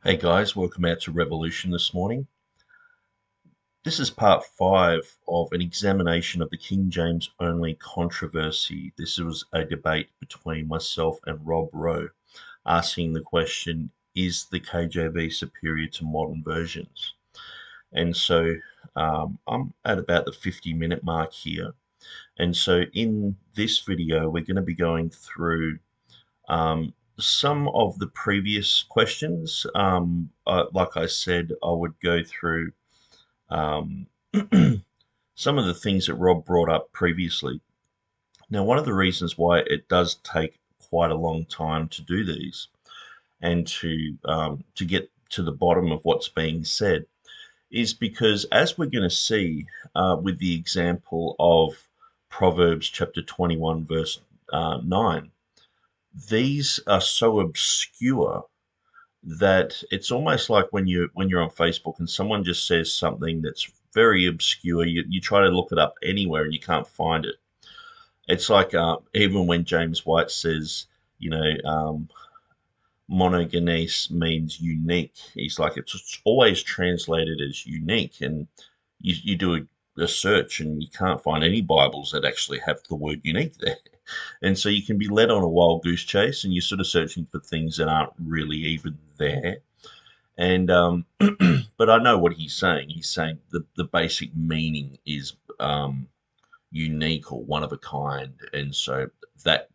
Hey guys, welcome out to Revolution this morning. This is part 5 of an examination of the King James only controversy. This was a debate between myself and Rob Rowe, asking the question, is the KJV superior to modern versions? And so I'm at about the 50-minute mark here. And so in this video, we're going to be going through some of the previous questions. Like I said, I would go through um, some of the things that Rob brought up previously. Now, one of the reasons why it does take quite a long time to do these and to get to the bottom of what's being said is because, as we're going to see with the example of Proverbs chapter 21, verse 9, these are so obscure that it's almost like when you're on Facebook and someone just says something that's very obscure, you try to look it up anywhere and you can't find it. It's like even when James White says, you know, monogenes means unique. He's like, it's always translated as unique, and you do a search and you can't find any Bibles that actually have the word unique there. And so you can be led on a wild goose chase, and you're sort of searching for things that aren't really even there. And but I know what he's saying. He's saying the basic meaning is unique or one of a kind, and so that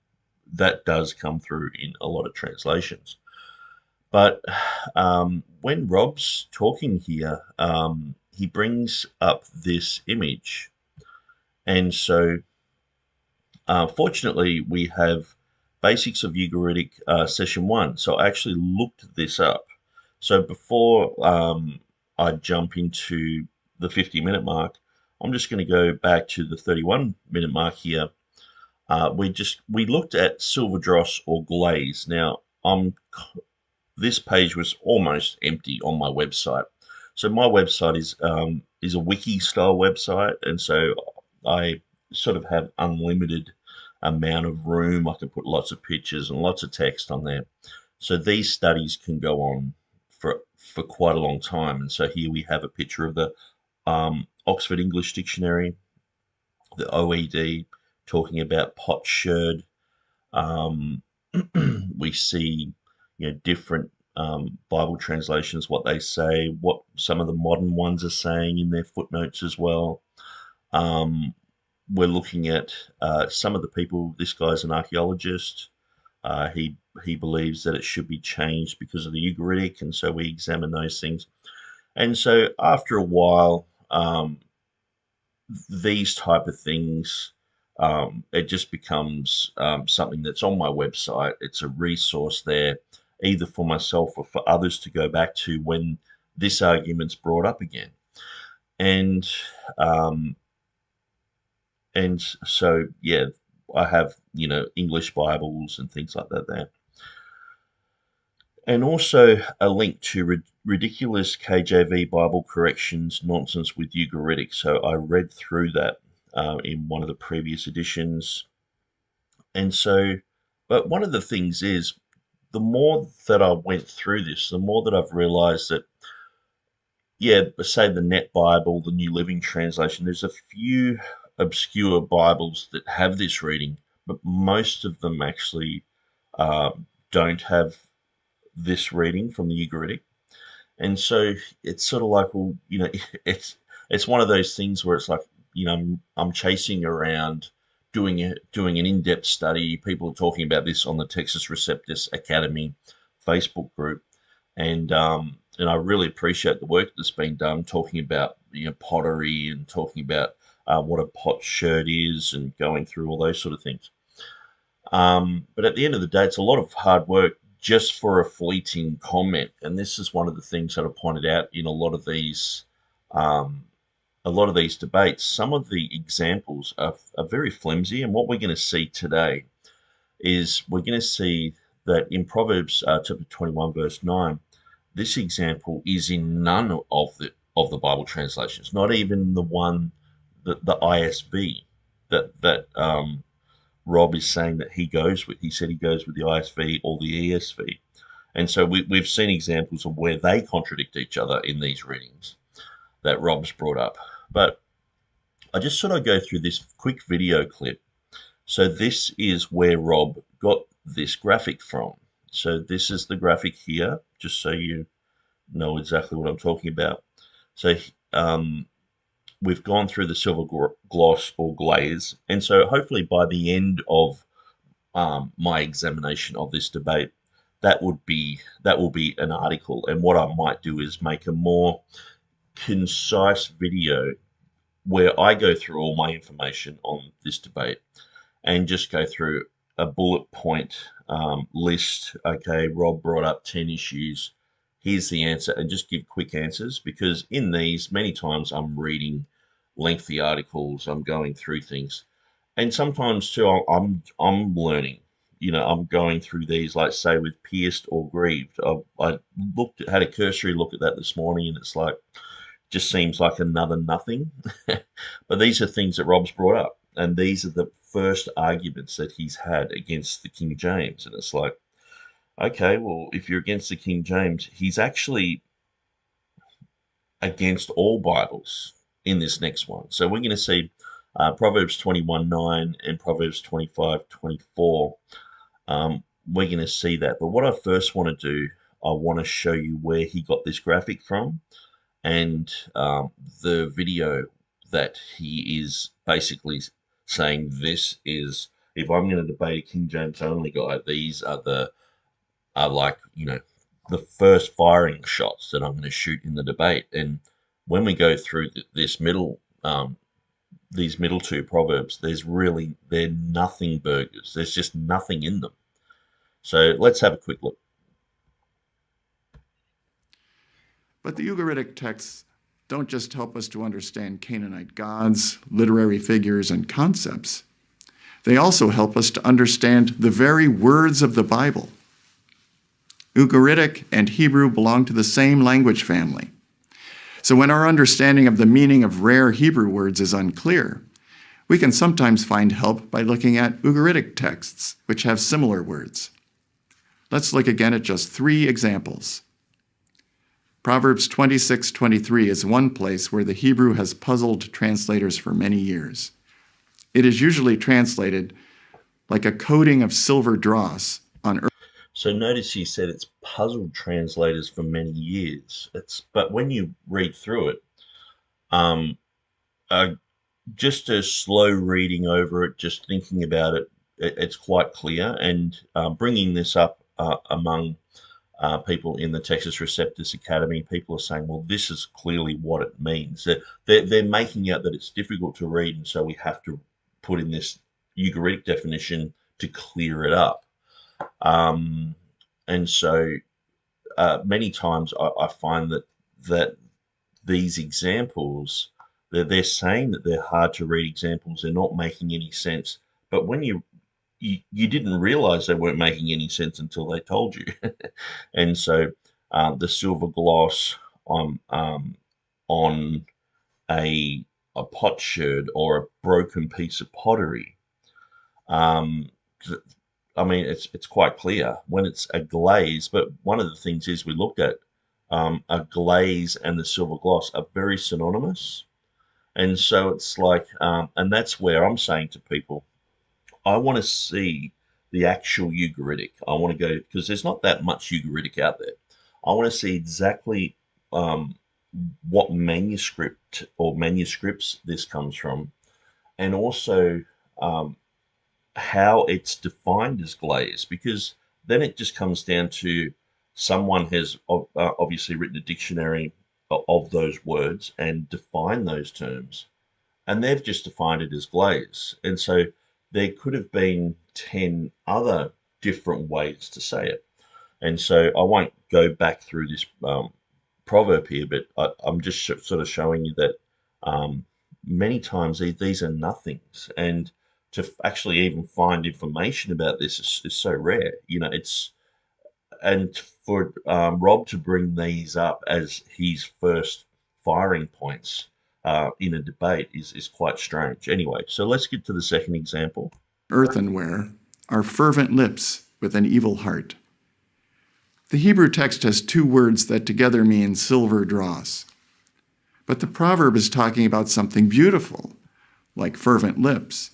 that does come through in a lot of translations. But when Rob's talking here, he brings up this image, and so fortunately we have Basics of Ugaritic session 1. So I actually looked this up. So before I jump into the 50-minute mark, I'm just going to go back to the 31-minute mark here. We looked at silver dross or glaze. Now this page was almost empty on my website. So my website is a wiki style website, and so I sort of have unlimited amount of room. I can put lots of pictures and lots of text on there. So these studies can go on for quite a long time. And so here we have a picture of the Oxford English Dictionary, the OED, talking about potsherd. Um, we see, different Bible translations, what they say, what some of the modern ones are saying in their footnotes as well. We're looking at some of the people. This guy's an archaeologist. He believes that it should be changed because of the Ugaritic, and so we examine those things. And so after a while, these type of things, it just becomes something that's on my website. It's a resource there, either for myself or for others to go back to when this argument's brought up again. And um, and so yeah, I have English Bibles and things like that there, and also a link to ridiculous KJV Bible corrections nonsense with Ugaritic. So I read through that in one of the previous editions. And so, but one of the things is, the more that I went through this, the more that I've realized that, yeah, say the Net Bible, the New Living Translation, there's a few obscure Bibles that have this reading, but most of them actually uh, don't have this reading from the Ugaritic. And so it's sort of like, well, it's one of those things where it's like, I'm chasing around doing an in-depth study. People are talking about this on the Textus Receptus Academy Facebook group, and I really appreciate the work that's been done, talking about pottery and talking about what a potsherd is and going through all those sort of things. But at the end of the day, it's a lot of hard work just for a fleeting comment. And this is one of the things that I pointed out in um, a lot of these debates. Some of the examples are very flimsy. And what we're going to see today is we're going to see that in Proverbs chapter 21, verse 9, this example is in none of the Bible translations, not even the one that the ISV that Rob is saying that he goes with. He said he goes with the ISV or the ESV. And so we've seen examples of where they contradict each other in these readings that Rob's brought up. But I just sort of go through this quick video clip. So this is where Rob got this graphic from. So this is the graphic here, just so you know exactly what I'm talking about. So we've gone through the silver gloss or glaze, and so hopefully by the end of my examination of this debate, that will be an article. And what I might do is make a more concise video where I go through all my information on this debate and just go through a bullet point list. Okay, Rob brought up 10 issues. Here's the answer, and just give quick answers, because in these, many times I'm reading lengthy articles, I'm going through things, and sometimes too I'm learning. I'm going through these, like say with pierced or grieved. I had a cursory look at that this morning, and it's like, just seems like another nothing. But these are things that Rob's brought up, and these are the first arguments that he's had against the King James. And it's like, okay, well, if you're against the King James, he's actually against all Bibles in this next one. So we're going to see Proverbs 21:9 and Proverbs 25:24. We're going to see that. But what I first want to do, I want to show you where he got this graphic from, and the video that he is basically saying this is, if I'm going to debate a King James only guy, these are like, the first firing shots that I'm going to shoot in the debate. And when we go through these middle two proverbs, they're nothing burgers. There's just nothing in them. So let's have a quick look. But the Ugaritic texts don't just help us to understand Canaanite gods, literary figures, and concepts. They also help us to understand the very words of the Bible. Ugaritic and Hebrew belong to the same language family. So when our understanding of the meaning of rare Hebrew words is unclear, we can sometimes find help by looking at Ugaritic texts, which have similar words. Let's look again at just 3 examples. Proverbs 26:23 is one place where the Hebrew has puzzled translators for many years. It is usually translated like a coating of silver dross on earth. So notice he said it's puzzled translators for many years. But when you read through it, just a slow reading over it, just thinking about it, it's quite clear. And bringing this up among people in the Textus Receptus Academy, people are saying, well, this is clearly what it means. They're making out that it's difficult to read, and so we have to put in this Ugaritic definition to clear it up. And so many times I find that these examples, they're saying that they're hard to read examples, they're not making any sense. But when you didn't realize they weren't making any sense until they told you. And so the silver gloss on a potsherd or a broken piece of pottery, I mean, it's quite clear when it's a glaze. But one of the things is we looked at, a glaze and the silver gloss are very synonymous. And so it's like, and that's where I'm saying to people, I want to see the actual Ugaritic. I want to go, because there's not that much Ugaritic out there. I want to see exactly what manuscript or manuscripts this comes from, and also how it's defined as glaze, because then it just comes down to someone has obviously written a dictionary of those words and defined those terms, and they've just defined it as glaze. And so there could have been 10 other different ways to say it. And so I won't go back through this proverb here, but I'm just sort of showing you that many times these are nothings. And to actually even find information about this is so rare. And for Rob to bring these up as his first firing points in a debate is quite strange. Anyway, so let's get to the second example. Earthenware are fervent lips with an evil heart. The Hebrew text has two words that together mean silver dross. But the proverb is talking about something beautiful, like fervent lips,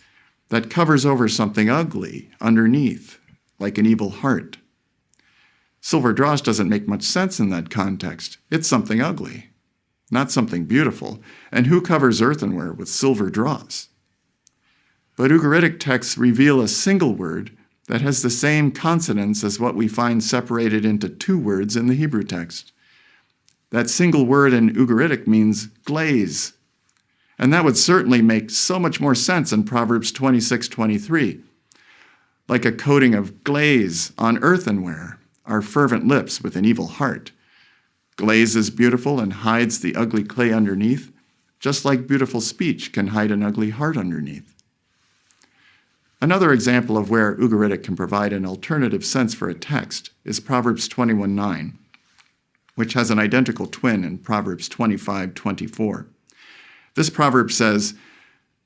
that covers over something ugly underneath, like an evil heart. Silver dross doesn't make much sense in that context. It's something ugly, not something beautiful. And who covers earthenware with silver dross? But Ugaritic texts reveal a single word that has the same consonants as what we find separated into two words in the Hebrew text. That single word in Ugaritic means glaze. And that would certainly make so much more sense in Proverbs 26:23. Like a coating of glaze on earthenware are fervent lips with an evil heart. Glaze is beautiful and hides the ugly clay underneath, just like beautiful speech can hide an ugly heart underneath. Another example of where Ugaritic can provide an alternative sense for a text is Proverbs 21:9, which has an identical twin in Proverbs 25:24. This proverb says,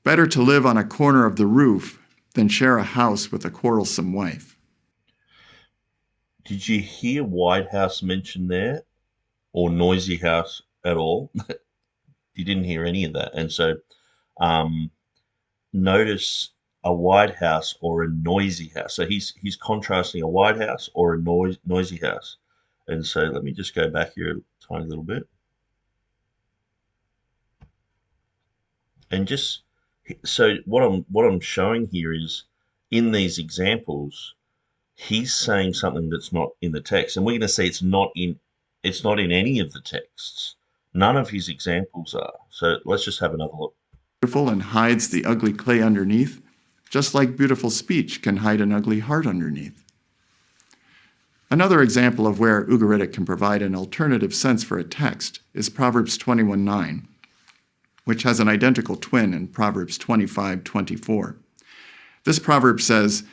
"Better to live on a corner of the roof than share a house with a quarrelsome wife." Did you hear White House mentioned there, or noisy house at all? You didn't hear any of that. And so notice a White House or a noisy house. So he's contrasting a White House or a noisy house. And so let me just go back here a tiny little bit. And just so what I'm showing here is in these examples, he's saying something that's not in the text, and we're going to say it's not in any of the texts. None of his examples are. So let's just have another look. Beautiful and hides the ugly clay underneath, just like beautiful speech can hide an ugly heart underneath. Another example of where Ugaritic can provide an alternative sense for a text is Proverbs 21:9, which has an identical twin in Proverbs 25:24. This proverb says,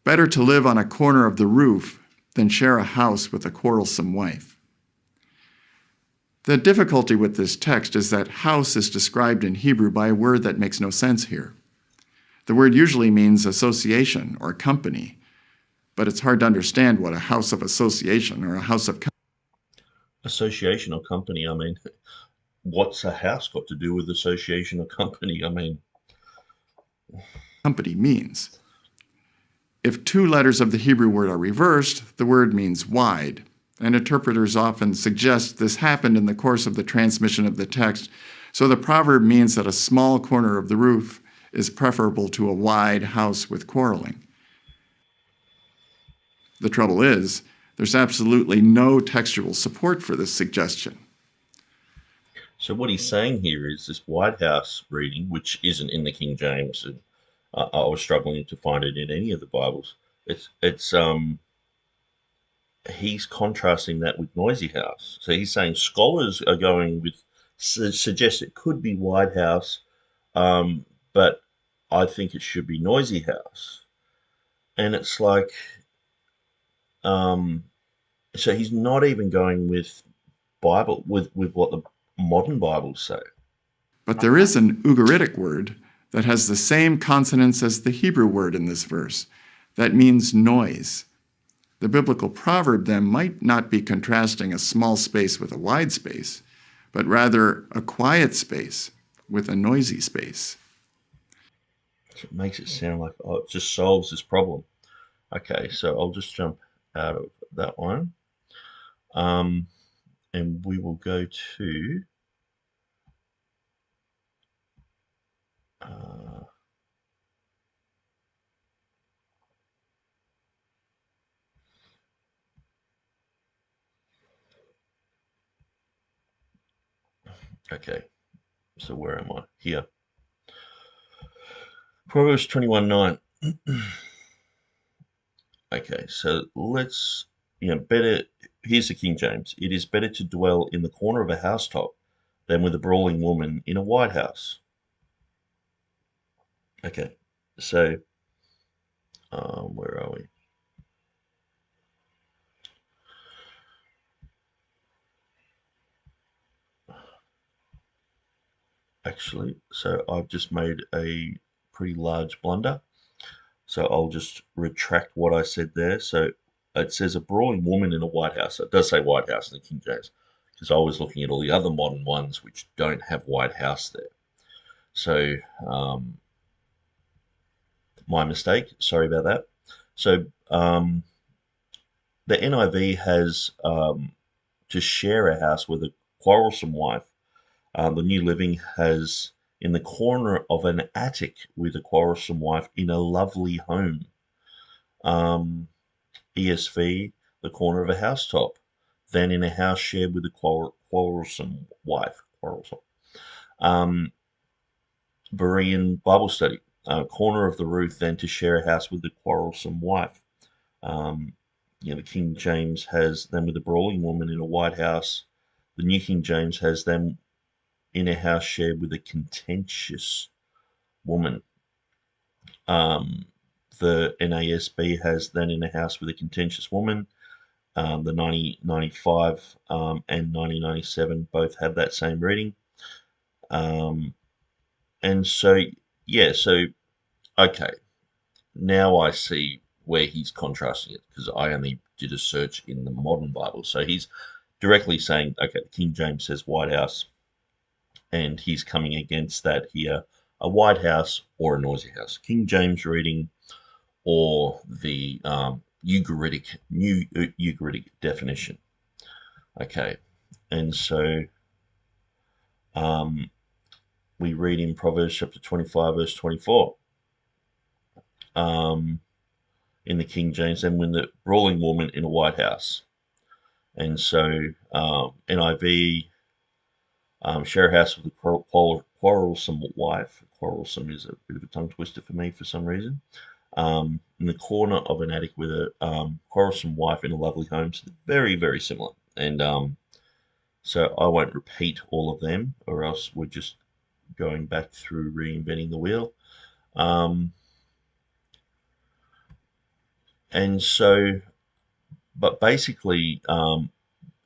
"Better to live on a corner of the roof than share a house with a quarrelsome wife." The difficulty with this text is that house is described in Hebrew by a word that makes no sense here. The word usually means association or company, but it's hard to understand what a house of association or a house of Association or company, I mean, what's a house got to do with association or company? I mean, company means. If two letters of the Hebrew word are reversed, the word means wide, and interpreters often suggest this happened in the course of the transmission of the text, so the proverb means that a small corner of the roof is preferable to a wide house with quarreling. The trouble is, there's absolutely no textual support for this suggestion. So what he's saying here is this White House reading, which isn't in the King James, and I was struggling to find it in any of the Bibles. He's contrasting that with noisy house. So he's saying scholars are going with suggest it could be White House, but I think it should be noisy house. And it's like, so he's not even going with Bible with what the modern Bibles say. But there is an Ugaritic word that has the same consonants as the Hebrew word in this verse. That means noise. The biblical proverb then might not be contrasting a small space with a wide space, but rather a quiet space with a noisy space. So it makes it sound like, oh, it just solves this problem. Okay, so I'll just jump out of that one. And we will go to okay, so where am I? Here. Proverbs 21:9. Okay, so let's, better, here's the King James. It is better to dwell in the corner of a housetop than with a brawling woman in a white house. Okay, so where are we? Actually, so I've just made a pretty large blunder. So I'll just retract what I said there. So it says a brawling woman in a White House. It does say White House in the King James, because I was looking at all the other modern ones which don't have White House there. So my mistake. Sorry about that. So the NIV has to share a house with a quarrelsome wife. The New Living has in the corner of an attic with a quarrelsome wife in a lovely home. ESV, the corner of a housetop, then in a house shared with a quarrelsome wife. Quarrelsome. Berean Bible Study, corner of the roof, then to share a house with the quarrelsome wife. The King James has them with a brawling woman in a white house. The New King James has them in a house shared with a contentious woman. The NASB has then in a house with a contentious woman. The 9095 and 9097 both have that same reading. And so, okay, now I see where he's contrasting it, because I only did a search in the modern Bible. So he's directly saying, okay, the King James says White House, and he's coming against that here, a White House or a noisy house. King James reading or the new Ugaritic definition. Okay, and so we read in Proverbs chapter 25, verse 24. In the King James, and when the brawling woman in a white house. And so NIV, share a house with a quarrelsome wife. Quarrelsome is a bit of a tongue twister for me for some reason. In the corner of an attic with a quarrelsome wife in a lovely home. So very, very similar. And so I won't repeat all of them, or else we're just going back through reinventing the wheel. And so, but basically,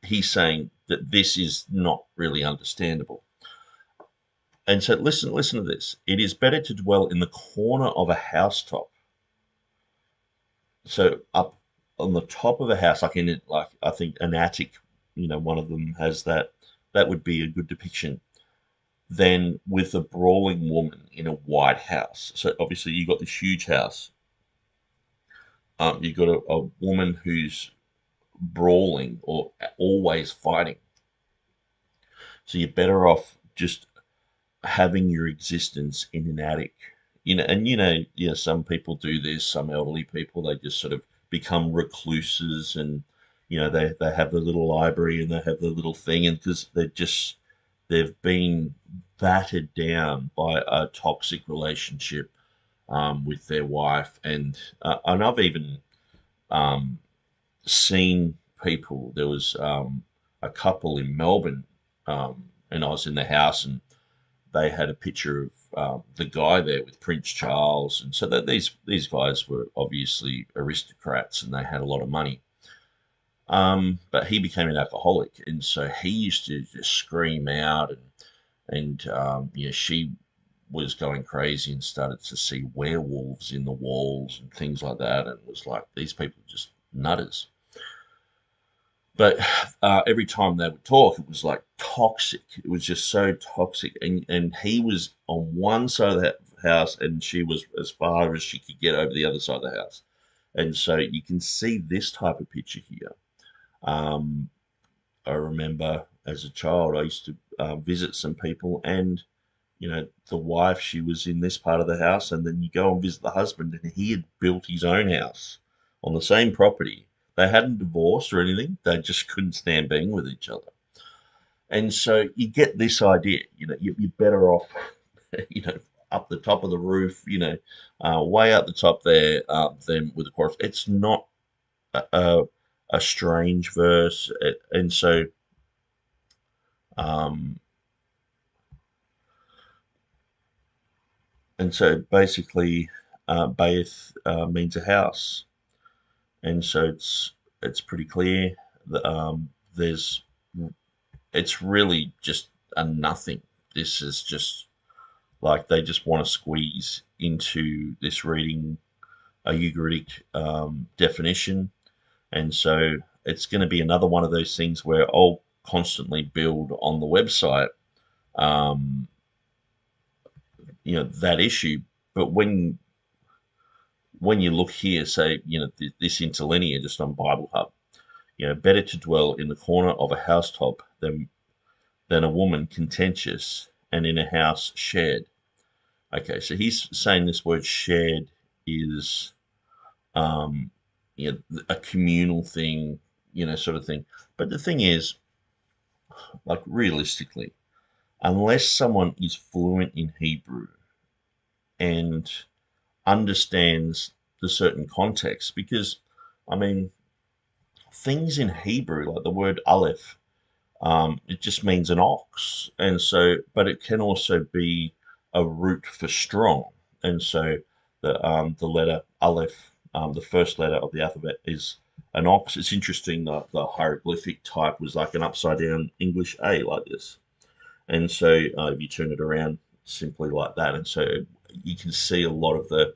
he's saying that this is not really understandable. And so listen to this. It is better to dwell in the corner of a housetop. So up on the top of a house, like I think an attic, one of them has that. That would be a good depiction. Than with a brawling woman in a white house. So obviously you've got this huge house. You've got a woman who's brawling or always fighting. So you're better off just having your existence in an attic. Some people do this, some elderly people, they just sort of become recluses, and they have the little library and they have the little thing, and because they've been battered down by a toxic relationship with their wife, and I've even seen people. There was a couple in Melbourne, and I was in the house, and they had a picture of the guy there with Prince Charles, and so that these guys were obviously aristocrats and they had a lot of money. But he became an alcoholic, and so he used to just scream out, and she was going crazy and started to see werewolves in the walls and things like that, and was like, these people are just nutters. But every time they would talk, it was like toxic. It was just so toxic. And he was on one side of the house, and she was as far as she could get over the other side of the house. And so you can see this type of picture here. I remember as a child, I used to visit some people, and the wife, she was in this part of the house, and then you go and visit the husband, and he had built his own house on the same property. They hadn't divorced or anything. They just couldn't stand being with each other. And so you get this idea, you're better off, up the top of the roof, way up the top there, than with the chorus. It's not a strange verse. And so, basically, Bayeth means a house. And so it's pretty clear that it's really just a nothing. This is just like they just want to squeeze into this reading a Ugaritic definition, And so it's going to be another one of those things where I'll constantly build on the website, um, that issue. But when you look here, say, this interlinear just on Bible Hub, better to dwell in the corner of a housetop than a woman contentious and in a house shared. Okay, so he's saying this word shared is um, a communal thing, sort of thing. But the thing is, like realistically, unless someone is fluent in Hebrew and understands the certain context, because I mean, things in Hebrew, like the word aleph, it just means an ox, and so, but it can also be a root for strong, and so the letter aleph, the first letter of the alphabet, is an ox. It's interesting that the hieroglyphic type was like an upside down English A, like this, and so if you turn it around, simply like that, and so you can see a lot of the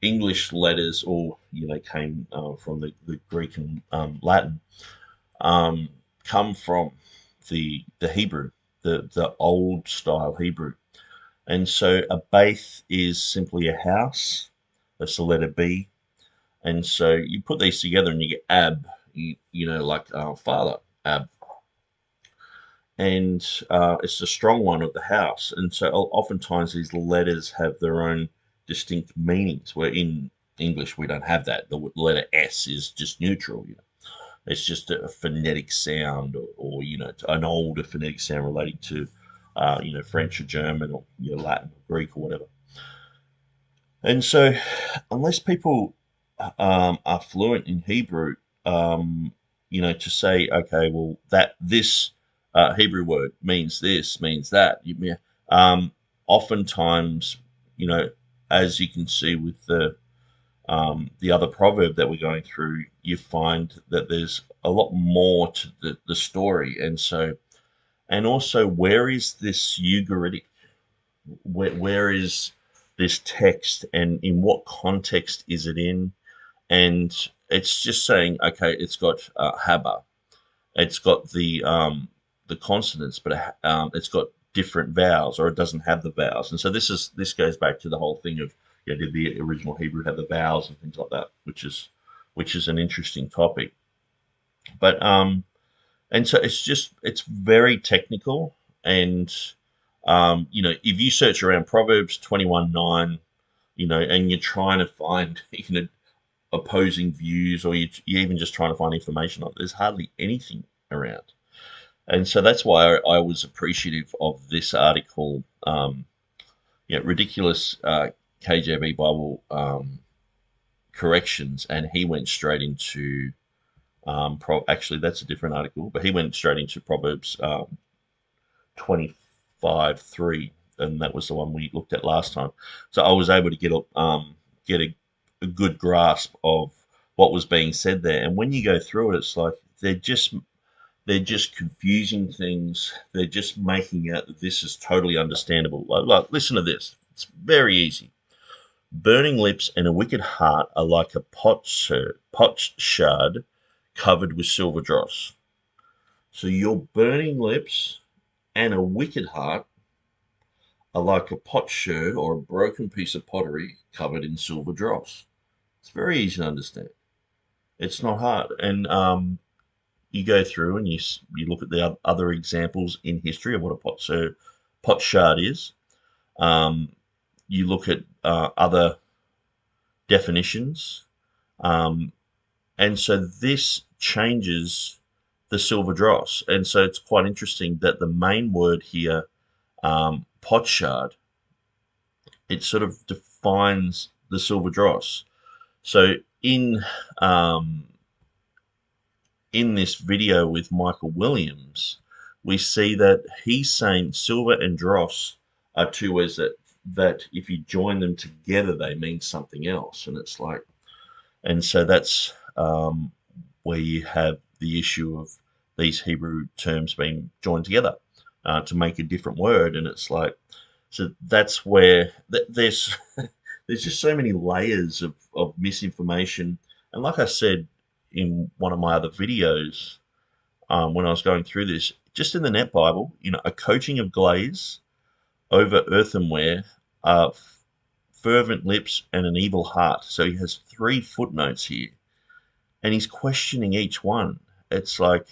English letters, or came from the Greek and Latin, um, come from the Hebrew, the old style Hebrew. And so a Baith is simply a house. That's the letter B. And so you put these together and you get Ab, like father, Ab. And it's the strong one of the house. And so oftentimes these letters have their own distinct meanings, where in English we don't have that. The letter S is just neutral. It's just a phonetic sound, or an older phonetic sound relating to, French or German, or Latin or Greek or whatever. And so, unless people are fluent in Hebrew, to say, okay, well, that this Hebrew word means this, means that. Oftentimes, you know, as you can see with the other proverb that we're going through, you find that there's a lot more to the story. And so, and also, where is this Ugaritic? Where is this text, and in what context is it in? And it's just saying, okay, it's got Haba, it's got the consonants, but it's got different vowels, or it doesn't have the vowels. And so this goes back to the whole thing of, did the original Hebrew have the vowels and things like that, which is an interesting topic. But and so it's very technical, and if you search around Proverbs 21:9, and you're trying to find opposing views, or you're even just trying to find information on it, there's hardly anything around. And so that's why I was appreciative of this article, ridiculous KJV Bible corrections, and he went straight into actually that's a different article, but he went straight into Proverbs 25:3, and that was the one we looked at last time. So I was able to get a good grasp of what was being said there. And when you go through it, it's like they're just confusing things. They're just making out that this is totally understandable. Like, listen to this. It's very easy. Burning lips and a wicked heart are like a potsherd covered with silver dross. So your burning lips and a wicked heart are like a potsherd, or a broken piece of pottery covered in silver dross. It's very easy to understand. It's not hard. And you go through and you look at the other examples in history of what a potsherd is. You look at other definitions, and so this changes the silver dross. And so it's quite interesting that the main word here, potsherd, it sort of defines the silver dross. So um, in this video with Michael Williams, we see that he's saying silver and dross are two words that if you join them together, they mean something else. And it's like, and so that's where you have the issue of these Hebrew terms being joined together to make a different word. And it's like, so that's where there's there's just so many layers of misinformation. And like I said, in one of my other videos when I was going through this, just in the Net Bible, a coating of glaze over earthenware, fervent lips, and an evil heart. So he has 3 footnotes here, and he's questioning each one. It's like,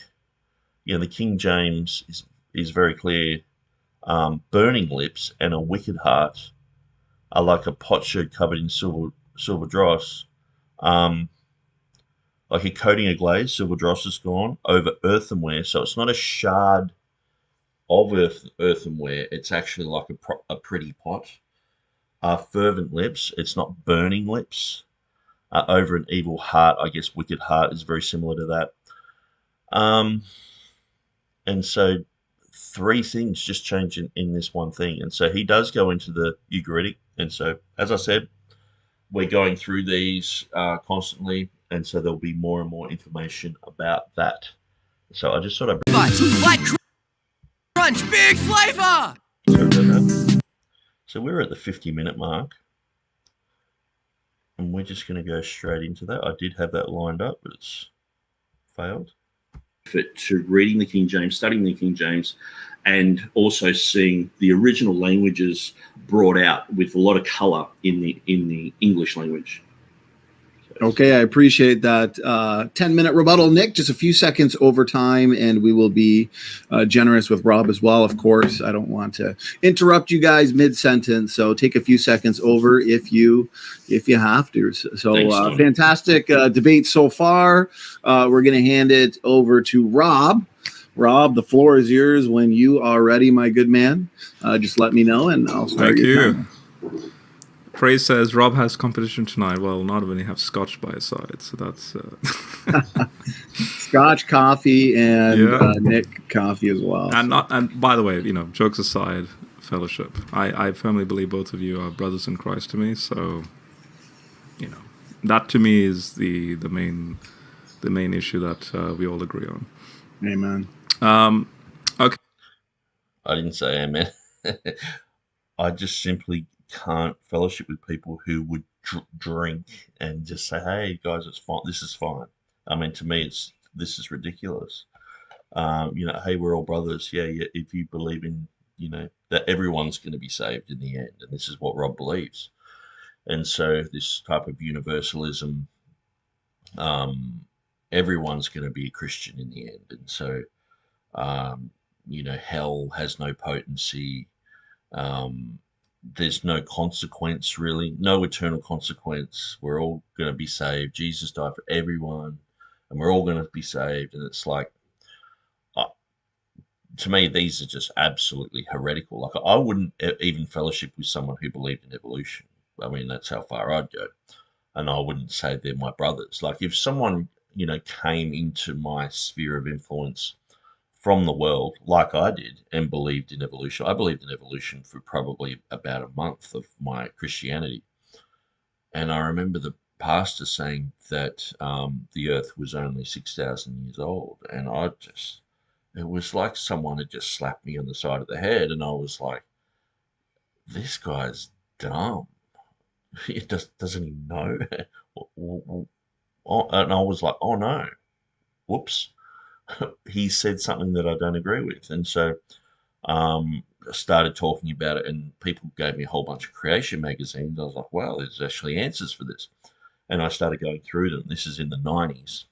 the King James is very clear. Burning lips and a wicked heart are like a potsherd covered in silver dross. Like a coating of glaze, silver dross is gone over earthenware. So it's not a shard of earthenware. It's actually like a pretty pot. Fervent lips. It's not burning lips. Over an evil heart. I guess wicked heart is very similar to that. And so 3 things just change in this one thing. And so he does go into the Ugaritic. And so, as I said, we're going through these constantly. And so there'll be more and more information about that. So I just sort of... Like crunch, big flavor! So we're at the 50-minute mark. And we're just going to go straight into that. I did have that lined up, but it's failed. To reading the King James, studying the King James, and also seeing the original languages brought out with a lot of color in the English language. Okay, I appreciate that 10-minute rebuttal, Nick. Just a few seconds over time, and we will be generous with Rob as well, of course. I don't want to interrupt you guys mid-sentence, so take a few seconds over if you have to. So Thanks, fantastic debate so far. We're going to hand it over to Rob. Rob, the floor is yours when you are ready, my good man. Just let me know, and I'll start. Thank your you. time. Praise says Rob has competition tonight. Well, not when you have scotch by his side, so that's Scotch, coffee, and Nick coffee as well. And by the way, jokes aside, fellowship. I firmly believe both of you are brothers in Christ to me. So, that to me is the main issue that we all agree on. Amen. Okay. I didn't say amen. I just simply can't fellowship with people who would drink and just say, "Hey guys, it's fine. This is fine." I mean, to me, this is ridiculous. Hey, we're all brothers. Yeah. If you believe in, that everyone's going to be saved in the end, and this is what Rob believes, and so this type of universalism, everyone's going to be a Christian in the end, and so, hell has no potency. There's no consequence, really, no eternal consequence. We're all going to be saved. Jesus died for everyone, and we're all going to be saved. And it's like, to me, these are just absolutely heretical. Like, I wouldn't even fellowship with someone who believed in evolution. I mean, that's how far I'd go. And I wouldn't say they're my brothers. Like, if someone, came into my sphere of influence from the world, like I did, and believed in evolution. I believed in evolution for probably about a month of my Christianity. And I remember the pastor saying that the earth was only 6,000 years old. And it was like someone had just slapped me on the side of the head. And I was like, this guy's dumb. Doesn't he know? And I was like, oh no, whoops. He said something that I don't agree with. And so I started talking about it, and people gave me a whole bunch of creation magazines. I was like, wow, there's actually answers for this. And I started going through them. This is in the 90s.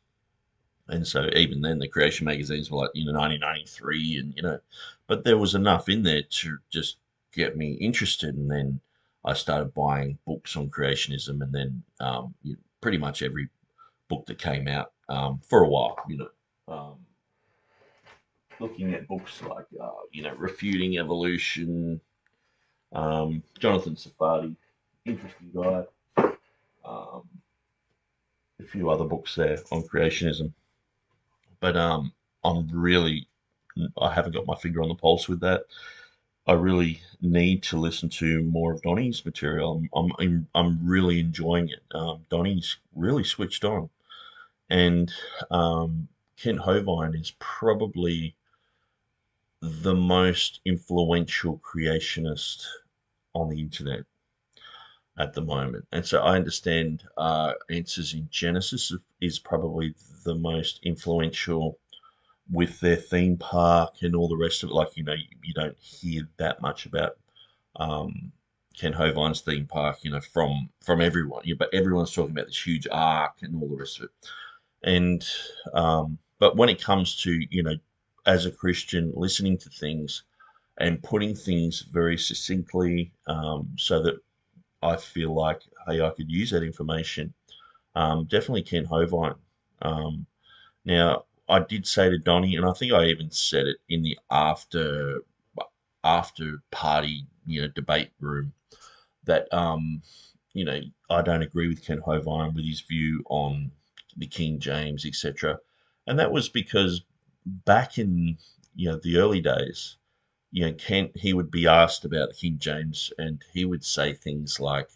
And so even then, the creation magazines were like, 1993, and, but there was enough in there to just get me interested. And then I started buying books on creationism, and then pretty much every book that came out for a while, looking at books like, Refuting Evolution, Jonathan Safadi, interesting guy, a few other books there on creationism. But I haven't got my finger on the pulse with that. I really need to listen to more of Donnie's material. I'm really enjoying it. Donnie's really switched on. And Kent Hovind is probably the most influential creationist on the internet. at the moment. And so I understand Answers in Genesis is probably the most influential with their theme park and all the rest of it. Like, you don't hear that much about um, Ken Hovine's theme park, from everyone. But everyone's talking about this huge arc and all the rest of it. And but when it comes to, as a Christian, listening to things and putting things very succinctly, so that I feel like, hey, I could use that information. Definitely Ken Hovine. Now, I did say to Donnie, and I think I even said it in the after party, debate room, that I don't agree with Ken Hovine with his view on the King James, etc. And that was because back in the early days, Ken, he would be asked about the King James, and he would say things like,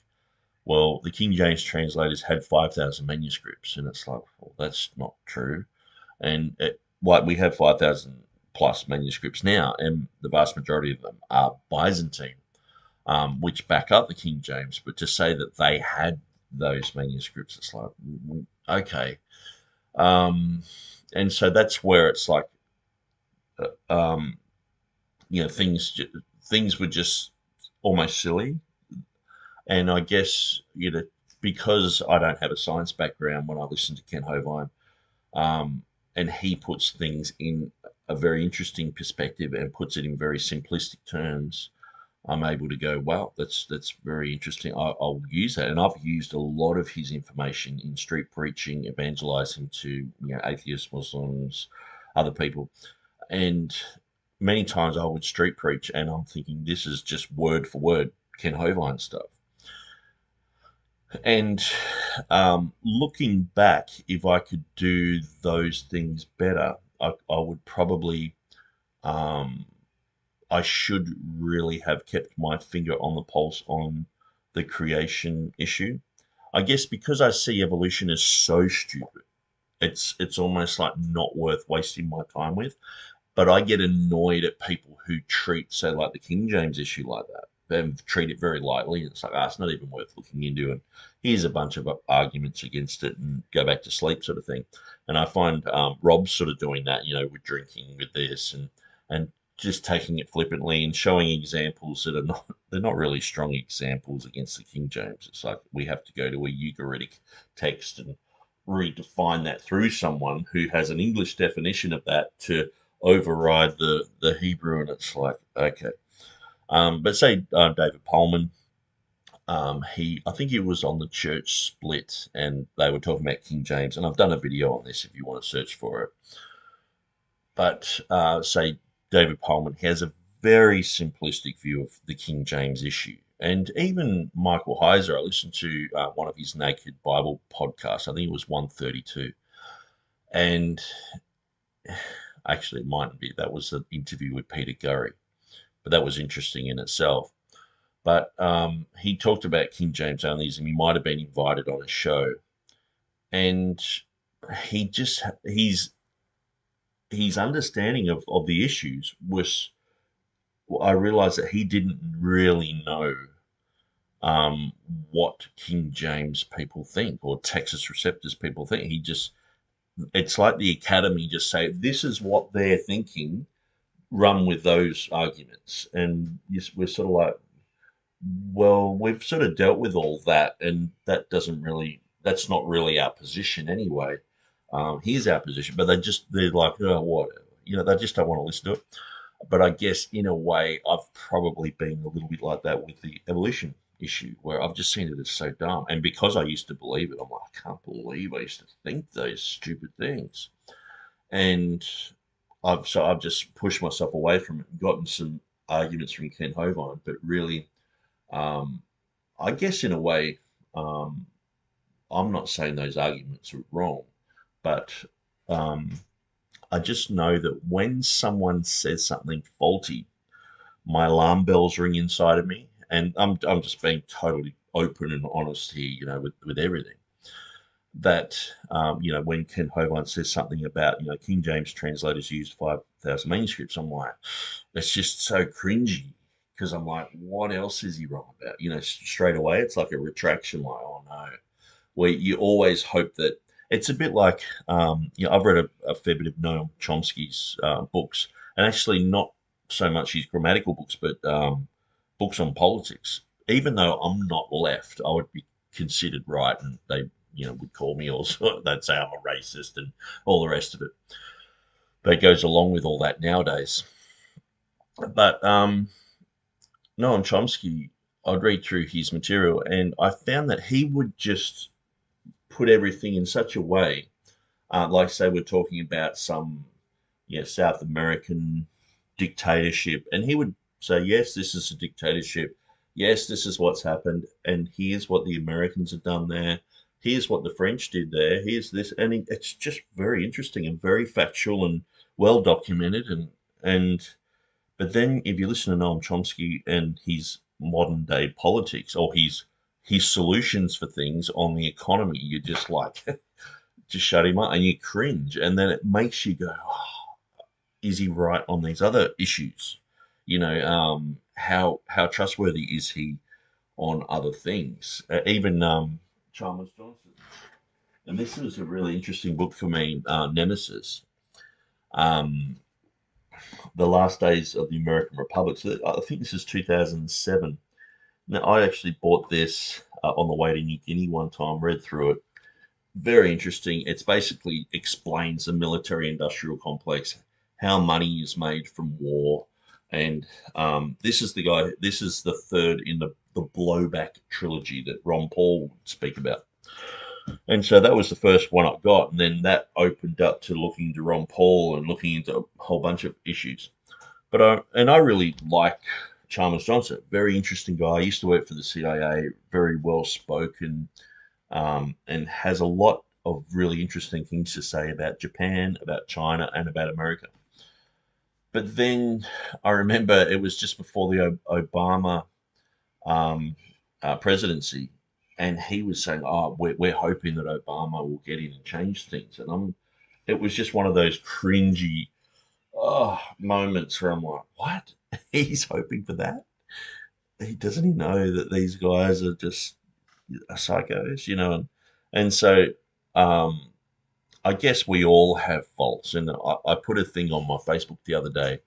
well, the King James translators had 5,000 manuscripts, and it's like, well, that's not true. And like, we have 5,000 plus manuscripts now, and the vast majority of them are Byzantine, which back up the King James. But to say that they had those manuscripts, it's like, okay. And so that's where it's like, um, things were just almost silly. And I guess, because I don't have a science background, when I listen to Ken Hovine, and he puts things in a very interesting perspective and puts it in very simplistic terms, I'm able to go, wow, that's very interesting. I'll use that. And I've used a lot of his information in street preaching, evangelizing to, atheists, Muslims, other people. And many times I would street preach, and I'm thinking, this is just word for word Ken Hovine stuff. And looking back, if I could do those things better, I would probably, um, I should really have kept my finger on the pulse on the creation issue. I guess because I see evolution as so stupid, it's almost like not worth wasting my time with. But I get annoyed at people who treat, say, like the King James issue like that. They treat it very lightly. And it's like, it's not even worth looking into. And here's a bunch of arguments against it and go back to sleep, sort of thing. And I find Rob's sort of doing that, with drinking with this, and just taking it flippantly and showing examples that they're not really strong examples against the King James. It's like we have to go to a Ugaritic text and redefine that through someone who has an English definition of that to override the Hebrew, and it's like, okay. But say David Pullman, I think he was on the Church Split, and they were talking about King James, and I've done a video on this if you want to search for it. But say David Pullman has a very simplistic view of the King James issue. And even Michael Heiser, I listened to one of his Naked Bible podcasts. I think it was 132. And actually, it mightn't be. That was an interview with Peter Gurry. But that was interesting in itself. But he talked about King James onlyism. He might have been invited on a show. And his understanding of the issues was, I realized that he didn't really know what King James people think or Textus Receptus people think. It's like the academy just say, this is what they're thinking, run with those arguments. And we're sort of like, well, we've sort of dealt with all that, and that's not really our position anyway. Here's our position, but they're like, oh, whatever. They just don't want to listen to it. But I guess in a way, I've probably been a little bit like that with the evolution issue, where I've just seen it as so dumb. And because I used to believe it, I'm like, I can't believe I used to think those stupid things. And I've just pushed myself away from it and gotten some arguments from Ken Hovine, but really, I guess in a way, I'm not saying those arguments are wrong, but I just know that when someone says something faulty, my alarm bells ring inside of me, and I'm just being totally open and honest here, with everything. That when Ken Hovine says something about King James translators used 5,000 manuscripts, I'm like, it's just so cringy because I'm like, what else is he wrong about? Straight away, it's like a retraction, like, oh no. Where you always hope that it's a bit like, I've read a fair bit of Noam Chomsky's books, and actually not so much his grammatical books, but books on politics. Even though I'm not left, I would be considered right, and they, would call me also. They'd say I'm a racist and all the rest of it. That goes along with all that nowadays. But Noam Chomsky, I'd read through his material, and I found that he would just put everything in such a way, like say we're talking about some South American dictatorship, and he would say, yes, this is a dictatorship. Yes, this is what's happened, and here's what the Americans have done there. Here's what the French did there. Here's this, and it's just very interesting and very factual and well documented. And but then if you listen to Noam Chomsky and his modern day politics, or his solutions for things on the economy, you just like just shut him up and you cringe, and then it makes you go, oh, is he right on these other issues? How trustworthy is he on other things? Even Chalmers Johnson, and this was a really interesting book for me, Nemesis, um, the last days of the American Republic. So I think this is 2007. Now I actually bought this on the way to New Guinea one time, read through it. Very interesting. It's basically explains the military-industrial complex, how money is made from war, and this is the guy. This is the third in the blowback trilogy that Ron Paul would speak about. And so that was the first one I got, and then that opened up to looking into Ron Paul and looking into a whole bunch of issues. But I really like Chalmers Johnson. Very interesting guy. I used to work for the CIA. Very well spoken, and has a lot of really interesting things to say about Japan, about China, and about America. But then I remember it was just before the Obama presidency, and he was saying, "Oh, we're hoping that Obama will get in and change things." And it was just one of those cringy moments where I'm like, "What? He's hoping for that? Doesn't he know that these guys are just psychos, And so I guess we all have faults. And I put a thing on my Facebook the other day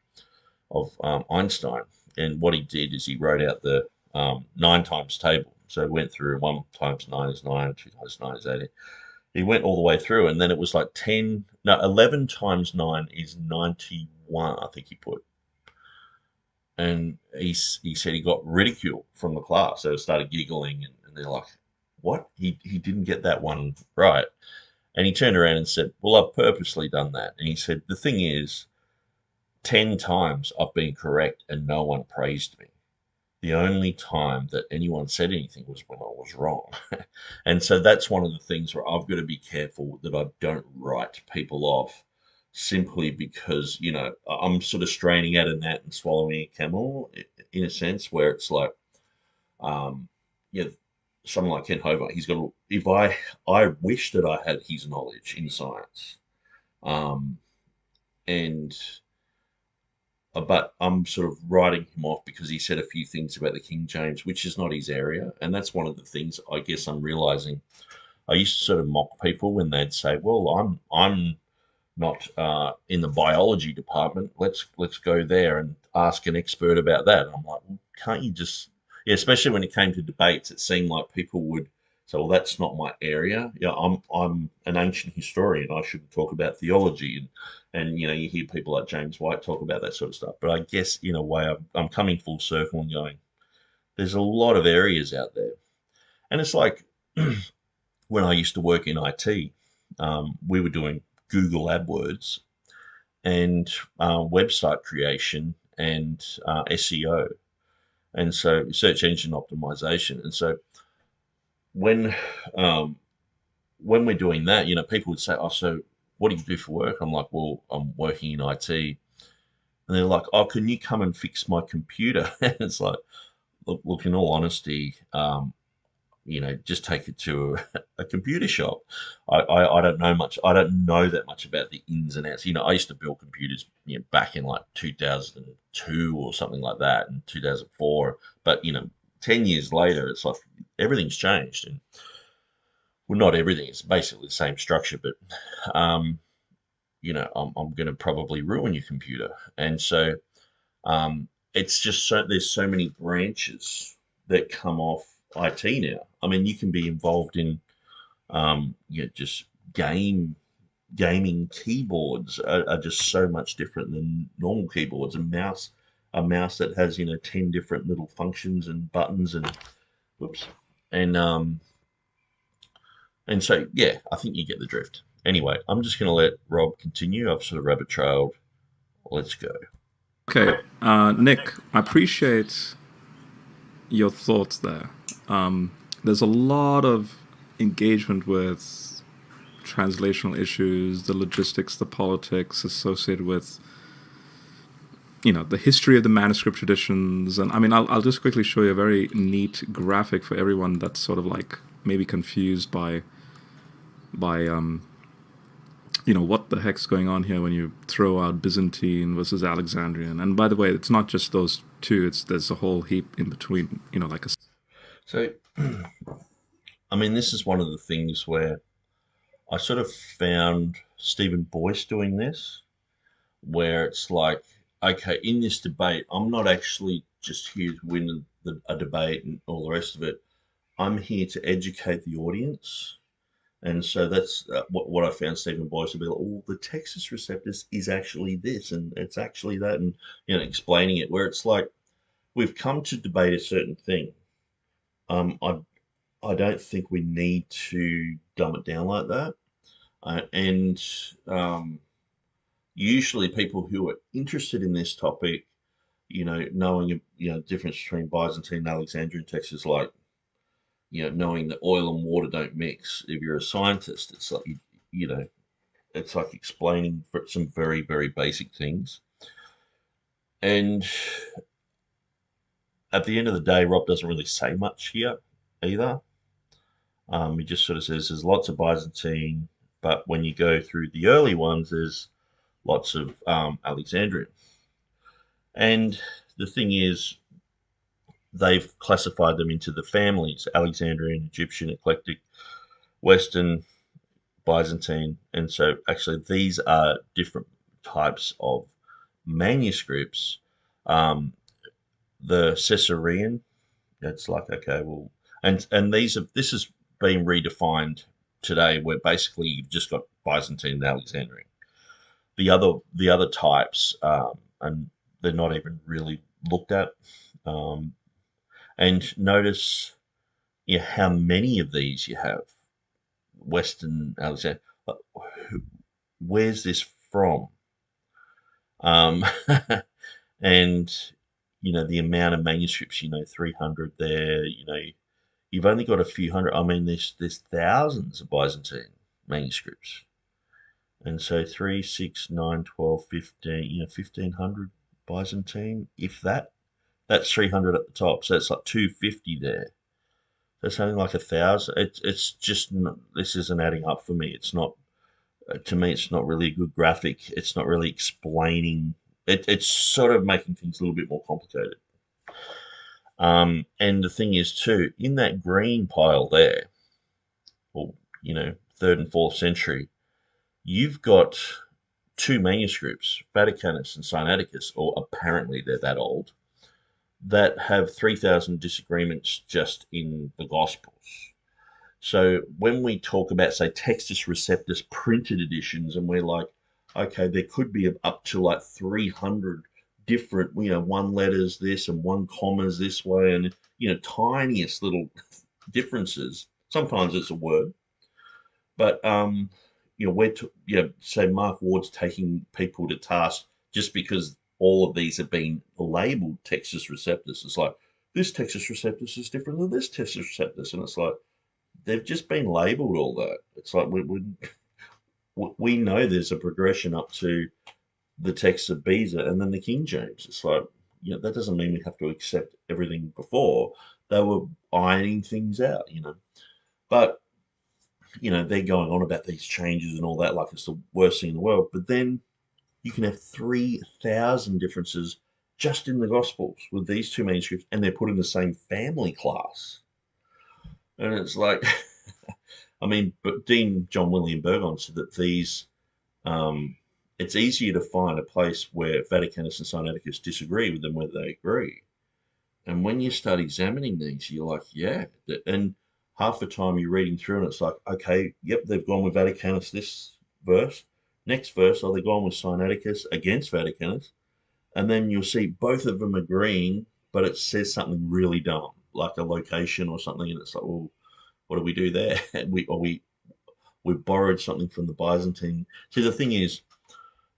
of Einstein, and what he did is he wrote out the 9 times table. So he went through 1 times 9 is 9, 2 times 9 is 18. He went all the way through, and then it was like 11 times 9 is 91, I think he put. And he said he got ridiculed from the class. So they started giggling, and they're like, what? He didn't get that one right. And he turned around and said, well, I've purposely done that. And he said, the thing is, 10 times I've been correct and no one praised me. The only time that anyone said anything was when I was wrong. And so that's one of the things where I've got to be careful that I don't write people off simply because, I'm sort of straining at a gnat and swallowing a camel in a sense, where it's like, someone like Ken Hobart, he's got, if I wish that I had his knowledge in science, but I'm sort of writing him off because he said a few things about the King James, which is not his area. And that's one of the things I guess I'm realizing. I used to sort of mock people when they'd say, well, I'm not in the biology department. Let's go there and ask an expert about that. And I'm like, well, can't you just, especially when it came to debates, it seemed like people would say, well, that's not my area. I'm an ancient historian. I should talk about theology. And you hear people like James White talk about that sort of stuff. But I guess in a way, I'm coming full circle and going, there's a lot of areas out there. And it's like when I used to work in IT, we were doing Google AdWords and website creation and SEO. And so search engine optimization. And so when we're doing that, people would say, oh, so what do you do for work? I'm like, well, I'm working in IT. And they're like, oh, can you come and fix my computer? And it's like, look, in all honesty, just take it to a computer shop. I don't know much. I don't know that much about the ins and outs. I used to build computers, back in like 2002 or something like that, in 2004. But 10 years later, it's like everything's changed, and well, not everything. It's basically the same structure, but I'm going to probably ruin your computer, and so it's just there's so many branches that come off IT now. I mean, you can be involved in just gaming keyboards are just so much different than normal keyboards. A mouse that has 10 different little functions and buttons and whoops, and so yeah, I think you get the drift. Anyway, I'm just going to let Rob continue. I've sort of rabbit trailed. Let's go. Okay, Nick, I appreciate your thoughts there. There's a lot of engagement with translational issues, the logistics, the politics associated with, the history of the manuscript traditions. And I mean, I'll just quickly show you a very neat graphic for everyone that's sort of like maybe confused by what the heck's going on here when you throw out Byzantine versus Alexandrian. And by the way, it's not just those two, there's a whole heap in between, like a... So, I mean, this is one of the things where I sort of found Stephen Boyce doing this, where it's like, okay, in this debate, I'm not actually just here to win a debate and all the rest of it. I'm here to educate the audience. And so that's what I found Stephen Boyce to be like, oh, the Textus Receptus is actually this, and it's actually that, and explaining it, where it's like, we've come to debate a certain thing. I don't think we need to dumb it down like that. And usually people who are interested in this topic, knowing difference between Byzantine and Alexandrian texts is like, knowing that oil and water don't mix. If you're a scientist, it's like, it's like explaining some very, very basic things. And at the end of the day, Rob doesn't really say much here either. He just sort of says there's lots of Byzantine, but when you go through the early ones, there's lots of Alexandrian. And the thing is, they've classified them into the families: Alexandrian, Egyptian, Eclectic, Western, Byzantine. And so actually these are different types of manuscripts. The Caesarean, that's like, okay, well, and this has been redefined today, where basically you've just got Byzantine and Alexandrian. The other types, and they're not even really looked at. And notice how many of these you have. Western Alexander. Where's this from? And the amount of manuscripts, 300 there. You've only got a few hundred. I mean, there's thousands of Byzantine manuscripts, and so 3, 6, 9, 12, 15. 1500 Byzantine, if that. That's 300 at the top, so it's like 250 there. That's something like 1,000. It's just not, this isn't adding up for me. It's not, to me. It's not really a good graphic. It's not really explaining. It's sort of making things a little bit more complicated. And the thing is too, in that green pile there, or 3rd and 4th century, you've got two manuscripts, Vaticanus and Sinaiticus, or apparently they're that old, that have 3,000 disagreements just in the Gospels. So when we talk about, say, Textus Receptus printed editions, and we're like, okay, there could be up to like 300 different, one letters this and one commas this way, and tiniest little differences. Sometimes it's a word, but say Mark Ward's taking people to task just because all of these have been labeled Textus Receptus. It's like, this Textus Receptus is different than this Textus Receptus. And it's like, they've just been labeled all that. It's like, we know there's a progression up to the text of Beza and then the King James. It's like, that doesn't mean we have to accept everything before. they were ironing things out, But they're going on about these changes and all that, like it's the worst thing in the world. But then you can have 3,000 differences just in the Gospels with these two manuscripts, and they're put in the same family class. And it's like, I mean, but Dean John William Burgon said that it's easier to find a place where Vaticanus and Sinaiticus disagree with them where they agree. And when you start examining these, you're like, yeah. And half the time you're reading through and it's like, okay, yep, they've gone with Vaticanus this verse. Next verse, they've gone with Sinaiticus against Vaticanus. And then you'll see both of them agreeing, but it says something really dumb, like a location or something. And it's like, well, what do we do there? we borrowed something from the Byzantine. See, the thing is,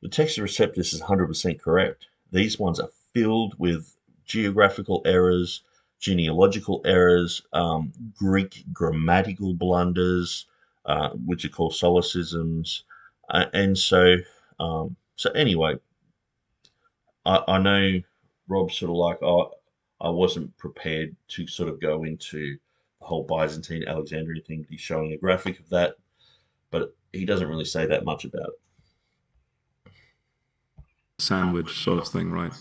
the Textus Receptus is 100% correct. These ones are filled with geographical errors, genealogical errors, Greek grammatical blunders, which are called solecisms. And so anyway, I know Rob's sort of like, I wasn't prepared to sort of go into the whole Byzantine Alexandrian thing. He's showing a graphic of that, but he doesn't really say that much about it. Sandwich sort of thing, right?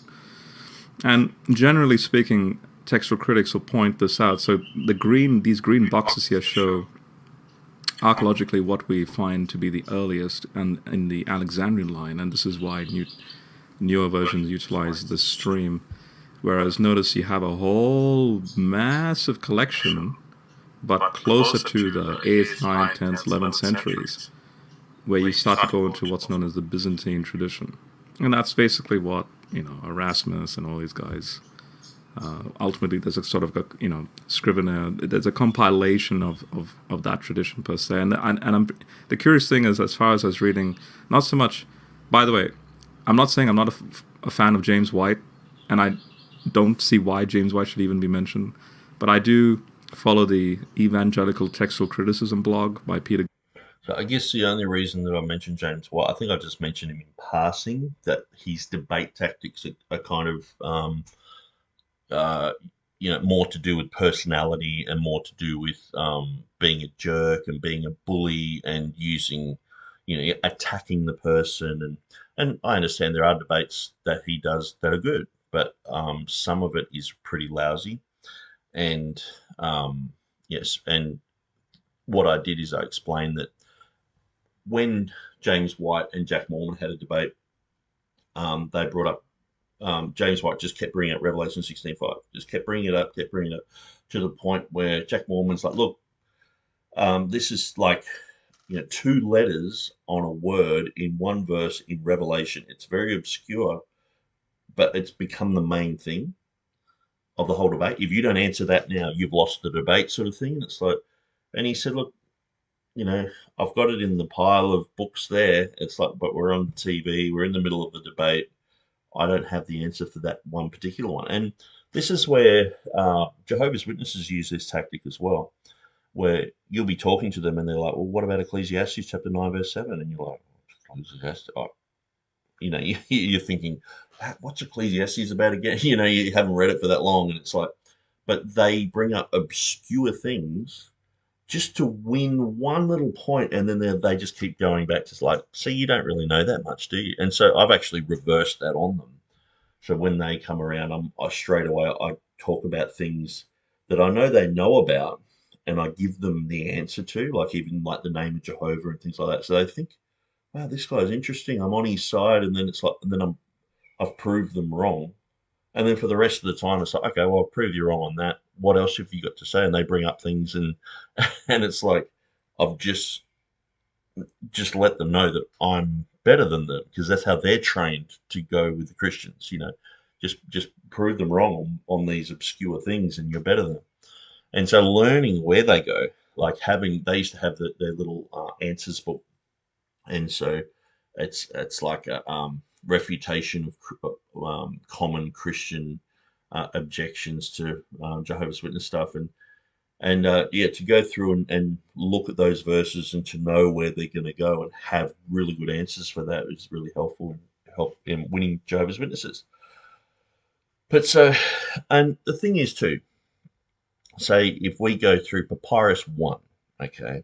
And generally speaking, textual critics will point this out. So these green boxes here show archaeologically what we find to be the earliest and in the Alexandrian line, and this is why newer versions utilize this stream. Whereas notice you have a whole massive collection, but closer to the 8th, 9th, 10th, 11th centuries, where you start to go into what's known as the Byzantine tradition. And that's basically what, Erasmus and all these guys, ultimately there's a sort of, Scrivener, there's a compilation of that tradition per se. And the curious thing is, as far as I was reading, not so much, by the way, I'm not saying I'm not a fan of James White, and I don't see why James White should even be mentioned, but I do follow the Evangelical Textual Criticism blog by Peter. So I guess the only reason that I mentioned James White, I think I just mentioned him in passing, that his debate tactics are kind of, more to do with personality and more to do with being a jerk and being a bully and using, attacking the person. And I understand there are debates that he does that are good, but some of it is pretty lousy. And yes, and what I did is I explained that when James White and Jack Mormon had a debate, they brought up James White just kept bringing up Revelation 16:5, just kept bringing it up to the point where Jack Mormon's like, look, this is like 2 letters on a word in one verse in Revelation. It's very obscure, but it's become the main thing of the whole debate. If you don't answer that now, you've lost the debate, sort of thing. And it's like, and he said, look, I've got it in the pile of books there. It's like, but we're on TV, we're in the middle of the debate. I don't have the answer for that one particular one. And this is where Jehovah's Witnesses use this tactic as well, where you'll be talking to them and they're like, well, what about Ecclesiastes chapter 9, verse 7? And you're like, Ecclesiastes, you're thinking, what's Ecclesiastes about again? You haven't read it for that long. And it's like, but they bring up obscure things just to win one little point, and then they just keep going back to like, see, you don't really know that much, do you? And so I've actually reversed that on them. So when they come around, I straight away I talk about things that I know they know about, and I give them the answer to, like even like the name of Jehovah and things like that. So they think, wow, this guy's interesting. I'm on his side, and then it's like, and then I've proved them wrong. And then for the rest of the time, it's like, okay, well, I'll prove you wrong on that. What else have you got to say? And they bring up things, and it's like I've just let them know that I'm better than them, because that's how they're trained to go with the Christians. Just prove them wrong on these obscure things, and you're better than them. And so learning where they go, like they used to have their little answers book, and so it's like a refutation of common Christian objections to Jehovah's Witness stuff, and to go through and look at those verses and to know where they're going to go and have really good answers for that is really helpful in winning Jehovah's Witnesses. But and the thing is too, say if we go through Papyrus 1, okay,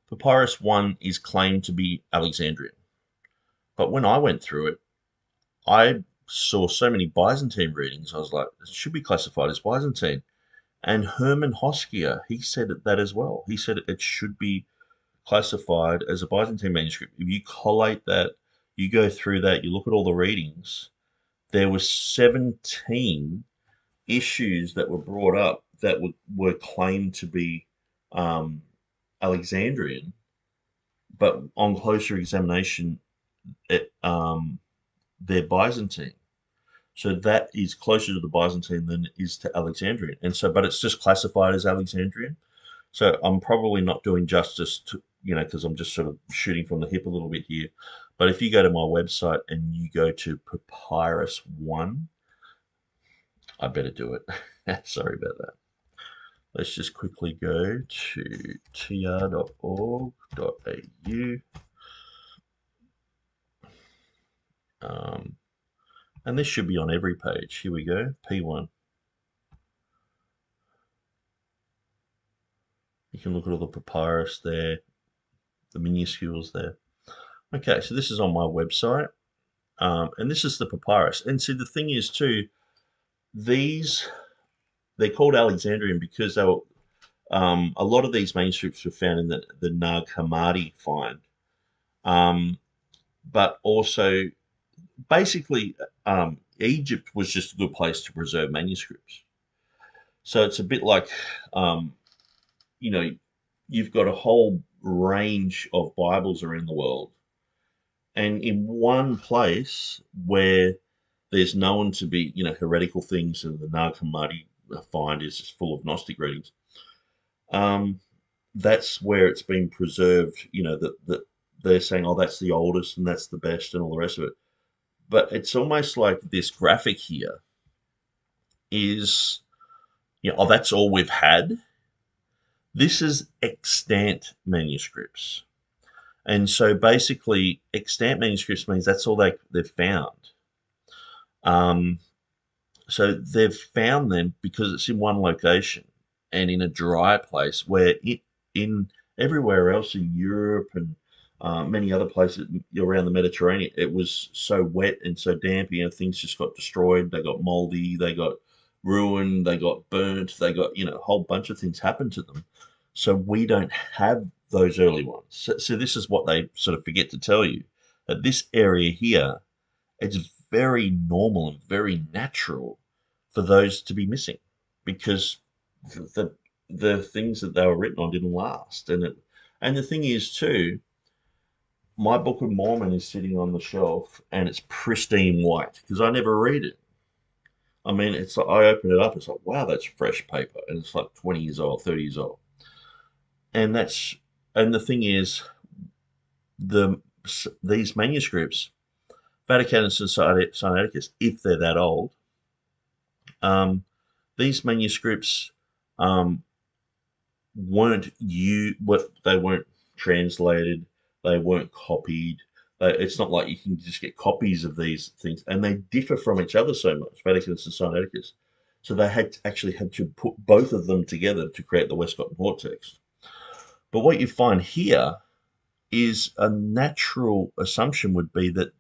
Papyrus 1 is claimed to be Alexandrian. But when I went through it, I saw so many Byzantine readings, I was like, it should be classified as Byzantine. And Hermann Hoskier, he said that as well. He said it should be classified as a Byzantine manuscript. If you collate that, you go through that, you look at all the readings, there were 17 issues that were brought up that were claimed to be Alexandrian, but on closer examination, they're Byzantine. So that is closer to the Byzantine than it is to Alexandrian. And so, but it's just classified as Alexandrian. So I'm probably not doing justice to, because I'm just sort of shooting from the hip a little bit here. But if you go to my website and you go to Papyrus 1, I better do it. Sorry about that. Let's just quickly go to tr.org.au. And this should be on every page. Here we go, P1. You can look at all the papyrus there, the minuscules there. Okay, so this is on my website, and this is the papyrus. And see, the thing is too, they're called Alexandrian because they were, a lot of these manuscripts were found in the Nag Hammadi find, but also basically Egypt was just a good place to preserve manuscripts. So it's a bit like, you've got a whole range of Bibles around the world, and in one place where there's known to be, heretical things, and the Nag Hammadi find is just full of Gnostic readings. That's where it's been preserved. That they're saying, oh, that's the oldest and that's the best and all the rest of it. But it's almost like this graphic here is, oh, that's all we've had. This is extant manuscripts. And so basically, extant manuscripts means that's all they've found. So they've found them because it's in one location and in a dry place, where in everywhere else in Europe and many other places around the Mediterranean, it was so wet and so damp, things just got destroyed. They got moldy, they got ruined, they got burnt, they got, a whole bunch of things happened to them. So we don't have those early ones. So this is what they sort of forget to tell you, that this area here, it's very normal and very natural for those to be missing, because the things that they were written on didn't last. And the thing is too, my Book of Mormon is sitting on the shelf and it's pristine white because I never read it. I mean, it's like, I open it up, it's like, wow, that's fresh paper, and it's like 20 years old, 30 years old. And the thing is, these manuscripts, Vaticanus and Sinaiticus, if they're that old, these manuscripts they weren't translated, they weren't copied. It's not like you can just get copies of these things, and they differ from each other so much, Vaticanus and Sinaiticus. So they had to put both of them together to create the Westcott and Hort text. But what you find here is a natural assumption would be that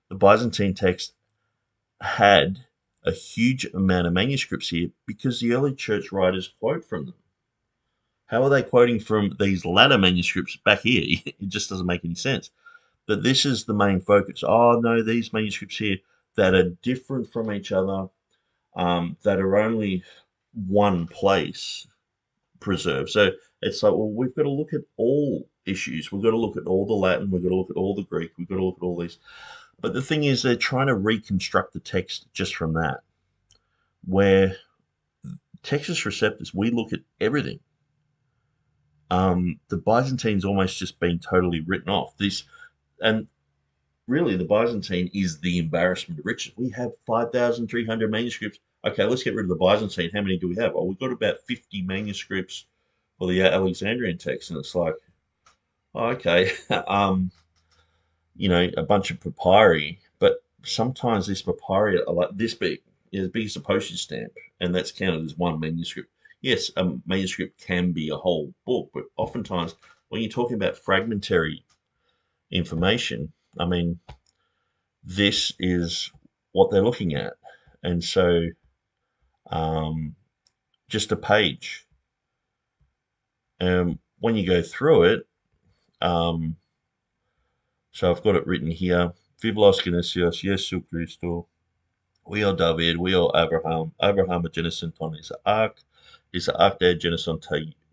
the Byzantine text had a huge amount of manuscripts here because the early church writers quote from them. How are they quoting from these latter manuscripts back here? It just doesn't make any sense. But this is the main focus. Oh, no, these manuscripts here that are different from each other, that are only one place preserved. So it's like, well, we've got to look at all issues. We've got to look at all the Latin. We've got to look at all the Greek. We've got to look at all these. But the thing is, they're trying to reconstruct the text just from that, where Textus Receptus, we look at everything. The Byzantine's almost just been totally written off. And really, the Byzantine is the embarrassment of riches. We have 5,300 manuscripts. Okay, let's get rid of the Byzantine. How many do we have? Oh, we've got about 50 manuscripts for the Alexandrian text, and it's like, oh, okay, a bunch of papyri, but sometimes this papyri are like this big, as big as a postage stamp, and that's counted as one manuscript. yes, a manuscript can be a whole book, but oftentimes when you're talking about fragmentary information, I mean, this is what they're looking at. And so um, just a page. When you go through it, um, so I've got it written here. Biblos Genesios Jesu Christo, we are David, we are Abraham. Abraham genesin ton Isaac de genesin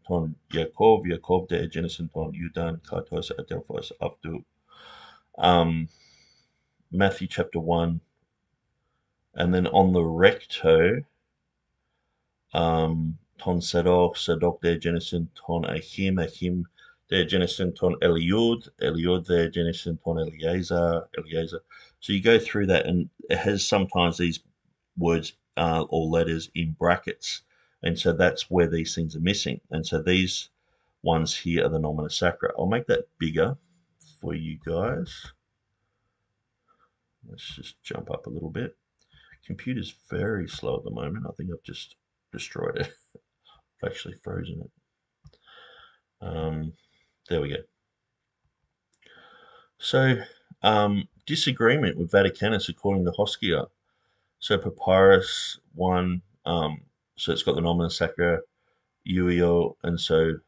ton Jacob, Jacob de genesin ton Judan, Katos Adelphos Abdu. Matthew chapter 1, and then on the recto, ton Sadok, Sadok de genesin ton Achim, Achim de genesin ton Eliud, Eliud de genesin ton Eliezer, Eliezer. So you go through that, and it has sometimes these words or letters in brackets, and so that's where these things are missing. And so these ones here are the nomina sacra. I'll make that bigger for you guys. Let's just jump up a little bit. Computer's very slow at the moment. I think I've just destroyed it. I've actually frozen it. There we go. So disagreement with Vaticanus according to Hoskia. So Papyrus 1, so it's got the nomina sacra, Uio, and so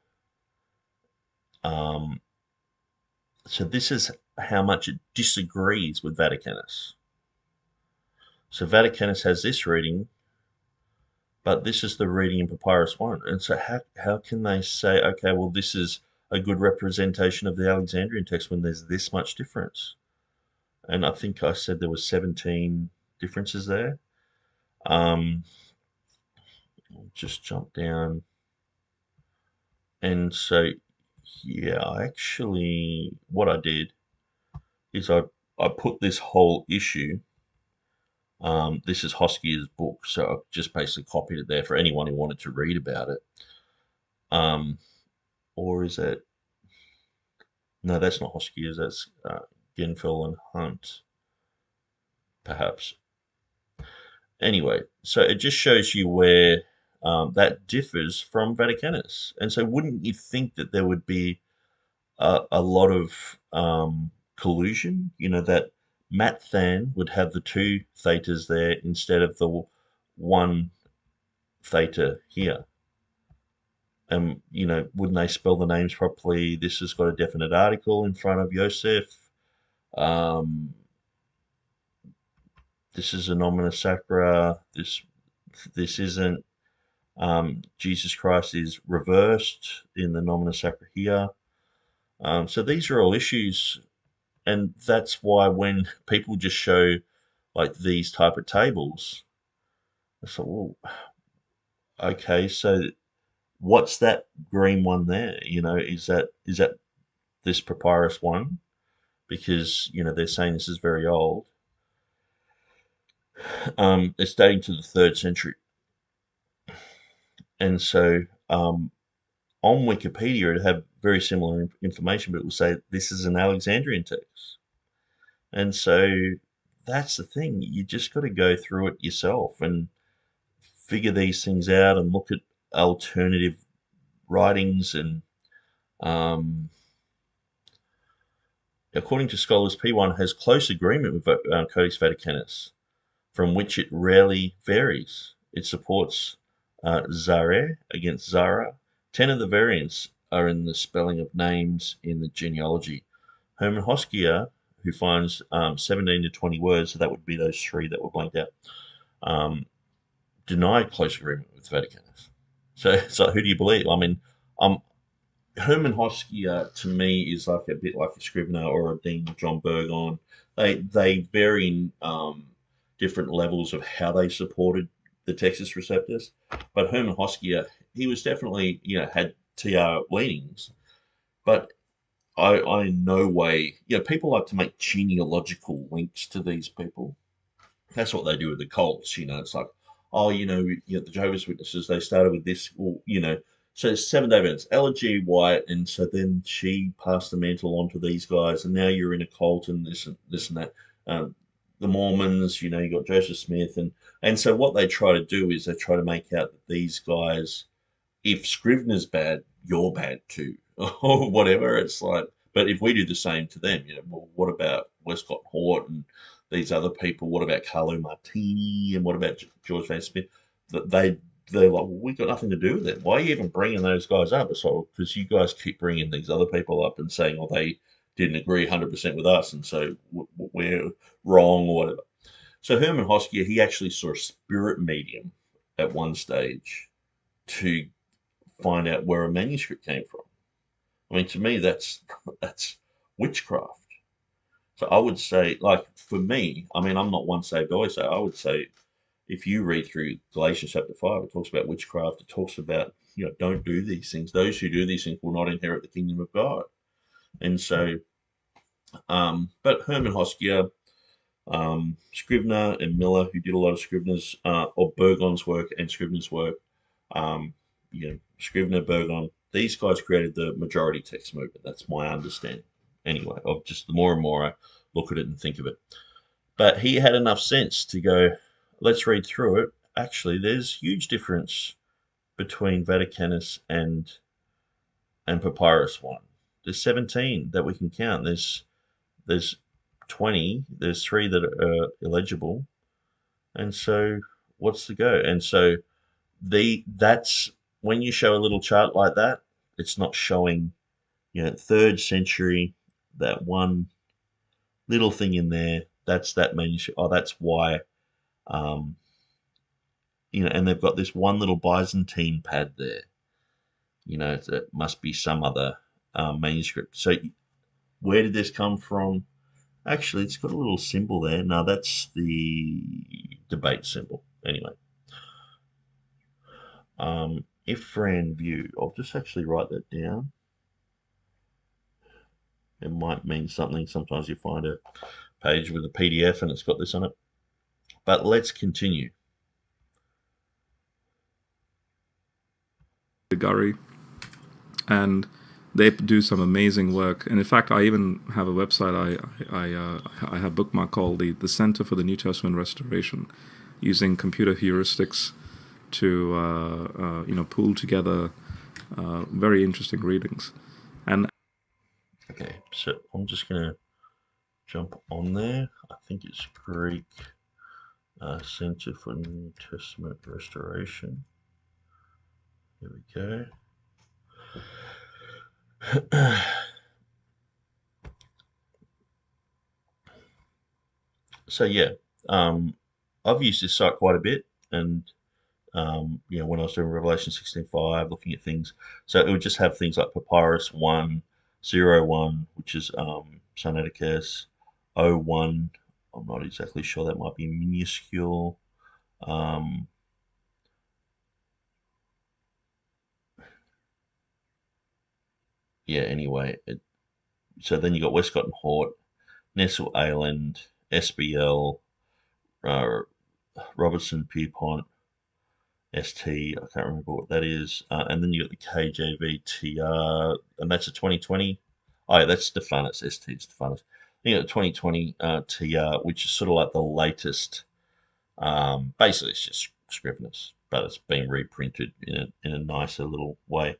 so this is how much it disagrees with Vaticanus. So Vaticanus has this reading, but this is the reading in Papyrus 1. And so how can they say, okay, well, this is a good representation of the Alexandrian text when there's this much difference? And I think I said there were 17 differences there. I'll just jump down. And so, yeah, what I did is I put this whole issue. This is Hoskia's book, so I just basically copied it there for anyone who wanted to read about it. Or is it? No, that's not Hoskia's. That's Genfell and Hunt, perhaps. Anyway, so it just shows you where that differs from Vaticanus. And so wouldn't you think that there would be a lot of collusion, that Mathan would have the two thetas there instead of the one theta here. And, wouldn't they spell the names properly? This has got a definite article in front of Yosef. This is a nomina sacra. This isn't. Jesus Christ is reversed in the nomina sacra here. So these are all issues, and that's why when people just show like these type of tables, I thought, well, okay, so what's that green one there? Is that this Papyrus 1? Because they're saying this is very old. It's dating to the 3rd century, and so on Wikipedia it have very similar information, but it will say this is an Alexandrian text. And so that's the thing. You just got to go through it yourself and figure these things out and look at alternative writings. And according to scholars, P1 has close agreement with Codex Vaticanus, from which it rarely varies. It supports Zare against Zara. 10 of the variants are in the spelling of names in the genealogy. Hermann Hoskia, who finds 17 to 20 words, so that would be those 3 that were blanked out, denied close agreement with Vaticanus. So who do you believe? I mean, Hermann Hoskia to me is like a bit like a Scrivener or a Dean John Burgon. They vary in different levels of how they supported the Textus Receptus, but Hermann Hoskia, he was definitely had TR leanings, but I in no way, people like to make genealogical links to these people. That's what they do with the cults, it's like, the Jehovah's Witnesses, they started with this, so it's Seventh-day Adventists, Ella G. White, and so then she passed the mantle on to these guys, and now you're in a cult and this and that. The Mormons, you got Joseph Smith, and so what they try to do is they try to make out that these guys if Scrivener's bad, you're bad too, or whatever. It's like, but if we do the same to them, well, what about Westcott Hort and these other people? What about Carlo Martini and what about George Van Smith? That they're like, well, we got nothing to do with it. Why are you even bringing those guys up? So because you guys keep bringing these other people up and saying, oh, they didn't agree 100% with us, and so we're wrong or whatever. So Herman Hoskier, he actually saw a spirit medium at one stage to find out where a manuscript came from. I mean, to me, that's witchcraft. So I would say, like for me, I mean, I'm not one saved, always saved. I would say, if you read through Galatians chapter 5, it talks about witchcraft. It talks about, don't do these things. Those who do these things will not inherit the kingdom of God. And so, but Herman Hoskier, Scrivener and Miller, who did a lot of Scrivener's or Burgon's work and Scrivener's work, Scrivener, Burgon, these guys created the majority text movement. That's my understanding, anyway, of just the more and more I look at it and think of it. But he had enough sense to go, let's read through it. Actually, there's huge difference between Vaticanus and Papyrus 1. There's 17 that we can count. There's 20. There's 3 that are illegible. And so what's the go? And so that's when you show a little chart like that, it's not showing, 3rd century, that one little thing in there, that's that manuscript. Oh, that's why, and they've got this one little Byzantine pad there. It must be some other manuscript. So where did this come from? Actually, it's got a little symbol there. No, that's the debate symbol. Anyway. Ifran view. I'll just actually write that down. It might mean something. Sometimes you find a page with a PDF and it's got this on it. But let's continue. Gary, and they do some amazing work. And in fact, I even have a website I have bookmarked called the Center for the New Testament Restoration, using computer heuristics to pull together very interesting readings. And okay, so I'm just gonna jump on there. I think it's Greek Center for New Testament Restoration. Here we go. So yeah, I've used this site quite a bit, and when I was doing Revelation 16:5, looking at things, so it would just have things like Papyrus 101, which is Sinaiticus, 01. I'm not exactly sure, that might be minuscule. Anyway, so then you got Westcott and Hort, Nestle Island, SBL, Robertson Pierpont, ST, I can't remember what that is. And then you got the KJV TR, and that's a 2020. Oh, yeah, that's Stephanus, ST Stephanus. Then you got the 2020 TR, which is sort of like the latest. Basically, it's just Scrivener's, but it's been reprinted in a nicer little way.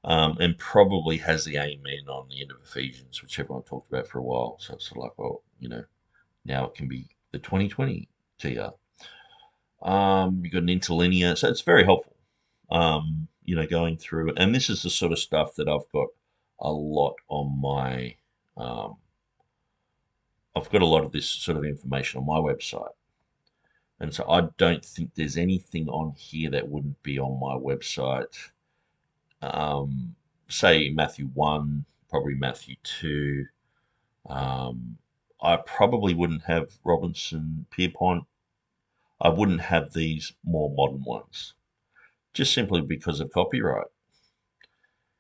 And probably has the amen on the end of Ephesians, which everyone talked about for a while. So it's sort of like, well, now it can be the 2020 TR. You've got an interlinear, so it's very helpful, going through. And this is the sort of stuff that I've got a lot on my, I've got a lot of this sort of information on my website. And so I don't think there's anything on here that wouldn't be on my website. Say Matthew 1, probably Matthew 2. I probably wouldn't have Robinson Pierpont. I wouldn't have these more modern ones, just simply because of copyright.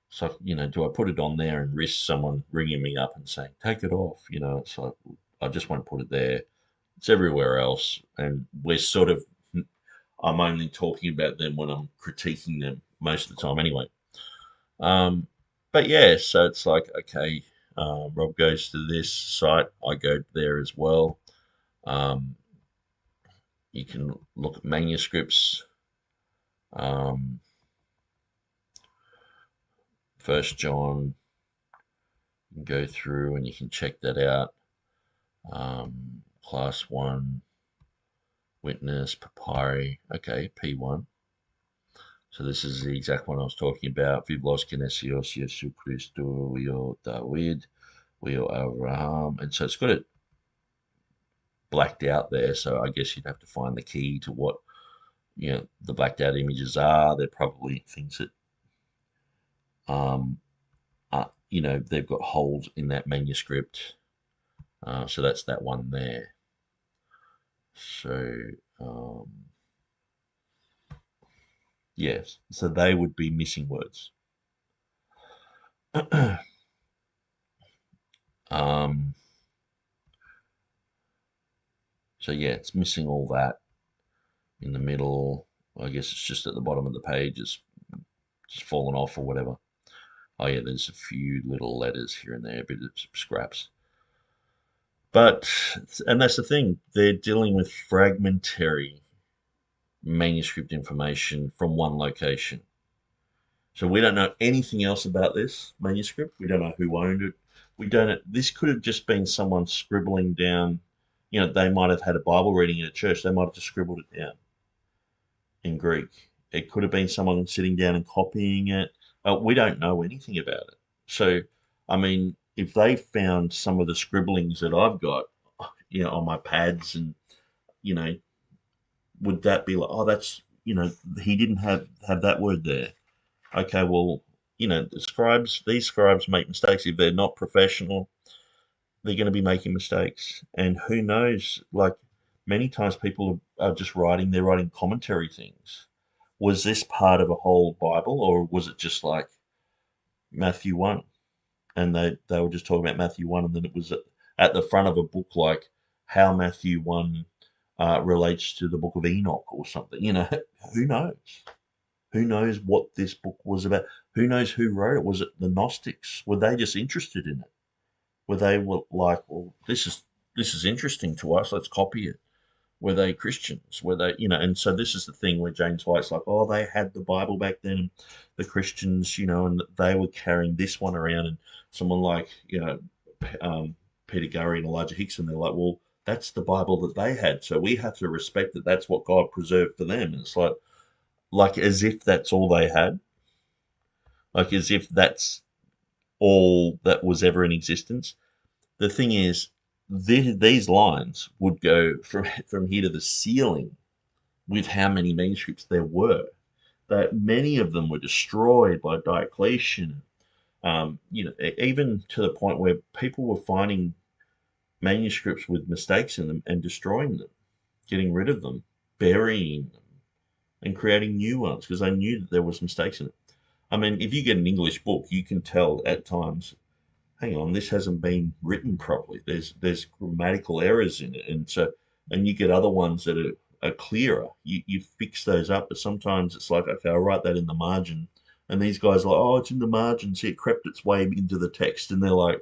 So, do I put it on there and risk someone ringing me up and saying, take it off? It's like, I just won't put it there. It's everywhere else. And I'm only talking about them when I'm critiquing them most of the time anyway. But yeah, so it's like, okay, Rob goes to this site, I go there as well. You can look at manuscripts. First John, you can go through and you can check that out. Class 1, witness, papyri, okay, P1. So this is the exact one I was talking about. Biblos Genesios Jesu Christo Leo David Leo Abraham. And so it's got it blacked out there. So I guess you'd have to find the key to what the blacked out images are. They're probably things that they've got holes in that manuscript. So that's that one there. So yes, so they would be missing words. So yeah, it's missing all that in the middle. I guess it's just at the bottom of the page. It's just fallen off or whatever. Oh yeah, there's a few little letters here and there, a bit of scraps. But, and that's the thing, they're dealing with fragmentary manuscript information from one location. So we don't know anything else about this manuscript. We don't know who owned it. We don't. This could have just been someone scribbling down. They might have had a Bible reading in a church. They might have just scribbled it down in Greek. It could have been someone sitting down and copying it. We don't know anything about it. So, I mean, if they found some of the scribblings that I've got, on my pads, and would that be like, oh, that's he didn't have that word there. Okay, well, these scribes make mistakes. If they're not professional, they're going to be making mistakes. And who knows, like many times people are just they're writing commentary things. Was this part of a whole Bible, or was it just like Matthew 1? And they were just talking about Matthew 1, and then it was at the front of a book like how Matthew 1 relates to the book of Enoch or something. Who knows? Who knows what this book was about? Who knows who wrote it? Was it the Gnostics? Were they just interested in it? Were they like, well, this is interesting to us, let's copy it? Were they Christians? Were they, and so this is the thing where James White's like, oh, they had the Bible back then, the Christians, and they were carrying this one around, and someone like, Peter Gurry and Elijah Hickson, they're like, well, that's the Bible that they had, so we have to respect that that's what God preserved for them. And it's like as if that's all they had, like as if that's all that was ever in existence. The thing is, these lines would go from here to the ceiling with how many manuscripts there were. That many of them were destroyed by Diocletian. Even to the point where people were finding manuscripts with mistakes in them and destroying them, getting rid of them, burying them, and creating new ones because they knew that there was mistakes in it. I mean, if you get an English book, you can tell at times, hang on, this hasn't been written properly. There's grammatical errors in it, and you get other ones that are clearer. You fix those up, but sometimes it's like, okay, I'll write that in the margin, and these guys are like, oh, it's in the margin. See, it crept its way into the text, and they're like,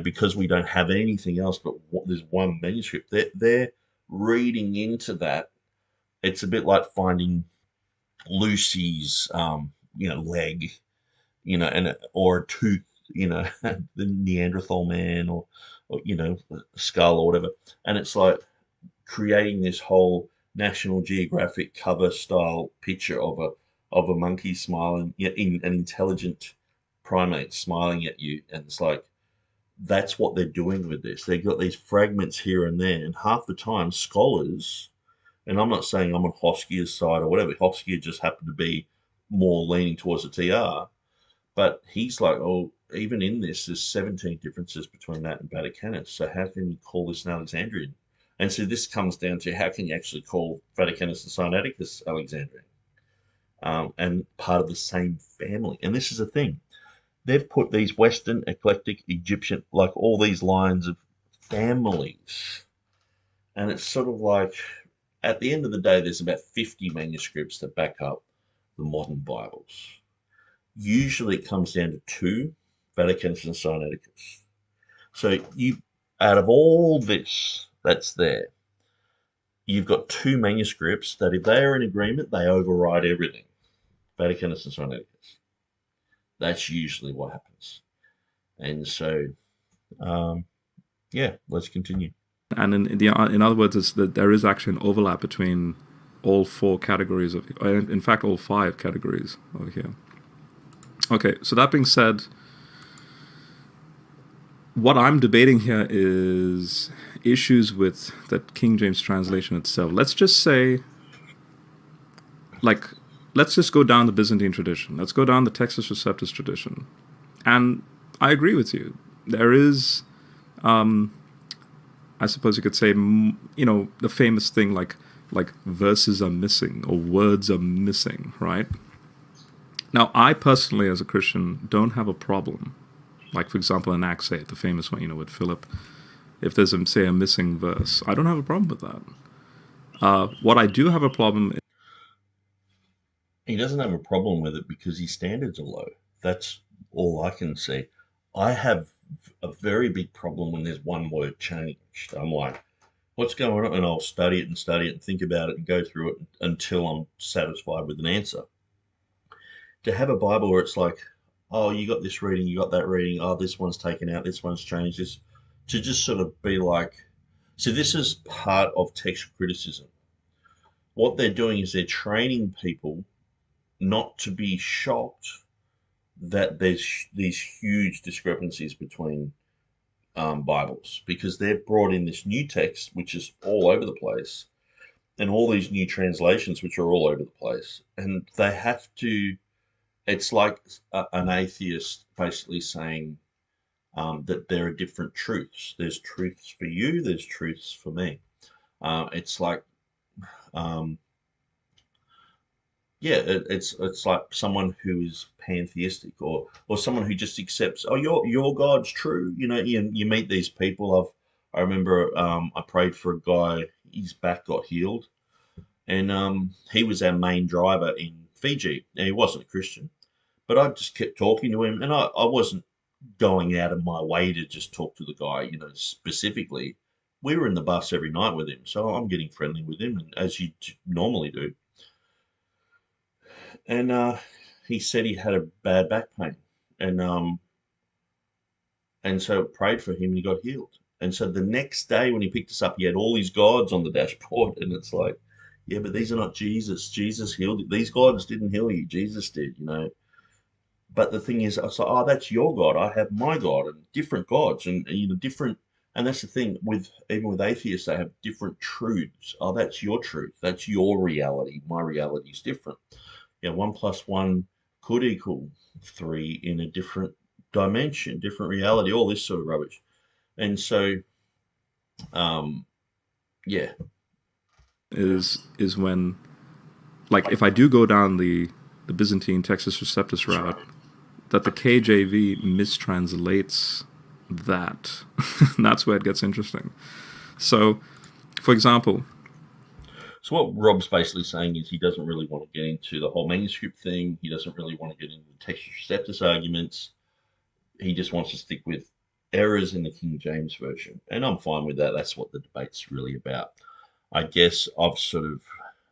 because we don't have anything else but there's one manuscript. They're reading into that. It's a bit like finding Lucy's, leg, or a tooth, the Neanderthal man, or skull or whatever. And it's like creating this whole National Geographic cover style picture of a monkey smiling, in an intelligent primate smiling at you. And it's like, that's what they're doing with this. They've got these fragments here and there, and half the time scholars, and I'm not saying I'm on Hoskier's side or whatever. Hoskier just happened to be more leaning towards the TR. But he's like, oh, even in this, there's 17 differences between that and Vaticanus. So how can you call this an Alexandrian? And so this comes down to how can you actually call Vaticanus and Sinaiticus Alexandrian? And part of the same family. And this is the thing. They've put these Western, eclectic, Egyptian, like all these lines of families. And it's sort of like, at the end of the day, there's about 50 manuscripts that back up the modern Bibles. Usually it comes down to two, Vaticanus and Sinaiticus. So out of all this that's there, you've got two manuscripts that if they are in agreement, they override everything. Vaticanus and Sinaiticus. That's usually what happens. And so, yeah, let's continue. And in other words, it's that there is actually an overlap between all four categories of, in fact, all five categories over here. Okay, so that being said, what I'm debating here is issues with the King James translation itself. Let's just say, like, let's just go down the Byzantine tradition. Let's go down the Textus Receptus tradition. And I agree with you. There is, I suppose you could say, the famous thing like verses are missing or words are missing, right? Now, I personally, as a Christian, don't have a problem. Like, for example, in Acts 8, the famous one, with Philip, if there's, say, a missing verse, I don't have a problem with that. What I do have a problem. He doesn't have a problem with it because his standards are low. That's all I can see. I have a very big problem when there's one word changed. I'm like, what's going on? And I'll study it and think about it and go through it until I'm satisfied with an answer. To have a Bible where it's like, oh, you got this reading, you got that reading, oh, this one's taken out, this one's changed, this, to just sort of be like, so this is part of textual criticism. What they're doing is they're training people not to be shocked that there's these huge discrepancies between Bibles, because they've brought in this new text, which is all over the place, and all these new translations, which are all over the place. And they have to, it's like an atheist basically saying that there are different truths. There's truths for you, there's truths for me. It's like, it's like someone who is pantheistic, or someone who just accepts, oh, your God's true. You meet these people. I remember I prayed for a guy, his back got healed, and he was our main driver in Fiji. Now, he wasn't a Christian, but I just kept talking to him, and I wasn't going out of my way to just talk to the guy, specifically. We were in the bus every night with him, so I'm getting friendly with him, and as you normally do. And he said he had a bad back pain, and so prayed for him, and he got healed. And so the next day when he picked us up, he had all these gods on the dashboard, and it's like, yeah, but these are not Jesus. Jesus healed you. These gods didn't heal you. Jesus did, But the thing is, I was like, oh, that's your God. I have my God, and different gods, and different. And that's the thing even with atheists, they have different truths. Oh, that's your truth. That's your reality. My reality is different. 1 + 1 could equal 3 in a different dimension, different reality, all this sort of rubbish. And so, yeah. Is when, like, if I do go down the Byzantine Textus Receptus route, that the KJV mistranslates that. That's where it gets interesting. So, for example, so what Rob's basically saying is he doesn't really want to get into the whole manuscript thing. He doesn't really want to get into the Textus Receptus arguments. He just wants to stick with errors in the King James Version. And I'm fine with that. That's what the debate's really about. I guess I've sort of,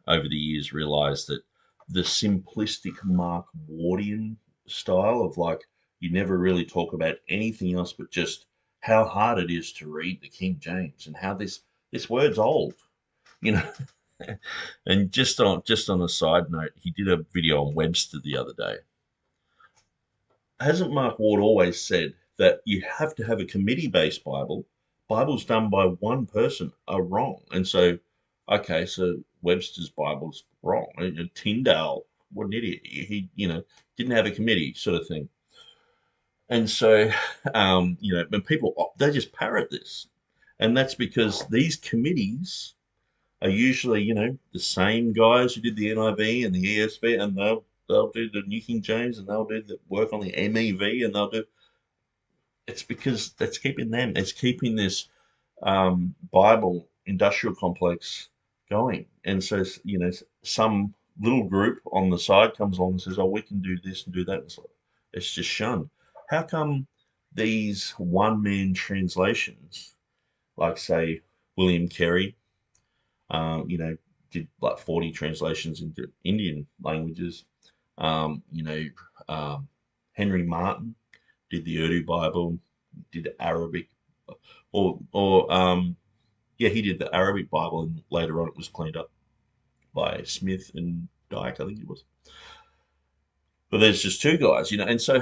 over the years, realized that the simplistic Mark Wardian style of, like, you never really talk about anything else but just how hard it is to read the King James and how this word's old, And just on a side note, he did a video on Webster the other day. Hasn't Mark Ward always said that you have to have a committee-based Bible? Bibles done by one person are wrong. And so, okay, so Webster's Bible's wrong. Tyndale, what an idiot. He, didn't have a committee, sort of thing. And so, when people, they just parrot this. And that's because these committees are usually, the same guys who did the NIV and the ESV, and they'll do the New King James, and they'll do the work on the MEV, and they'll do. It's because that's keeping them. It's keeping this Bible industrial complex going. And so, some little group on the side comes along and says, "Oh, we can do this and do that." And so it's just shunned. How come these one-man translations, like, say, William Carey, did like 40 translations into Indian languages. Henry Martin did the Urdu Bible, did Arabic, yeah, he did the Arabic Bible, and later on it was cleaned up by Smith and Dyke, I think it was. But there's just two guys, and so,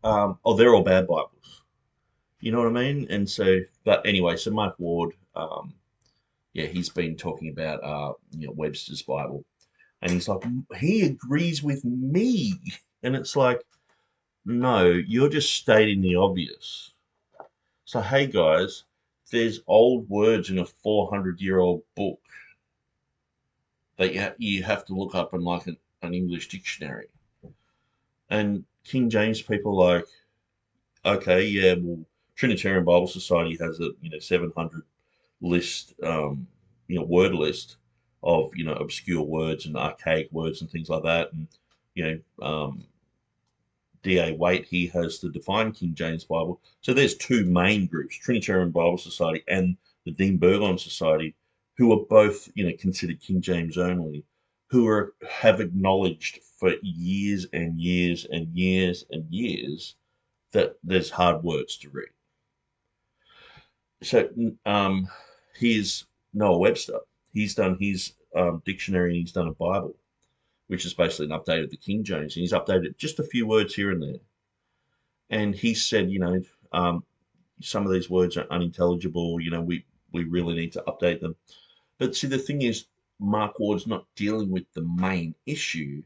they're all bad Bibles, you know what I mean? And so, but anyway, so Mark Ward, yeah, he's been talking about, Webster's Bible, and he's like, he agrees with me, and it's like, no, you're just stating the obvious. So, hey guys, there's old words in a 400-year-old book that you have to look up in like an English dictionary. And King James people are like, okay, yeah, well, Trinitarian Bible Society has a 700 list, word list of obscure words and archaic words and things like that. And D.A. Waite, he has the Defined King James Bible. So there's two main groups, Trinitarian Bible Society and the Dean Burgon Society, who are both, considered King James only, who have acknowledged for years and years and years and years that there's hard words to read. So here's Noah Webster. He's done his dictionary, and he's done a Bible, which is basically an update of the King James, and he's updated just a few words here and there. And he said, some of these words are unintelligible. We really need to update them. But see, the thing is, Mark Ward's not dealing with the main issue.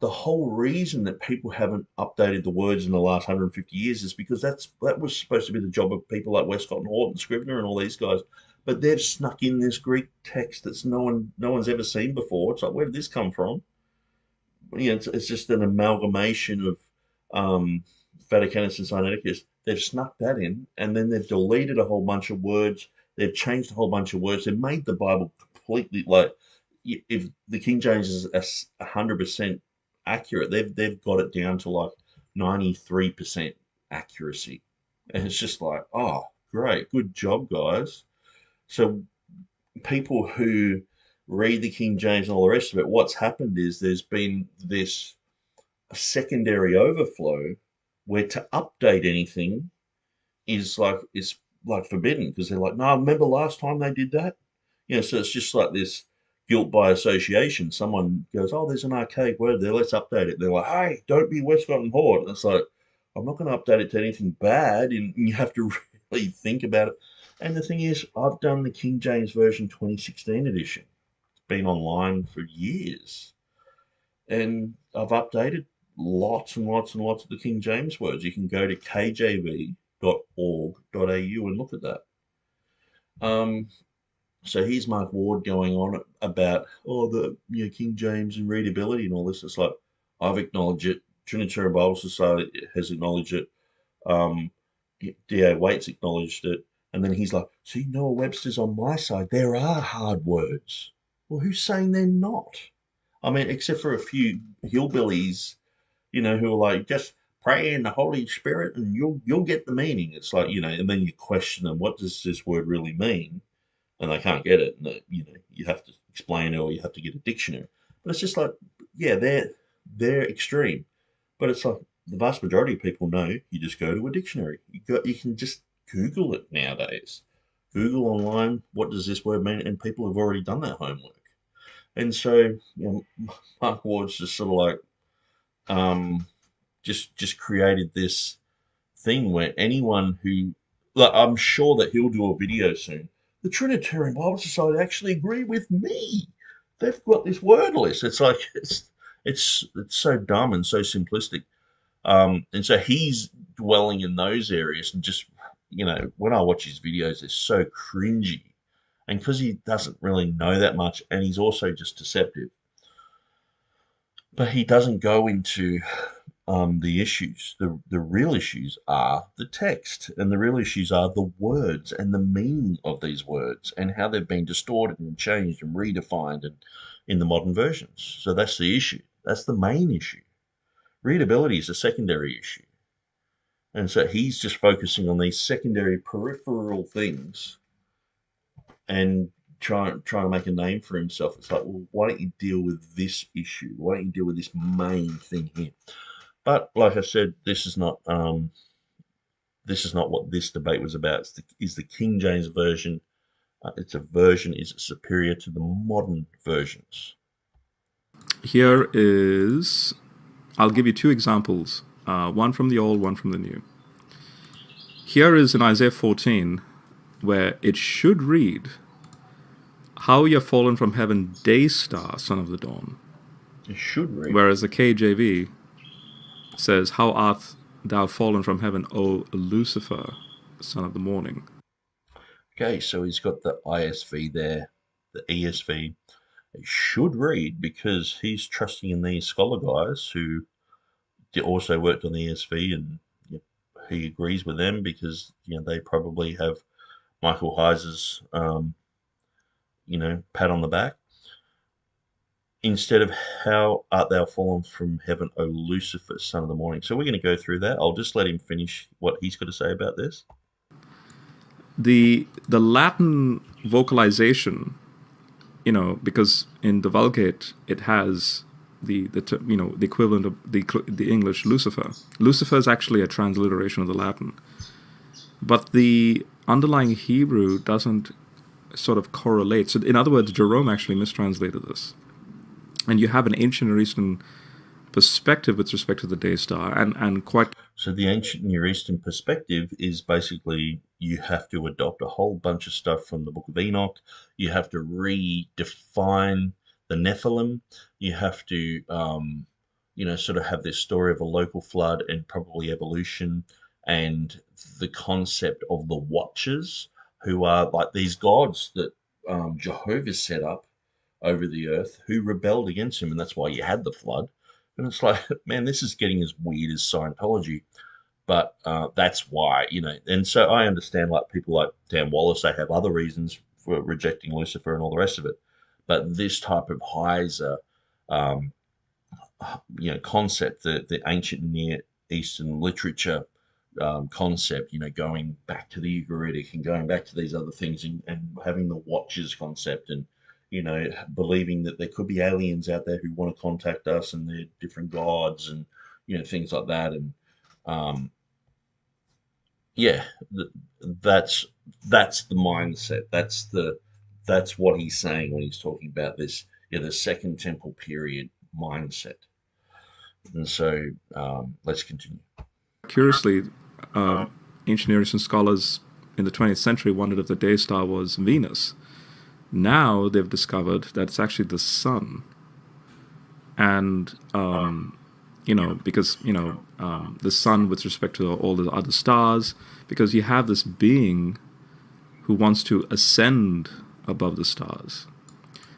The whole reason that people haven't updated the words in the last 150 years is because that was supposed to be the job of people like Westcott and Hort and Scrivener and all these guys. But they've snuck in this Greek text that's no one's ever seen before. It's like, where did this come from? It's just an amalgamation of Vaticanus and Sinaiticus. They've snuck that in, and then they've deleted a whole bunch of words. They've changed a whole bunch of words. They've made the Bible completely, like, if the King James is 100% accurate, they've got it down to like 93% accuracy, and it's just like, oh, great, good job, guys. So people who read the King James and all the rest of it, what's happened is there's been this secondary overflow where to update anything is like forbidden, because they're like, no, remember last time they did that? So it's just like this guilt by association. Someone goes, oh, there's an archaic word there, let's update it. They're like, hey, don't be Westcott and Hort. And it's like, I'm not going to update it to anything bad, and you have to really think about it. And the thing is, I've done the King James Version 2016 edition. It's been online for years. And I've updated lots and lots and lots of the King James words. You can go to kjv.org.au and look at that. So here's Mark Ward going on about, the King James and readability and all this. It's like, I've acknowledged it. Trinitarian Bible Society has acknowledged it. D.A. Waite's acknowledged it. And then he's like, see, Noah Webster's on my side. There are hard words. Well, who's saying they're not? I mean, except for a few hillbillies, who are like, just pray in the Holy Spirit and you'll get the meaning. It's like, and then you question them, what does this word really mean? And they can't get it. And you have to explain it, or you have to get a dictionary. But it's just like, yeah, they're extreme. But it's like, the vast majority of people know you just go to a dictionary. You can just Google it nowadays. Google online, what does this word mean? And people have already done that homework. And so, Mark Ward's just sort of like, just created this thing where anyone who, like, I'm sure that he'll do a video soon. The Trinitarian Bible Society actually agree with me. They've got this word list. It's like, it's so dumb and so simplistic. And so he's dwelling in those areas, and just, when I watch his videos, they're so cringy. And because he doesn't really know that much, and he's also just deceptive. But he doesn't go into the issues. The real issues are the text, and the real issues are the words and the meaning of these words, and how they've been distorted and changed and redefined in the modern versions. So that's the issue. That's the main issue. Readability is a secondary issue. And so he's just focusing on these secondary peripheral things and trying to make a name for himself. It's like, well, why don't you deal with this issue? Why don't you deal with this main thing here? But like I said, this is not what this debate was about. Is the King James version? It's a version. Is it superior to the modern versions? Here is, I'll give you two examples, one from the old, one from the new. Here is in Isaiah 14, where it should read, "How you have fallen from heaven, day star, son of the dawn." It should read. Whereas the KJV says, "How art thou fallen from heaven, O Lucifer, son of the morning." Okay, so he's got the ISV there, the ESV. It should read because he's trusting in these scholar guys who also worked on the ESV, and he agrees with them because they probably have Michael Heiser's pat on the back. Instead of "How art thou fallen from heaven, O Lucifer, son of the morning." So we're going to go through that. I'll just let him finish what he's got to say about this. The Latin vocalization, because in the Vulgate it has the equivalent of the English Lucifer. Lucifer is actually a transliteration of the Latin, but the underlying Hebrew doesn't sort of correlate. So in other words, Jerome actually mistranslated this, and you have an ancient Near Eastern perspective with respect to the day star, and quite. So the ancient Near Eastern perspective is basically you have to adopt a whole bunch of stuff from the Book of Enoch. You have to redefine the Nephilim. You have to, sort of have this story of a local flood and probably evolution, and the concept of the Watchers, who are like these gods that Jehovah set up over the earth, who rebelled against him, and that's why you had the flood. And it's like, man, this is getting as weird as Scientology. But that's why, and so I understand, like people like Dan Wallace, they have other reasons for rejecting Lucifer and all the rest of it. But this type of Heiser, concept, the ancient Near Eastern literature concept, going back to the Ugaritic and going back to these other things, and having the Watchers concept, and believing that there could be aliens out there who want to contact us, and they're different gods, and things like that. And that's the mindset. That's what he's saying when he's talking about this, the Second Temple period mindset. And so let's continue. Curiously, ancient Near Eastern scholars in the 20th century wondered if the day star was Venus. Now they've discovered that it's actually the sun. And, because, the sun with respect to all the other stars, because you have this being who wants to ascend above the stars.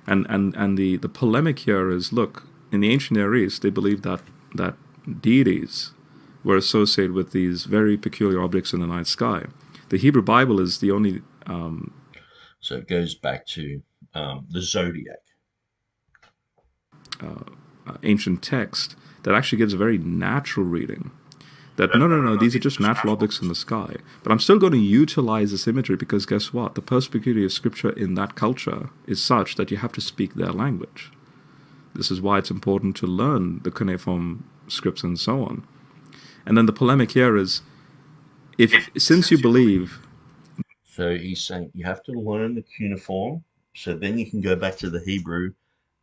And the polemic here is, look, in the ancient Near East, they believed that deities were associated with these very peculiar objects in the night sky. The Hebrew Bible is the only... So it goes back to the zodiac. Ancient text that actually gives a very natural reading. That, no, these are just natural objects in the sky. But I'm still going to utilize this imagery because guess what? The perspicuity of Scripture in that culture is such that you have to speak their language. This is why it's important to learn the cuneiform scripts and so on. And then the polemic here is, since you believe... So he's saying you have to learn the cuneiform, so then you can go back to the Hebrew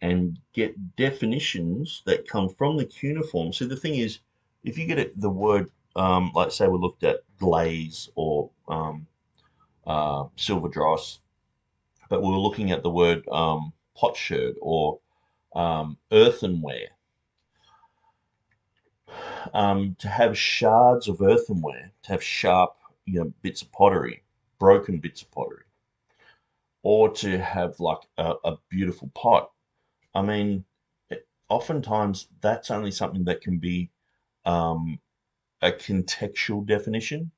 and get definitions that come from the cuneiform. So the thing is, if you get the word, like say we looked at glaze or silver dross, but we were looking at the word potsherd or earthenware. To have shards of earthenware, to have sharp, bits of pottery, broken bits of pottery, or to have like a beautiful pot. I mean, oftentimes that's only something that can be a contextual definition.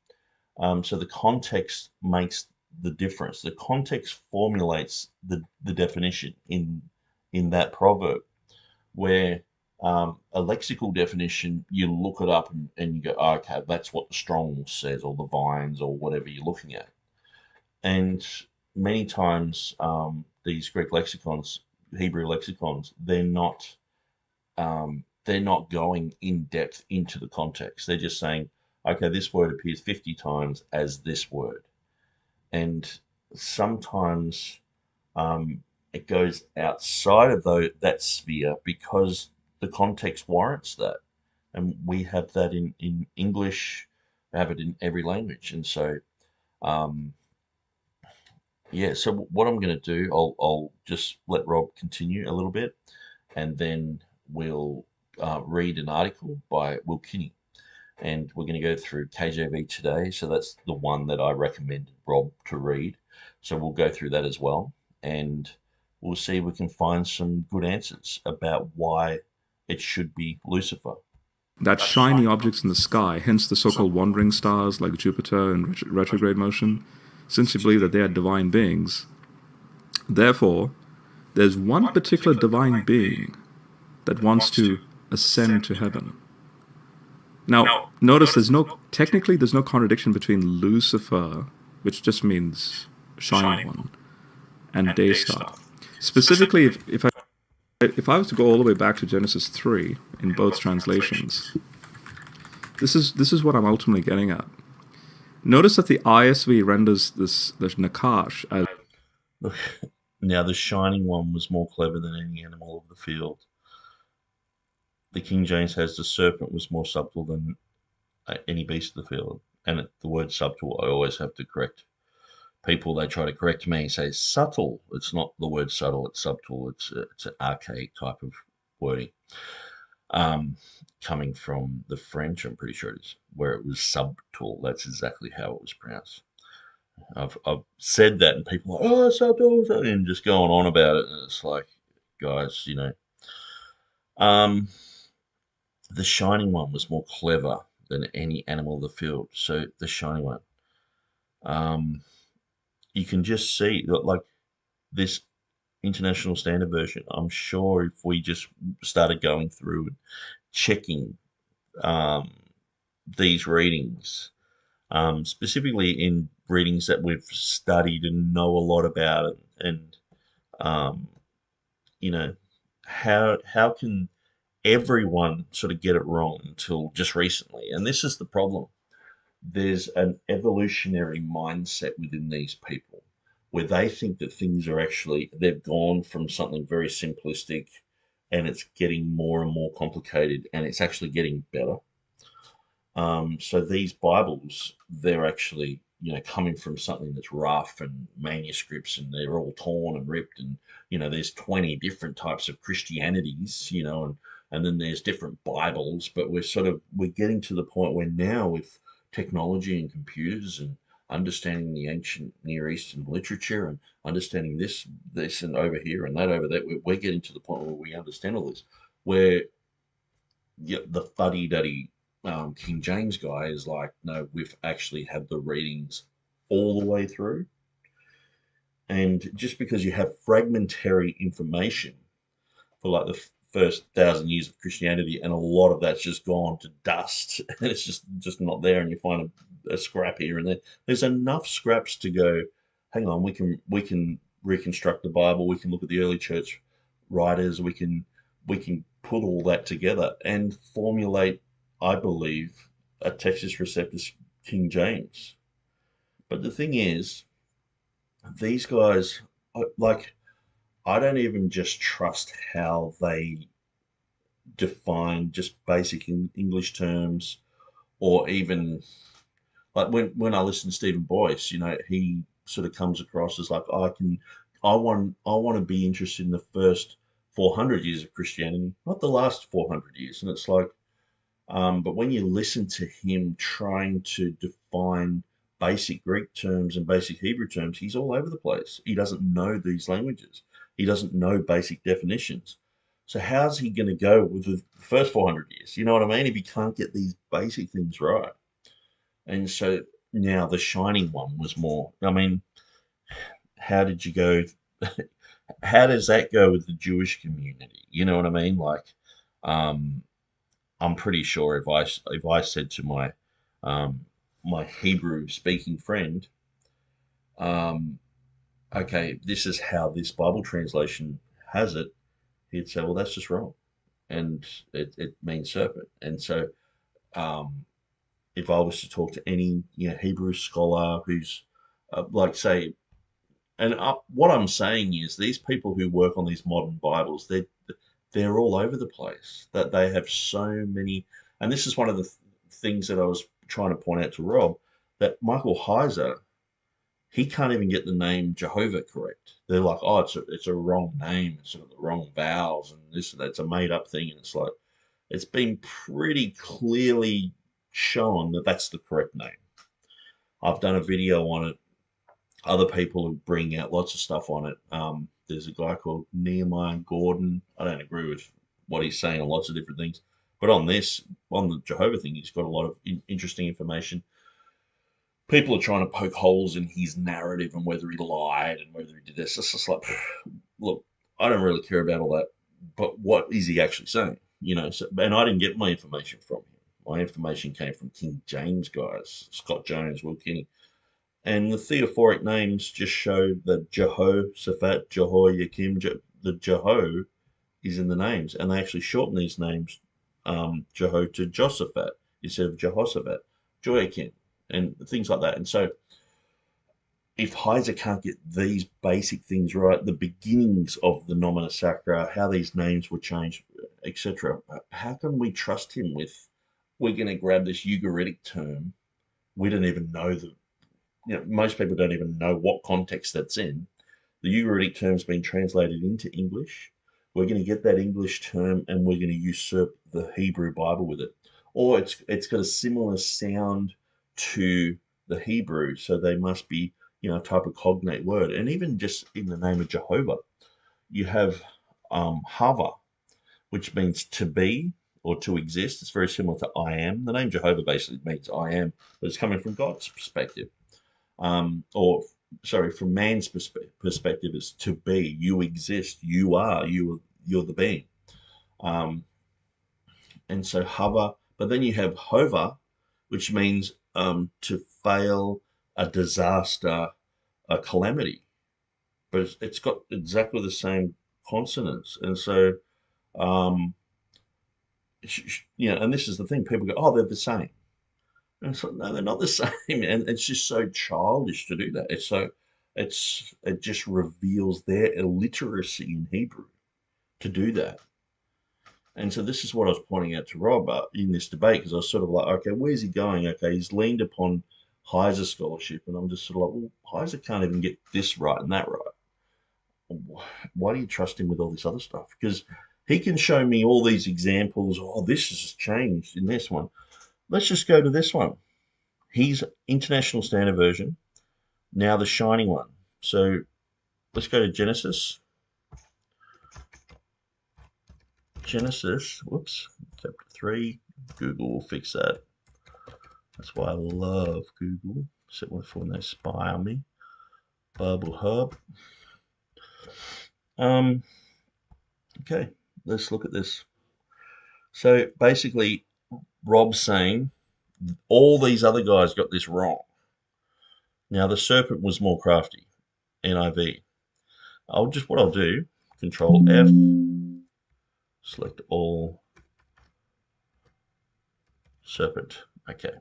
So the context makes the difference. The context formulates the definition in that proverb, where a lexical definition, you look it up and you go, oh, okay, that's what the Strong's says, or the Vines, or whatever you're looking at. And many times these Greek lexicons, Hebrew lexicons, they're not they're not going in depth into the context. They're just saying, okay, this word appears 50 times as this word. And sometimes it goes outside of that sphere because the context warrants that. And we have that in English, we have it in every language. And so, um, yeah, so what I'm going to do, I'll just let Rob continue a little bit, and then we'll read an article by Will Kinney. And we're going to go through KJV today. So that's the one that I recommended Rob to read. So we'll go through that as well. And we'll see if we can find some good answers about why it should be Lucifer. That shiny objects in the sky, hence the so-called wandering stars like Jupiter in retrograde motion, since you believe that they are divine beings. Therefore, there's one particular divine being that wants to ascend to heaven. Now, notice there's no contradiction between Lucifer, which just means shining one, and day star. Specifically, if I was to go all the way back to Genesis 3 in both translations, this is what I'm ultimately getting at. Notice that the ISV renders the Nakash as... Now, the shining one was more clever than any animal of the field. The King James has the serpent was more subtle than any beast of the field. And the word subtle, I always have to correct people. They try to correct me and say subtle. It's not the word subtle, it's subtle. It's an archaic type of wording. Coming from the French, I'm pretty sure it is, where it was subtle. That's exactly how it was pronounced. I've said that and people are like, oh, subtle, and just going on about it. And it's like, guys, the shining one was more clever than any animal of the field. So the shining one, you can just see that, like this International Standard Version. I'm sure if we just started going through and checking these readings, specifically in readings that we've studied and know a lot about, and how can everyone sort of get it wrong until just recently? And this is the problem. There's an evolutionary mindset within these people where they think that things are actually, they've gone from something very simplistic and it's getting more and more complicated and it's actually getting better. So these Bibles, they're actually, coming from something that's rough and manuscripts, and they're all torn and ripped, and there's 20 different types of Christianities, and then there's different Bibles, but we're getting to the point where now with technology and computers and understanding the ancient Near Eastern literature and understanding this and over here and that over there, we're getting to the point where we understand all this, where the fuddy-duddy King James guy is like, no, we've actually had the readings all the way through. And just because you have fragmentary information for like the first 1,000 years of Christianity, and a lot of that's just gone to dust, and it's just not there, and you find a scrap here and there. There's enough scraps to go, hang on, we can reconstruct the Bible, we can look at the early church writers, we can put all that together and formulate, I believe, a Textus Receptus King James. But the thing is, these guys, I don't even just trust how they define just basic English terms, or even like when I listen to Stephen Boyce, he sort of comes across as like, I want to be interested in the first 400 years of Christianity, not the last 400 years. And it's like, but when you listen to him trying to define basic Greek terms and basic Hebrew terms, he's all over the place. He doesn't know these languages. He doesn't know basic definitions. So how's he going to go with the first 400 years? You know what I mean? If he can't get these basic things right. And so now the shining one was more, I mean, how did you go? How does that go with the Jewish community? You know what I mean? Like, I'm pretty sure if I said to my my Hebrew speaking friend, okay, this is how this Bible translation has it, he'd say, well, that's just wrong. and it means serpent. And so, if I was to talk to any Hebrew scholar who's like say, and what I'm saying is these people who work on these modern Bibles, they're all over the place. That they have so many, and this is one of the things that I was trying to point out to Rob, that Michael Heiser, he can't even get the name Jehovah correct. They're like, oh, it's a wrong name, it's sort of the wrong vowels, and this and that's a made up thing, and it's like it's been pretty clearly shown that that's the correct name. I've done a video on it. Other people are bringing out lots of stuff on it. There's a guy called Nehemiah Gordon. I don't agree with what he's saying on lots of different things, but on the Jehovah thing, he's got a lot of interesting information. People are trying to poke holes in his narrative and whether he lied and whether he did this. It's just like, look, I don't really care about all that, but what is he actually saying? So, and I didn't get my information from him. My information came from King James guys, Scott Jones, Will Kinney. And the theophoric names just show that Jehoshaphat, Jehoiakim, the Jeho is in the names. And they actually shorten these names, Jeho to Josaphat instead of Jehoshaphat, Joachim, and things like that. And so if Heiser can't get these basic things right, the beginnings of the Nomina Sacra, how these names were changed, etc., how can we trust him with, we're going to grab this Ugaritic term? We don't even know most people don't even know what context that's in. The Ugaritic term's been translated into English. We're going to get that English term and we're going to usurp the Hebrew Bible with it. Or it's got a similar sound to the Hebrew, so they must be, a type of cognate word. And even just in the name of Jehovah, you have Hava, which means to be or to exist. It's very similar to I am. The name Jehovah basically means I am, but it's coming from God's perspective. From man's perspective, is to be. You exist. You are. You're the being. And so Hava, but then you have Hova, which means to fail, a disaster, a calamity. But it's got exactly the same consonants, and so and this is the thing. People go, oh, they're the same. And it's like, no, they're not the same. And it's just so childish to do that. It just reveals their illiteracy in Hebrew to do that. And so this is what I was pointing out to Rob in this debate, because I was sort of like, okay, where's he going? Okay, he's leaned upon Heiser scholarship, and I'm just sort of like, well, Heiser can't even get this right and that right. Why do you trust him with all this other stuff? Because he can show me all these examples. Oh, this has changed in this one. Let's just go to this one. He's International Standard Version, now the shining one. So let's go to Genesis. Whoops, chapter 3. Google will fix that. That's why I love Google, except when they spy on me. Bible Hub. Okay, let's look at this. So basically, Rob's saying all these other guys got this wrong. Now the serpent was more crafty. NIV. What I'll do, Control F, select all, serpent. Okay.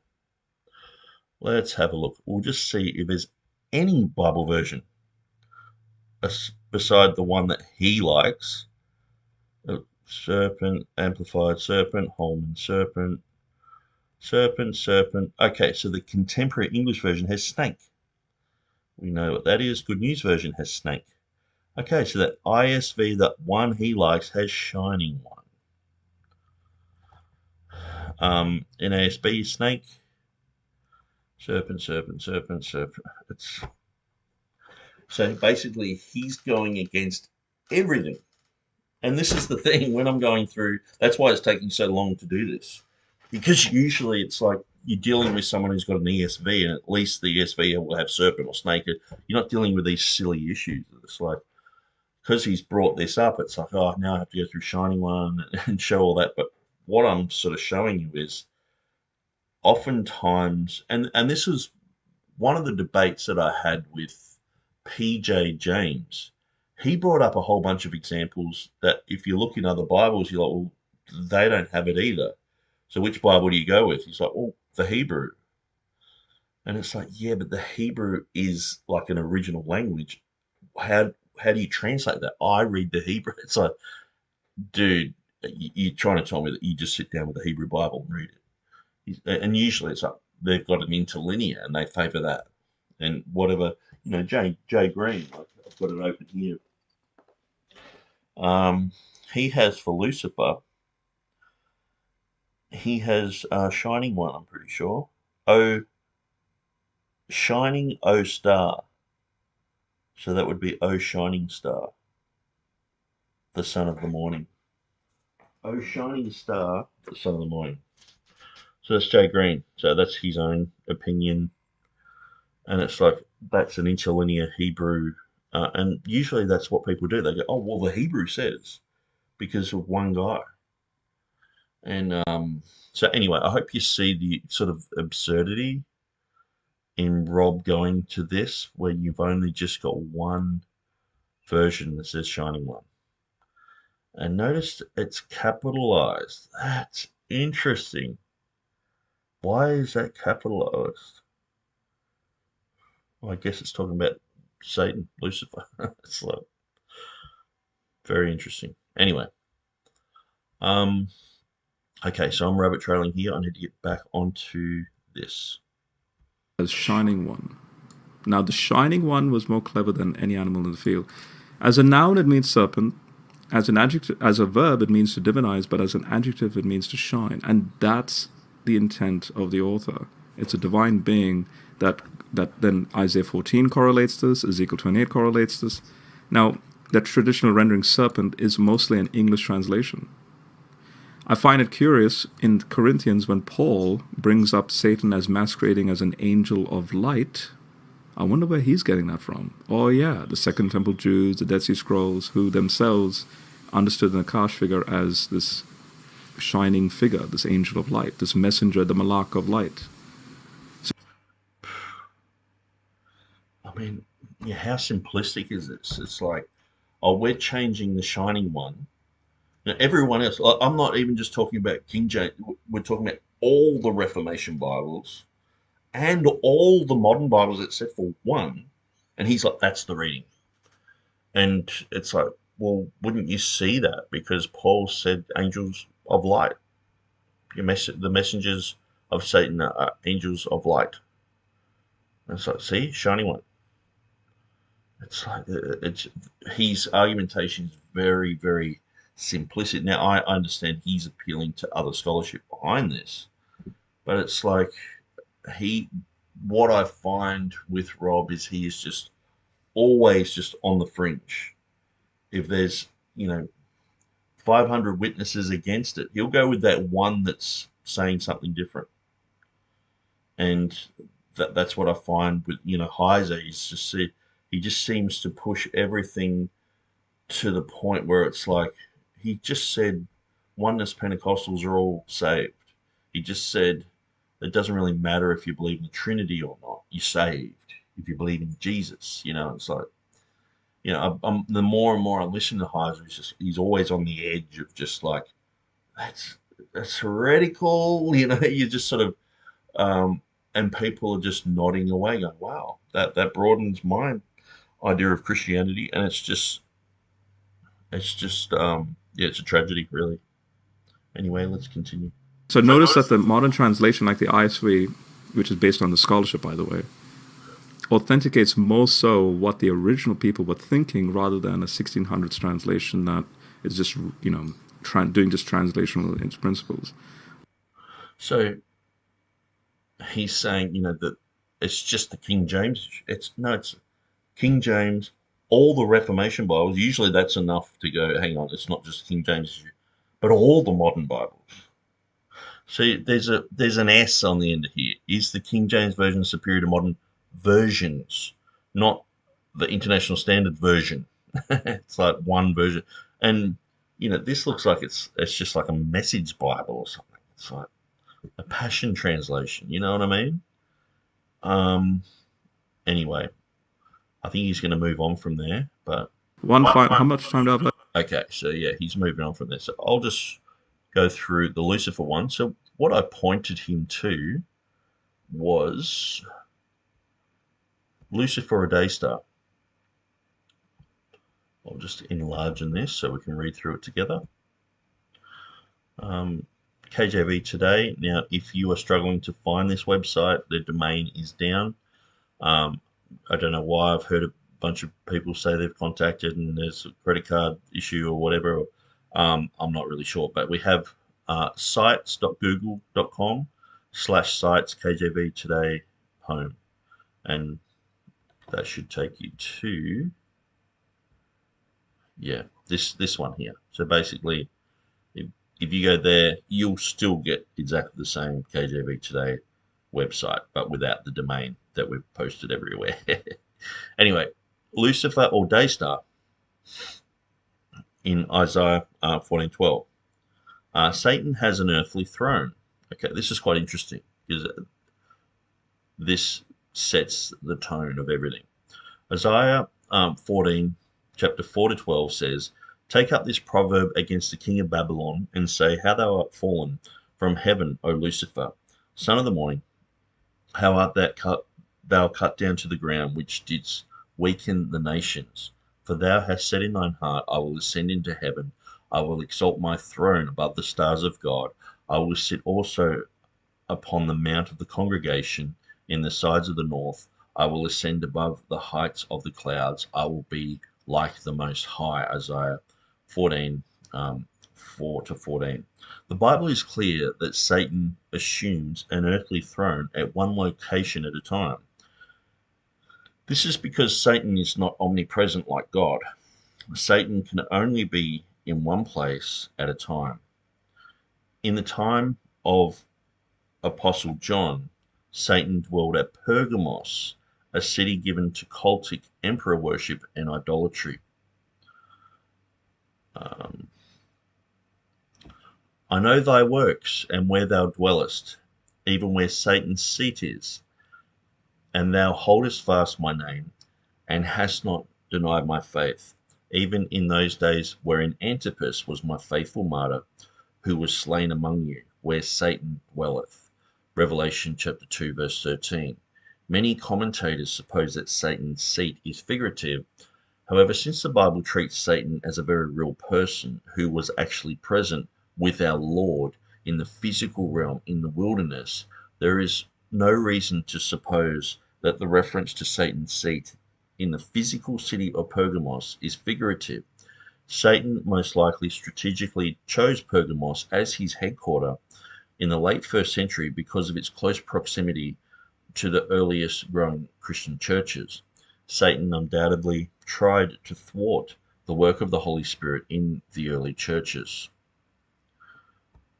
Let's have a look. We'll just see if there's any Bible version beside the one that he likes. Serpent, Amplified Serpent, Holman Serpent, Serpent. Okay, so the contemporary English version has snake. We know what that is. Good News version has snake. Okay, so that ISV, that one he likes, has shining one. NASB, snake. Serpent. So basically, he's going against everything. And this is the thing, when I'm going through, that's why it's taking so long to do this. Because usually it's like you're dealing with someone who's got an ESV, and at least the ESV will have serpent or snake. You're not dealing with these silly issues. It's like, because he's brought this up, it's like, oh, now I have to go through Shining One and show all that. But what I'm sort of showing you is oftentimes, and this was one of the debates that I had with PJ James. He brought up a whole bunch of examples that if you look in other Bibles, you're like, well, they don't have it either. So which Bible do you go with? He's like, well, the Hebrew. And it's like, yeah, but the Hebrew is like an original language. How do you translate that? I read the Hebrew. It's like, dude, you're trying to tell me that you just sit down with the Hebrew Bible and read it. And usually it's like they've got an interlinear and they favour that. And whatever, Jay Green, I've got it open here. He has for Lucifer, he has Shining One, I'm pretty sure. Shining O Star. So that would be O Shining Star, the son of the morning. O Shining Star, the son of the morning. So that's Jay Green. So that's his own opinion. And it's like, that's an interlinear Hebrew. And usually that's what people do. They go, oh, well, the Hebrew says, because of one guy. And so anyway, I hope you see the sort of absurdity in Rob going to this, where you've only just got one version that says Shining One. And notice it's capitalized. That's interesting. Why is that capitalized? Well, I guess it's talking about Satan, Lucifer. It's like very interesting. Anyway, okay, so I'm rabbit trailing here. I need to get back onto this. As Shining One. Now, the Shining One was more clever than any animal in the field. As a noun, it means serpent. As an adjective, as a verb, it means to divinize, but as an adjective, it means to shine. And that's the intent of the author. It's a divine being that then Isaiah 14 correlates this, Ezekiel 28 correlates this. Now, that traditional rendering serpent is mostly an English translation. I find it curious in Corinthians when Paul brings up Satan as masquerading as an angel of light. I wonder where he's getting that from. Oh yeah, the Second Temple Jews, the Dead Sea Scrolls, who themselves understood the Nakash figure as this shining figure, this angel of light, this messenger, the Malak of light. I mean, yeah, how simplistic is this? It's like, oh, we're changing the Shining One. Now, everyone else, I'm not even just talking about King James, we're talking about all the Reformation Bibles and all the modern Bibles except for one. And he's like, that's the reading. And it's like, well, wouldn't you see that? Because Paul said angels of light. The messengers of Satan are angels of light. And it's like, see, Shining One. It's like, his argumentation is very, very simplistic. Now, I understand he's appealing to other scholarship behind this, but it's like what I find with Rob is he is just always just on the fringe. If there's 500 witnesses against it, he'll go with that one that's saying something different. And that's what I find with Heiser. He just seems to push everything to the point where it's like, he just said oneness Pentecostals are all saved. He just said it doesn't really matter if you believe in the Trinity or not. You're saved if you believe in Jesus. It's like, the more and more I listen to Heiser, he's always on the edge of just like, that's heretical. You just sort of, and people are just nodding away, going, wow, that broadens my idea of Christianity, and it's just it's a tragedy, really. Anyway, let's continue. So notice that the modern translation, like the ISV, which is based on the scholarship, by the way, authenticates more so what the original people were thinking rather than a 1600s translation that is just, doing just translational principles. So he's saying, that it's just the King James. It's King James, all the Reformation Bibles. Usually that's enough to go, hang on, it's not just King James, but all the modern Bibles. See, there's an S on the end of here. Is the King James Version superior to modern versions, not the International Standard Version? It's like one version. And, this looks like it's just like a Message Bible or something. It's like a Passion Translation. You know what I mean? Anyway, I think he's going to move on from there. But how much time do I have left? Okay, so yeah, he's moving on from there. So I'll just go through the Lucifer one. So what I pointed him to was Lucifer, a day star. I'll just enlarge in this so we can read through it together. KJV today. Now, if you are struggling to find this website, the domain is down. I don't know why. I've heard a bunch of people say they've contacted and there's a credit card issue or whatever. I'm not really sure, but we have sites.google.com/sites KJV today home, and that should take you to this one here. So basically, if you go there, you'll still get exactly the same KJV today website, but without the domain that we've posted everywhere. Anyway, Lucifer or day star in Isaiah 14:12. Satan has an earthly throne. Okay, this is quite interesting because this sets the tone of everything. Isaiah 14, chapter 4 to 12 says, "Take up this proverb against the king of Babylon and say, how thou art fallen from heaven, O Lucifer, son of the morning. How art thou cut down to the ground, which didst weaken the nations? For thou hast said in thine heart, I will ascend into heaven. I will exalt my throne above the stars of God. I will sit also upon the mount of the congregation in the sides of the north. I will ascend above the heights of the clouds. I will be like the Most High." Isaiah 14, 4 to 14. The Bible is clear that Satan assumes an earthly throne at one location at a time. This is because Satan is not omnipresent like God. Satan can only be in one place at a time. In the time of Apostle John, Satan dwelled at Pergamos, a city given to cultic emperor worship and idolatry. I know thy works, and where thou dwellest, even where Satan's seat is. And thou holdest fast my name, and hast not denied my faith, even in those days wherein Antipas was my faithful martyr, who was slain among you, where Satan dwelleth. Revelation chapter 2, verse 13. Many commentators suppose that Satan's seat is figurative. However, since the Bible treats Satan as a very real person who was actually present with our Lord in the physical realm in the wilderness, there is no reason to suppose that the reference to Satan's seat in the physical city of Pergamos is figurative. Satan most likely strategically chose Pergamos as his headquarters in the late 1st century because of its close proximity to the earliest growing Christian churches. Satan undoubtedly tried to thwart the work of the Holy Spirit in the early churches.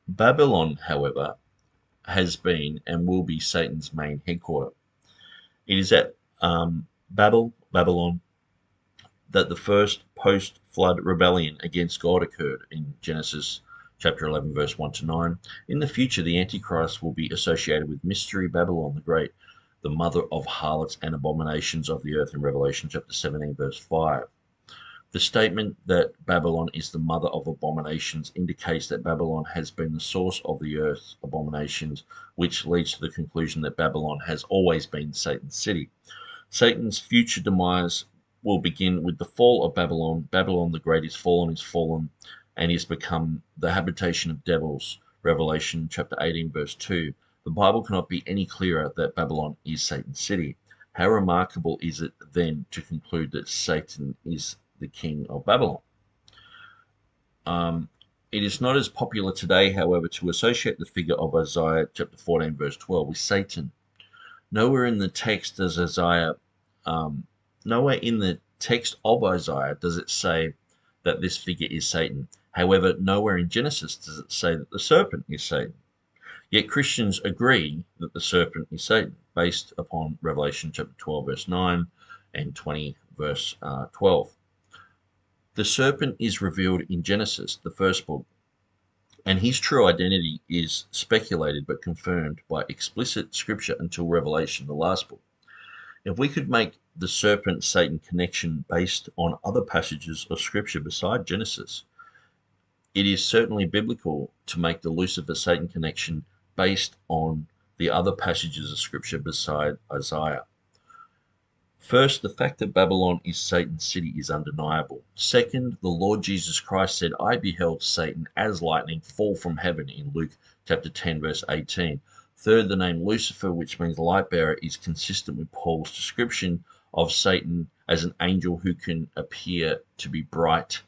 Babylon, however, has been and will be Satan's main headquarters. It is at Babylon that the first post-flood rebellion against God occurred in Genesis chapter 11, verse 1 to 9. In the future, the Antichrist will be associated with Mystery Babylon the Great, the mother of harlots and abominations of the earth in Revelation chapter 17, verse 5. The statement that Babylon is the mother of abominations indicates that Babylon has been the source of the earth's abominations, which leads to the conclusion that Babylon has always been Satan's city. Satan's future demise will begin with the fall of Babylon. Babylon the Great is fallen, and is become the habitation of devils. Revelation chapter 18, verse 2. The Bible cannot be any clearer that Babylon is Satan's city. How remarkable is it then to conclude that Satan is the king of Babylon? It is not as popular today, however, to associate the figure of Isaiah chapter 14, verse 12 with Satan. Nowhere in the text of Isaiah does it say that this figure is Satan. However, nowhere in Genesis does it say that the serpent is Satan. Yet Christians agree that the serpent is Satan, based upon Revelation chapter 12, verse 9 and 20, verse 12. The serpent is revealed in Genesis, the first book, and his true identity is speculated but confirmed by explicit scripture until Revelation, the last book. If we could make the serpent-Satan connection based on other passages of scripture beside Genesis, it is certainly biblical to make the Lucifer-Satan connection based on the other passages of Scripture beside Isaiah. First, the fact that Babylon is Satan's city is undeniable. Second, the Lord Jesus Christ said, I beheld Satan as lightning fall from heaven in Luke chapter 10, verse 18. Third, the name Lucifer, which means light bearer, is consistent with Paul's description of Satan as an angel who can appear to be bright.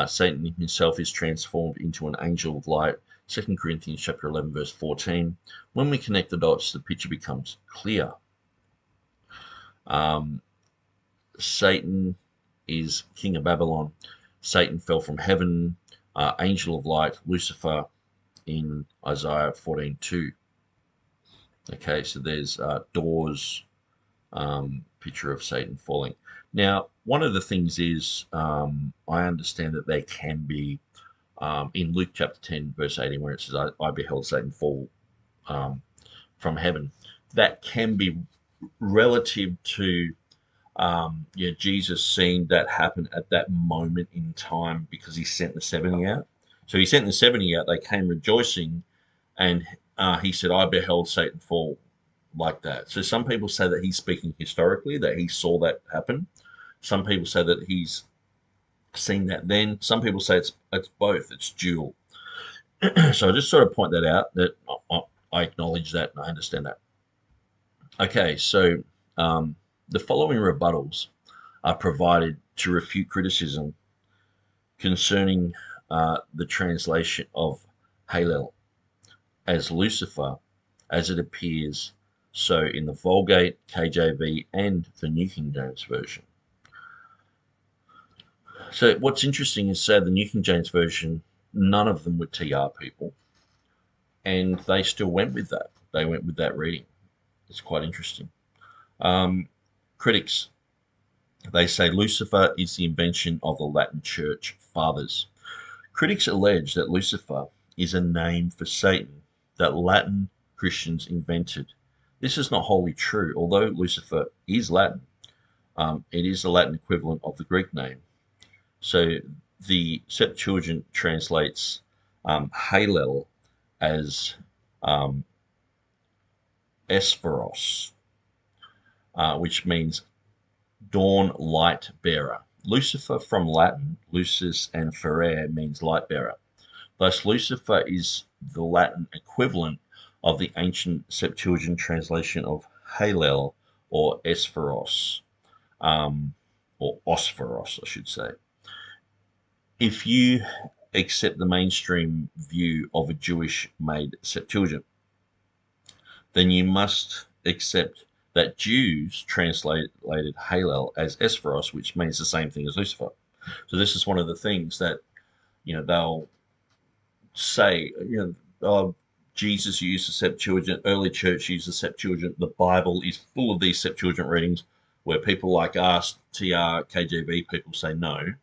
Satan himself is transformed into an angel of light. 2 Corinthians chapter 11, verse 14. When we connect the dots, the picture becomes clear. Satan is king of Babylon. Satan fell from heaven. Angel of light, Lucifer, in Isaiah 14:2. Okay, so there's doors, picture of Satan falling. Now, one of the things is, I understand that there can be, in Luke chapter 10, verse 18, where it says, I beheld Satan fall from heaven, that can be relative to Jesus seeing that happen at that moment in time because he sent the 70 out. So he sent the 70 out, they came rejoicing, and he said, I beheld Satan fall like that. So some people say that he's speaking historically, that he saw that happen. Some people say that he's seen that then. Some people say it's both, it's dual. So I just sort of point that out, that I acknowledge that and I understand that. Okay, so the following rebuttals are provided to refute criticism concerning the translation of Hallel as Lucifer as it appears so in the Vulgate, KJV, and the New King James Version. So what's interesting is, the New King James Version, none of them were TR people, and they still went with that. They went with that reading. It's quite interesting. Critics, they say Lucifer is the invention of the Latin Church Fathers. Critics allege that Lucifer is a name for Satan that Latin Christians invented. This is not wholly true. Although Lucifer is Latin, it is the Latin equivalent of the Greek name. So the Septuagint translates Hallel as Espheros, which means dawn light bearer. Lucifer from Latin, lucis and ferere, means light bearer. Thus, Lucifer is the Latin equivalent of the ancient Septuagint translation of Hallel, or Espheros, or Ospheros, I should say. If you accept the mainstream view of a Jewish-made Septuagint, then you must accept that Jews translated Hallel as Espheros, which means the same thing as Lucifer. So this is one of the things that, they'll say, Jesus used the Septuagint, early church used the Septuagint, the Bible is full of these Septuagint readings, where people like us, TR, KJV people say no.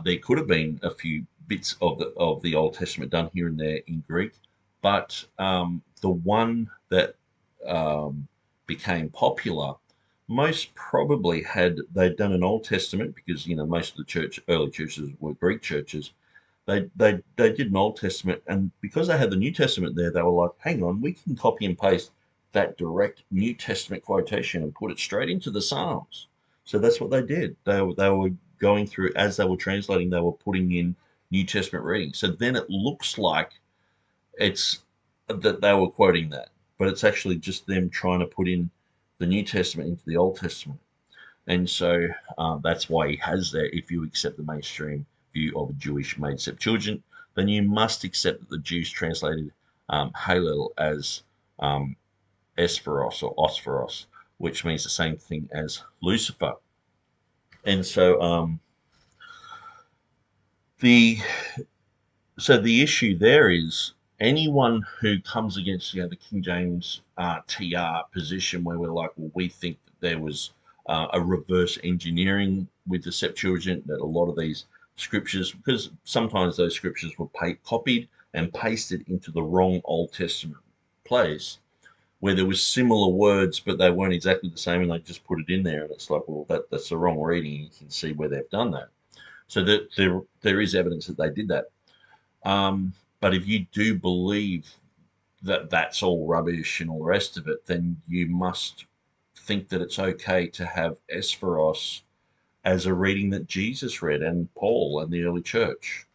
There could have been a few bits of the Old Testament done here and there in Greek, but the one that became popular, most probably they'd done an Old Testament, because most of the early churches were Greek churches. They did an Old Testament, and because they had the New Testament there, they were like, hang on, we can copy and paste that direct New Testament quotation and put it straight into the Psalms. So that's what they did. They were going through, as they were translating, they were putting in New Testament readings. So then it looks like it's that they were quoting that, but it's actually just them trying to put in the New Testament into the Old Testament. And so that's why he has that. If you accept the mainstream view of a Jewish-made Septuagint, then you must accept that the Jews translated Hallel as Espheros or Ospheros, which means the same thing as Lucifer. And so the issue there is, anyone who comes against the King James TR position, where we're like, well, we think that there was a reverse engineering with the Septuagint, that a lot of these scriptures, because sometimes those scriptures were copied and pasted into the wrong Old Testament place, where there was similar words, but they weren't exactly the same, and they just put it in there, and it's like, well, that's the wrong reading. You can see where they've done that. So that there is evidence that they did that. But if you do believe that that's all rubbish and all the rest of it, then you must think that it's okay to have Esperos as a reading that Jesus read and Paul and the early church,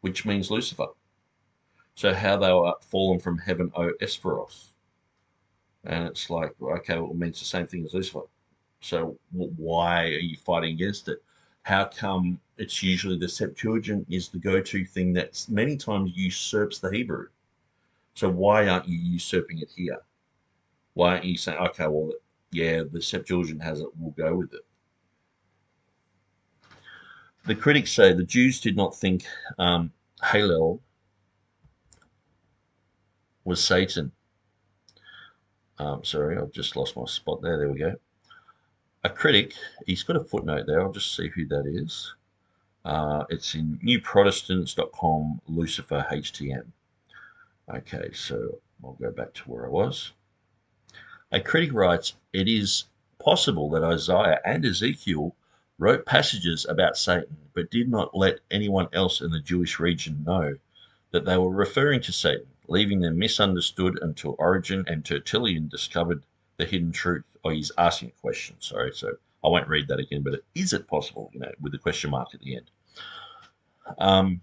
which means Lucifer. So how thou art fallen from heaven, O Esperos. And it's like, okay, well, it means the same thing as Lucifer. So why are you fighting against it? How come it's usually the Septuagint is the go-to thing that many times usurps the Hebrew? So why aren't you usurping it here? Why aren't you saying, okay, well, yeah, the Septuagint has it, we'll go with it? The critics say the Jews did not think Hallel was Satan. Sorry, I've just lost my spot there. There we go. A critic, he's got a footnote there. I'll just see who that is. It's in newprotestants.com, Lucifer HTM. Okay, so I'll go back to where I was. A critic writes, it is possible that Isaiah and Ezekiel wrote passages about Satan, but did not let anyone else in the Jewish region know that they were referring to Satan, leaving them misunderstood until Origen and Tertullian discovered the hidden truth. Oh, he's asking a question, sorry, so I won't read that again, but is it possible, with the question mark at the end.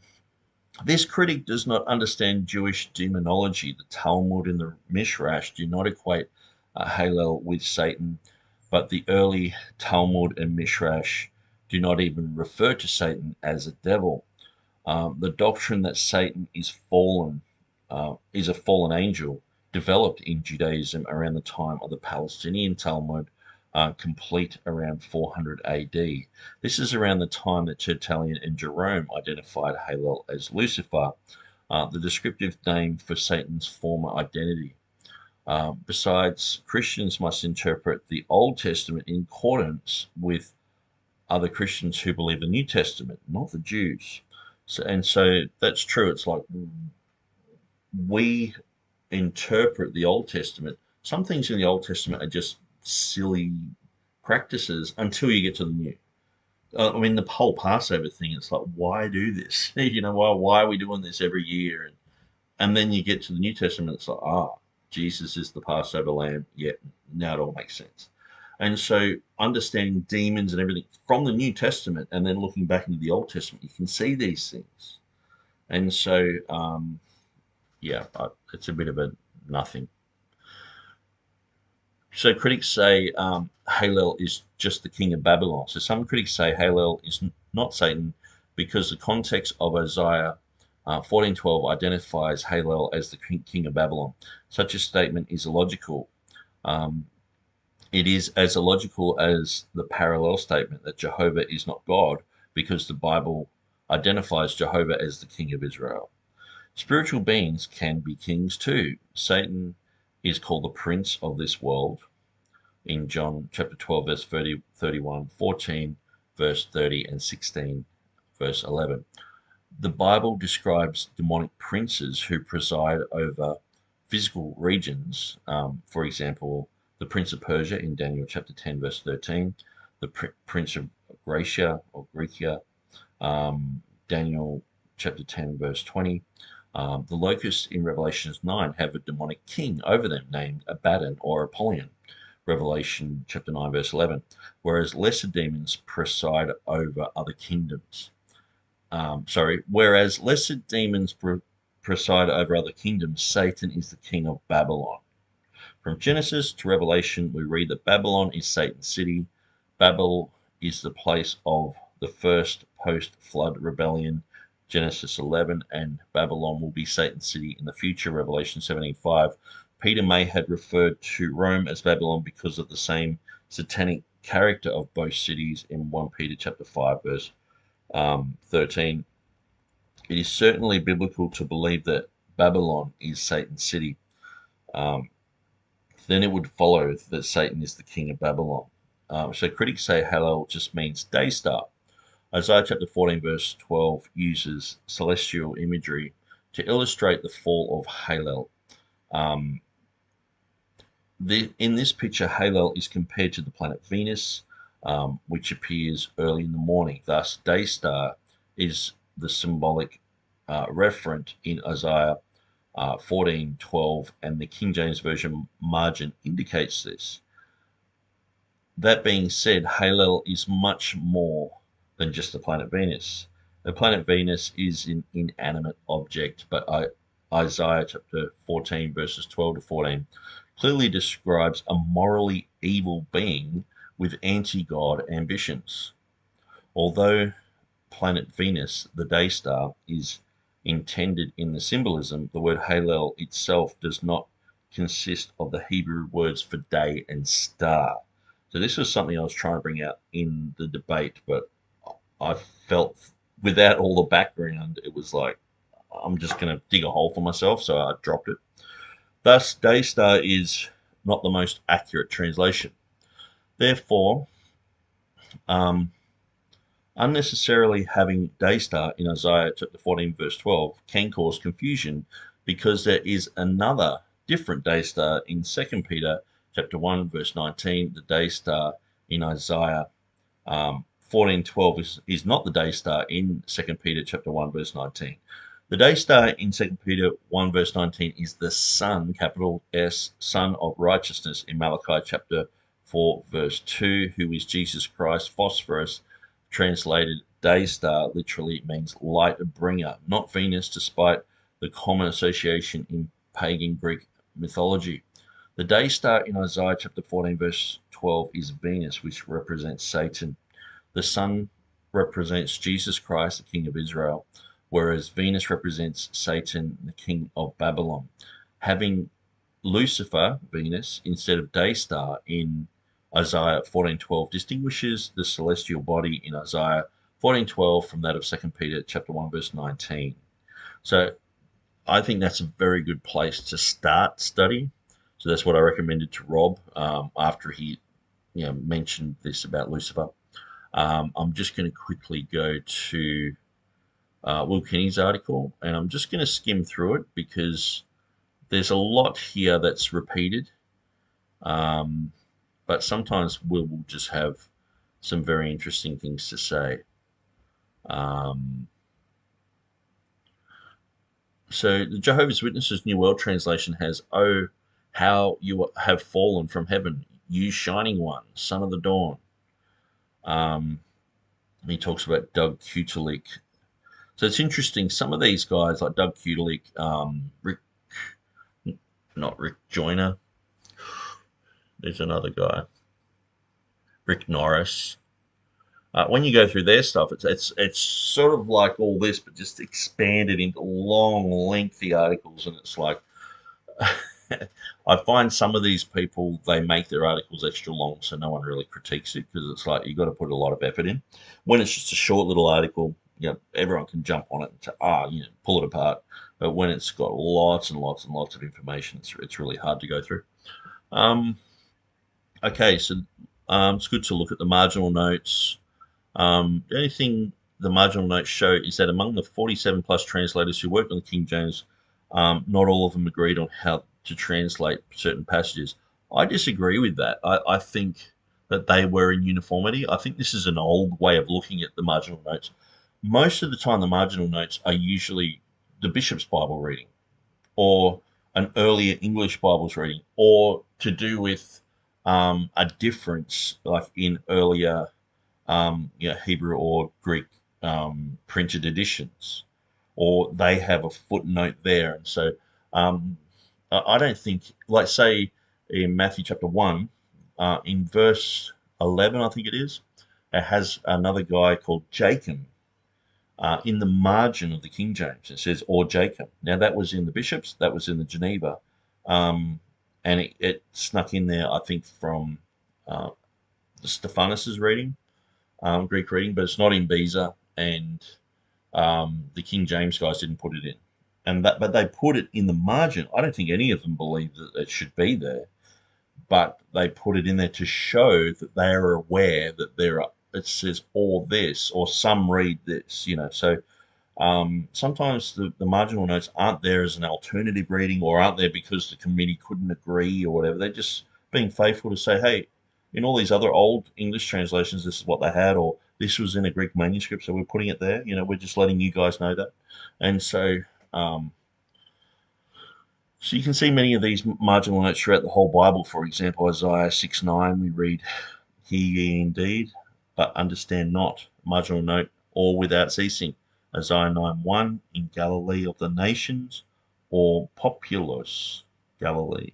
This critic does not understand Jewish demonology. The Talmud and the Midrash do not equate Hallel with Satan, but the early Talmud and Midrash do not even refer to Satan as a devil. The doctrine that Satan is fallen, is a fallen angel, developed in Judaism around the time of the Palestinian Talmud, complete around 400 AD. This is around the time that Tertullian and Jerome identified Hallel as Lucifer, the descriptive name for Satan's former identity. Besides, Christians must interpret the Old Testament in accordance with other Christians who believe the New Testament, not the Jews. So that's true. It's like we interpret the Old Testament. Some things in the Old Testament are just silly practices until you get to the New. I mean, the whole Passover thing, it's like, why do this? Why are we doing this every year? And then you get to the New Testament, it's like, Jesus is the Passover lamb. Yeah, now it all makes sense. And so understanding demons and everything from the New Testament and then looking back into the Old Testament, you can see these things. And so, it's a bit of a nothing. So critics say Hallel is just the king of Babylon. So some critics say Hallel is not Satan because the context of Isaiah 14:12 identifies Hallel as the king of Babylon. Such a statement is illogical. It is as illogical as the parallel statement that Jehovah is not God because the Bible identifies Jehovah as the king of Israel. Spiritual beings can be kings too. Satan is called the prince of this world in John chapter 12, verse 30, 31, 14, verse 30, and 16, verse 11. The Bible describes demonic princes who preside over physical regions. For example, the prince of Persia in Daniel chapter 10, verse 13, the prince of Gracia or Grecia, Daniel chapter 10, verse 20. The locusts in Revelation 9 have a demonic king over them named Abaddon or Apollyon, Revelation chapter 9, verse 11, whereas lesser demons preside over other kingdoms. Whereas lesser demons preside over other kingdoms, Satan is the king of Babylon. From Genesis to Revelation, we read that Babylon is Satan's city. Babel is the place of the first post-flood rebellion, Genesis 11, and Babylon will be Satan's city in the future, Revelation 17:5. Peter may have referred to Rome as Babylon because of the same satanic character of both cities in 1 Peter chapter 5, verse 13. It is certainly biblical to believe that Babylon is Satan's city. Then it would follow that Satan is the king of Babylon. So critics say Hallel just means day star. Isaiah chapter 14 verse 12 uses celestial imagery to illustrate the fall of Hallel. In this picture, Hallel is compared to the planet Venus, which appears early in the morning. Thus, day star is the symbolic referent in Isaiah 14:12, and the King James Version margin indicates this. That being said, Hallel is much more than just the planet Venus. The planet Venus is an inanimate object, but Isaiah chapter 14, verses 12 to 14, clearly describes a morally evil being with anti-God ambitions. Although planet Venus, the day star, is intended in the symbolism, the word Hallel itself does not consist of the Hebrew words for day and star. So this was something I was trying to bring out in the debate, but I felt without all the background, it was like, I'm just going to dig a hole for myself, so I dropped it. Thus, day star is not the most accurate translation. Therefore, unnecessarily having day star in Isaiah chapter 14, verse 12 can cause confusion, because there is another different day star in 2 Peter chapter 1, verse 19. The day star in Isaiah 14:12 is not the day star in 2 Peter chapter 1, verse 19. The day star in 2 Peter 1, verse 19 is the Son, capital S, Son of Righteousness in Malachi chapter 4, verse 2, who is Jesus Christ. Phosphorus, translated day star, literally means light bringer, not Venus, despite the common association in pagan Greek mythology. The day star in Isaiah chapter 14, verse 12 is Venus, which represents Satan. The sun represents Jesus Christ, the King of Israel, whereas Venus represents Satan, the king of Babylon. Having Lucifer, Venus, instead of day star in Isaiah 14:12 distinguishes the celestial body in Isaiah 14:12 from that of 2 Peter chapter 1, verse 19. So I think that's a very good place to start study. So that's what I recommended to Rob after he mentioned this about Lucifer. I'm just going to quickly go to Will Kenny's article, and I'm just going to skim through it because there's a lot here that's repeated. But sometimes Will just have some very interesting things to say. So the Jehovah's Witnesses New World Translation has, "Oh, how you have fallen from heaven, you shining one, son of the dawn." He talks about Doug Kutelik. So it's interesting. Some of these guys, like Doug Kutelik, Rick Joyner. There's another guy, Rick Norris. When you go through their stuff, it's sort of like all this, but just expanded into long, lengthy articles, and it's like I find some of these people, they make their articles extra long, so no one really critiques it, because it's like you've got to put a lot of effort in. When it's just a short little article, everyone can jump on it and say, pull it apart. But when it's got lots and lots and lots of information, it's really hard to go through. Okay, so it's good to look at the marginal notes. The only thing the marginal notes show is that among the 47 plus translators who worked on the King James, not all of them agreed on how to translate certain passages. I disagree with that. I think that they were in uniformity. I think this is an old way of looking at the marginal notes. Most of the time, the marginal notes are usually the Bishop's Bible reading, or an earlier English Bible's reading, or to do with a difference, like in earlier Hebrew or Greek printed editions, or they have a footnote there. And so I don't think, like say in Matthew chapter 1, in verse 11, I think it is, it has another guy called Jacob in the margin of the King James. It says, or Jacob. Now that was in the Bishops, that was in the Geneva, and it snuck in there, I think, from the Stephanus's reading, Greek reading, but it's not in Beza, and the King James guys didn't put it in. But they put it in the margin. I don't think any of them believe that it should be there, but they put it in there to show that they are aware that it says or this, or some read this, So sometimes the marginal notes aren't there as an alternative reading, or aren't there because the committee couldn't agree or whatever. They're just being faithful to say, hey, in all these other old English translations, this is what they had, or this was in a Greek manuscript, so we're putting it there. We're just letting you guys know that. And um, so you can see many of these marginal notes throughout the whole Bible. For example, Isaiah 6:9, we read, "Hear ye indeed, but understand not." Marginal note, "or without ceasing." Isaiah 9:1, "in Galilee of the nations," or populous Galilee.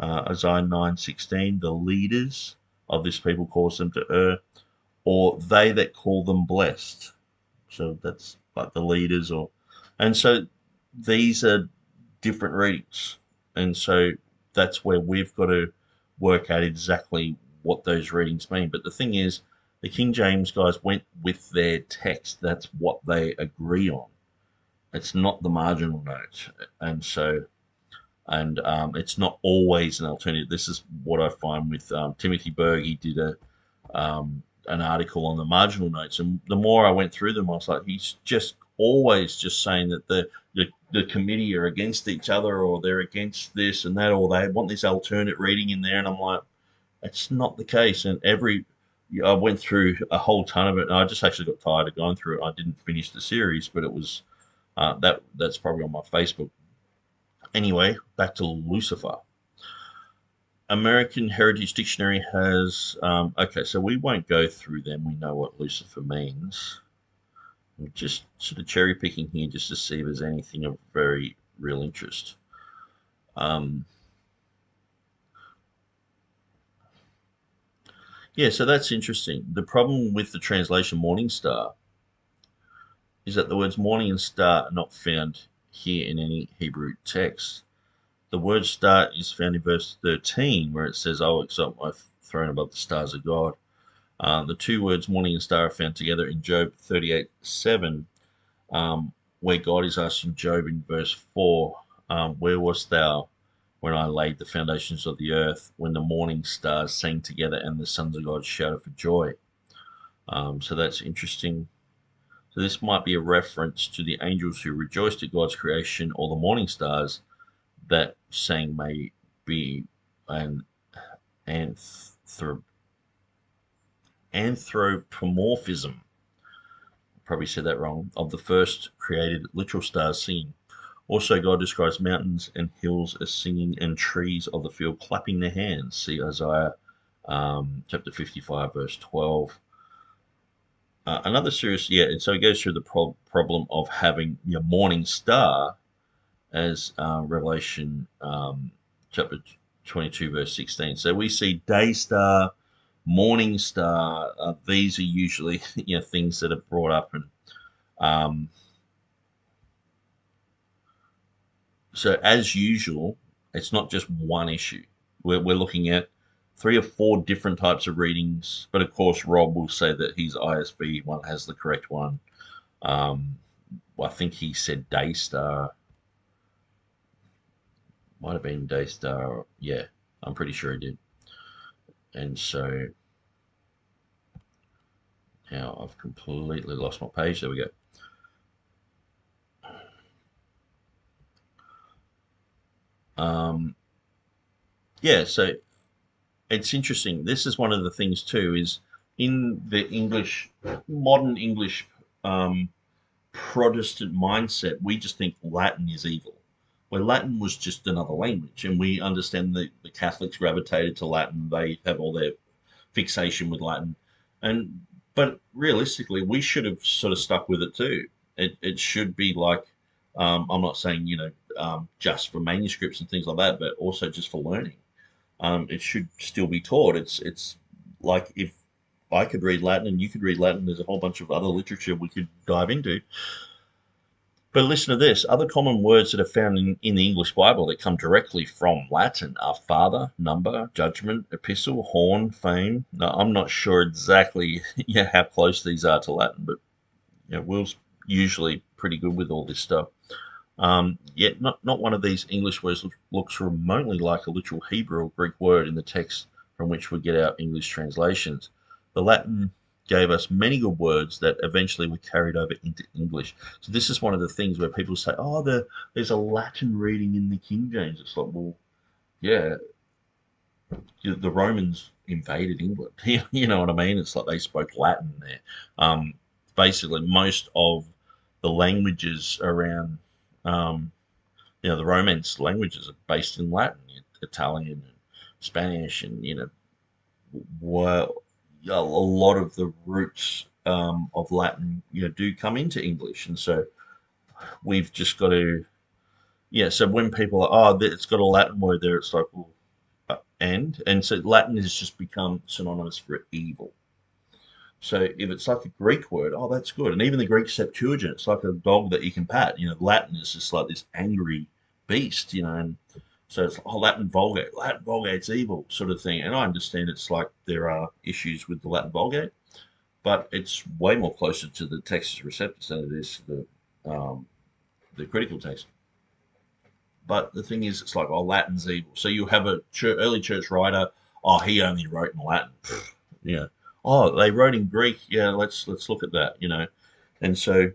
Isaiah 9:16, "the leaders of this people cause them to err," or "they that call them blessed." So that's like the leaders, and so these are different readings, and so that's where we've got to work out exactly what those readings mean. But the thing is, the King James guys went with their text. That's what they agree on. It's not the marginal note, and so it's not always an alternative. This is what I find with Timothy Berg. He did an article on the marginal notes, and the more I went through them, I was like, he's just always just saying that the committee are against each other, or they're against this and that, or they want this alternate reading in there, and I'm like, it's not the case. And I went through a whole ton of it, and I just actually got tired of going through it. I didn't finish the series, but it was that's probably on my Facebook. Anyway, back to Lucifer. American Heritage Dictionary has, okay, so we won't go through them. We know what Lucifer means. We're just sort of cherry picking here just to see if there's anything of very real interest. Yeah, so that's interesting. The problem with the translation morning star is that the words morning and star are not found here in any Hebrew text. The word star is found in verse 13, where it says, "I will exalt my throne above the stars of God." The two words morning and star are found together in Job 38:7, where God is asking Job in verse 4, "Where wast thou when I laid the foundations of the earth, when the morning stars sang together and the sons of God shouted for joy?" So that's interesting. So this might be a reference to the angels who rejoiced at God's creation, or the morning stars that saying may be an anthropomorphism, probably said that wrong, of the first created literal stars singing. Also, God describes mountains and hills as singing, and trees of the field clapping their hands. See Isaiah chapter 55, verse 12. Another serious, and so it goes through the problem of having your morning star as Revelation chapter 22, verse 16. So we see day star, morning star. These are usually things that are brought up, and so as usual, it's not just one issue. We're looking at 3 or 4 different types of readings, but of course Rob will say that his ISB one has the correct one. I think he said day star. Might have been Daystar. Yeah, I'm pretty sure he did. And so now I've completely lost my page. There we go. So it's interesting. This is one of the things too, is in the modern English Protestant mindset, we just think Latin is evil, where Latin was just another language, and we understand that the Catholics gravitated to Latin. They have all their fixation with Latin, but realistically, we should have sort of stuck with it too. It should be like, I'm not saying just for manuscripts and things like that, but also just for learning. It should still be taught. It's like if I could read Latin and you could read Latin, there's a whole bunch of other literature we could dive into. But listen to this. Other common words that are found in the English Bible that come directly from Latin are father, number, judgment, epistle, horn, fame. Now, I'm not sure exactly how close these are to Latin, but Will's usually pretty good with all this stuff. Yet not one of these English words looks remotely like a literal Hebrew or Greek word in the text from which we get our English translations. The Latin gave us many good words that eventually were carried over into English. So this is one of the things where people say, "Oh, there's a Latin reading in the King James." It's like, well, yeah, the Romans invaded England. You know what I mean? It's like they spoke Latin there. Basically, most of the languages around, the Romance languages are based in Latin, Italian, and Spanish, and were a lot of the roots of Latin, do come into English, and so we've just got to, yeah. So when people are, oh, it's got a Latin word there, it's like, well, and so Latin has just become synonymous for evil. So if it's like a Greek word, oh, that's good. And even the Greek Septuagint, it's like a dog that you can pat. Latin is just like this angry beast, and so it's Latin Vulgate. Latin Vulgate's evil sort of thing. And I understand it's like there are issues with the Latin Vulgate, but it's way more closer to the Textus Receptus than it is to the critical text. But the thing is, it's like, oh, Latin's evil. So you have a early church writer, oh, he only wrote in Latin. Yeah. Oh, they wrote in Greek. Yeah, let's look at that. And so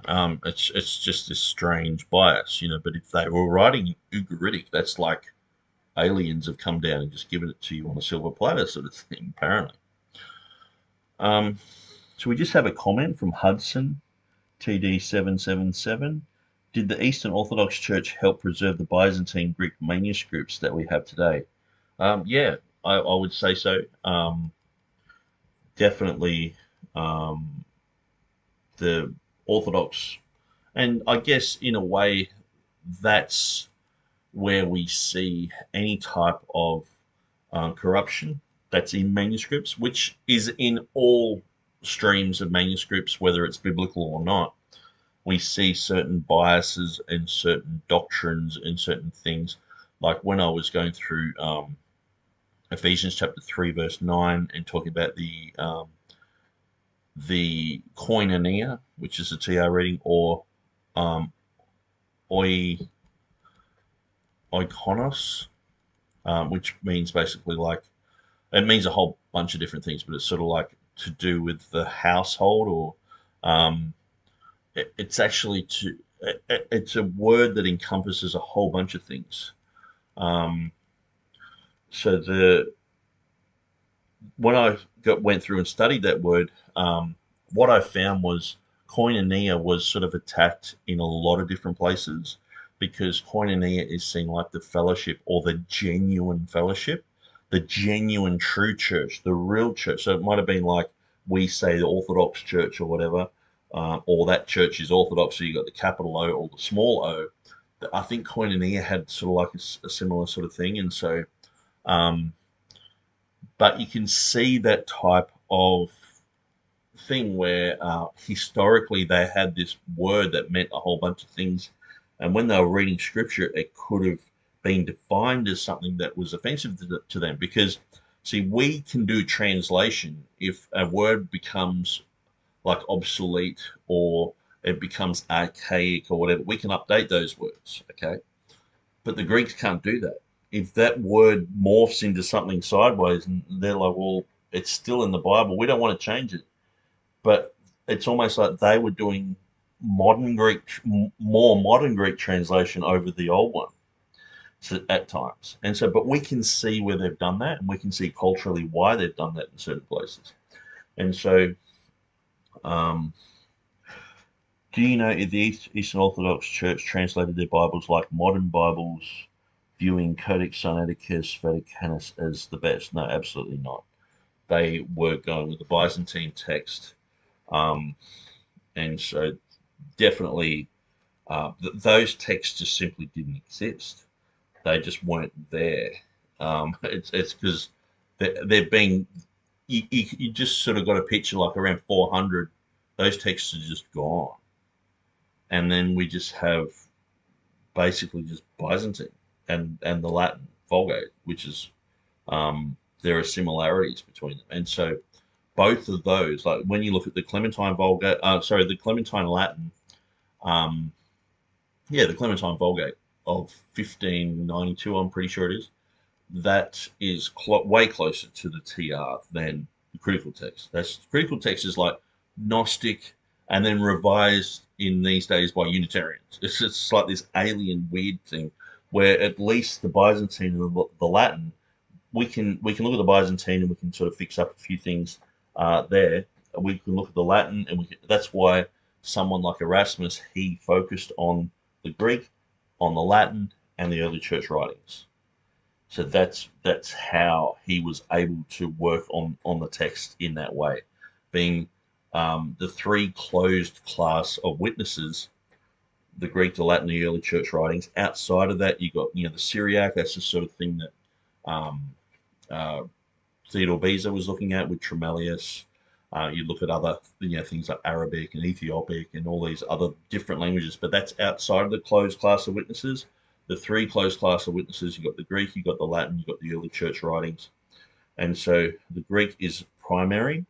it's just this strange bias. But if they were writing in Ugaritic, that's like aliens have come down and just given it to you on a silver platter, sort of thing. Apparently. So we just have a comment from Hudson TD777. Did the Eastern Orthodox Church help preserve the Byzantine Greek manuscripts that we have today? Yeah, I would say so. Definitely the Orthodox, and I guess in a way that's where we see any type of corruption that's in manuscripts, which is in all streams of manuscripts, whether it's biblical or not. We see certain biases and certain doctrines and certain things. Like when I was going through Ephesians chapter 3, verse 9, and talking about the koinonia, which is a TR reading, or oikonos, which means basically like, it means a whole bunch of different things, but it's sort of like to do with the household, or it's actually it's a word that encompasses a whole bunch of things. So when I went through and studied that word, what I found was koinonia was sort of attacked in a lot of different places, because koinonia is seen like the fellowship, or the genuine fellowship, the genuine true church, the real church. So it might have been like we say the Orthodox Church or whatever, or that church is Orthodox, so you got the capital O or the small o. I think koinonia had sort of like a similar sort of thing, and so, but you can see that type of thing where historically they had this word that meant a whole bunch of things, and when they were reading scripture, it could have been defined as something that was offensive to them. Because, see, we can do translation if a word becomes like obsolete, or it becomes archaic or whatever. We can update those words, okay? But the Greeks can't do that. If that word morphs into something sideways, and they're like, well, it's still in the Bible, we don't want to change it. But it's almost like they were doing modern Greek, more modern Greek translation over the old one, so, at times. And so, but we can see where they've done that, and we can see culturally why they've done that in certain places. And so, do you know if the Eastern Orthodox Church translated their Bibles like modern Bibles, viewing Codex Sinaiticus Vaticanus as the best? No, absolutely not. They were going with the Byzantine text, and so definitely those texts just simply didn't exist. They just weren't there. It's because they've been. You just sort of got a picture like around 400, those texts are just gone, and then we just have basically just Byzantine and the Latin Vulgate, which is there are similarities between them, and so both of those, like when you look at the Clementine Vulgate, the Clementine Latin, the Clementine Vulgate of 1592, I'm pretty sure it is. That is way closer to the TR than the critical text. That's critical text is like Gnostic, and then revised in these days by Unitarians. It's like this alien weird thing where at least the Byzantine and the Latin we can look at the Byzantine and we can sort of fix up a few things there. We can look at the Latin, and that's why someone like Erasmus, he focused on the Greek, on the Latin, and the early church writings. So that's how he was able to work on the text in that way, being the three closed class of witnesses: the Greek, the Latin, the early church writings. Outside of that, you got the Syriac. That's the sort of thing that uh, Theodore Beza was looking at with Tremelius. You look at other things like Arabic and Ethiopic and all these other different languages, but that's outside of the closed class of witnesses. The three closed class of witnesses: you got the Greek, you got the Latin, you got the early church writings, and so the Greek is primary.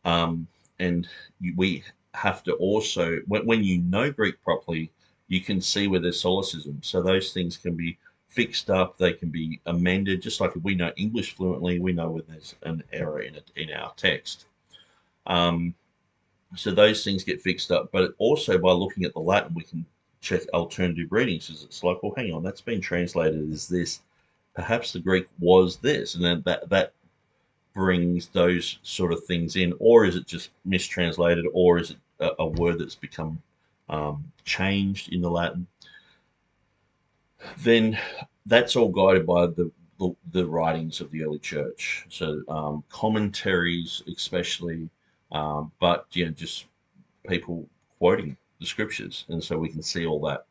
And we have to also, when you know Greek properly, you can see where there's solecism. So those things can be fixed up, they can be amended. Just like if we know English fluently, we know when there's an error in it in our text. So those things get fixed up. But also by looking at the Latin, we can check alternative readings. Because it's like, well, hang on, that's been translated as this. Perhaps the Greek was this, and then that brings those sort of things in, or is it just mistranslated, or is it a word that's become changed in the Latin? Then that's all guided by the writings of the early church. So commentaries, especially, but just people quoting the scriptures, and so we can see all that.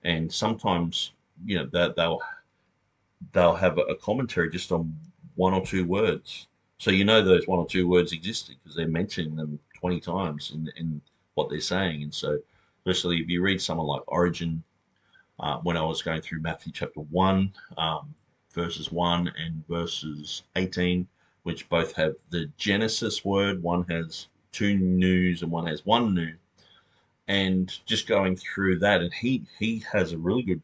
And sometimes that they'll have a commentary just on one or two words. So those one or two words existed because they're mentioning them 20 times in what they're saying. And so, especially if you read someone like Origen, when I was going through Matthew chapter 1, verses 1 and verses 18, which both have the Genesis word, one has two news and one has one new. And just going through that, and he has a really good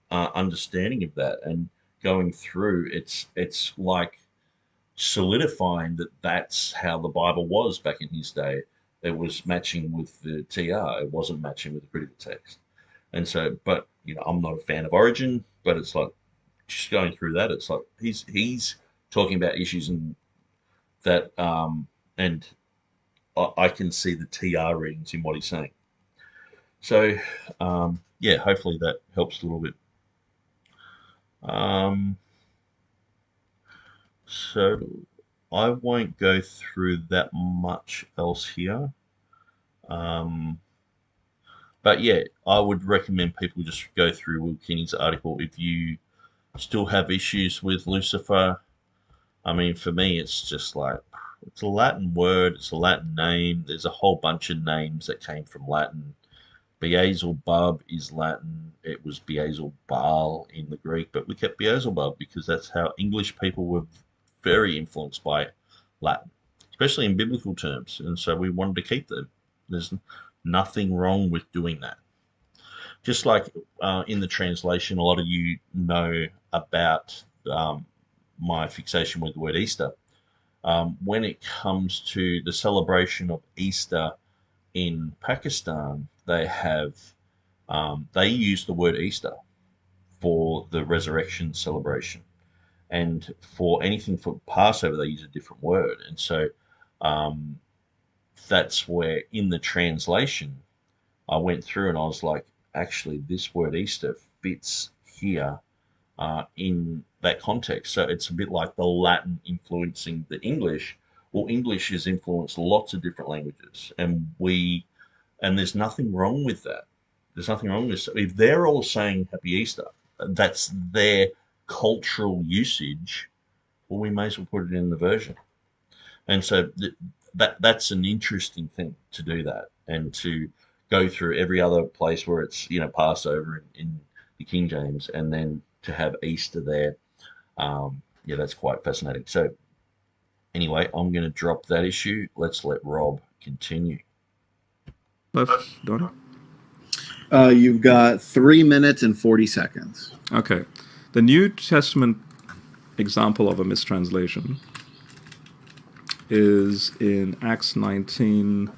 understanding of that. And going through, it's like solidifying that that's how the Bible was back in his day. It was matching with the TR. It wasn't matching with the critical text. And so, but I'm not a fan of Origin, but it's like just going through that. It's like he's talking about issues and that, and I can see the TR readings in what he's saying. So, hopefully that helps a little bit. So I won't go through that much else here. But yeah, I would recommend people just go through Will Kinney's article if you still have issues with Lucifer. I mean, for me, it's just like, it's a Latin word, it's a Latin name. There's a whole bunch of names that came from Latin. Beelzebub is Latin. It was Beelzebul in the Greek, but we kept Beelzebub because that's how English people were very influenced by Latin, especially in biblical terms. And so we wanted to keep them. There's nothing wrong with doing that. Just like in the translation, a lot of you know about my fixation with the word Easter. When it comes to the celebration of Easter in Pakistan, they use the word Easter for the resurrection celebration, and for anything for Passover they use a different word. And so that's where in the translation I went through and I was like, actually this word Easter fits here in that context. So it's a bit like the Latin influencing the English. Well, English has influenced lots of different languages, and there's nothing wrong with that. There's nothing wrong with it. If they're all saying Happy Easter, that's their cultural usage, well, we may as well put it in the version. And so that's an interesting thing to do that, and to go through every other place where it's Passover in the King James, and then to have Easter there. That's quite fascinating. So anyway, I'm going to drop that issue. Let's let Rob continue. Donnie? You've got 3 minutes and 40 seconds. Okay. The New Testament example of a mistranslation is in Acts 19.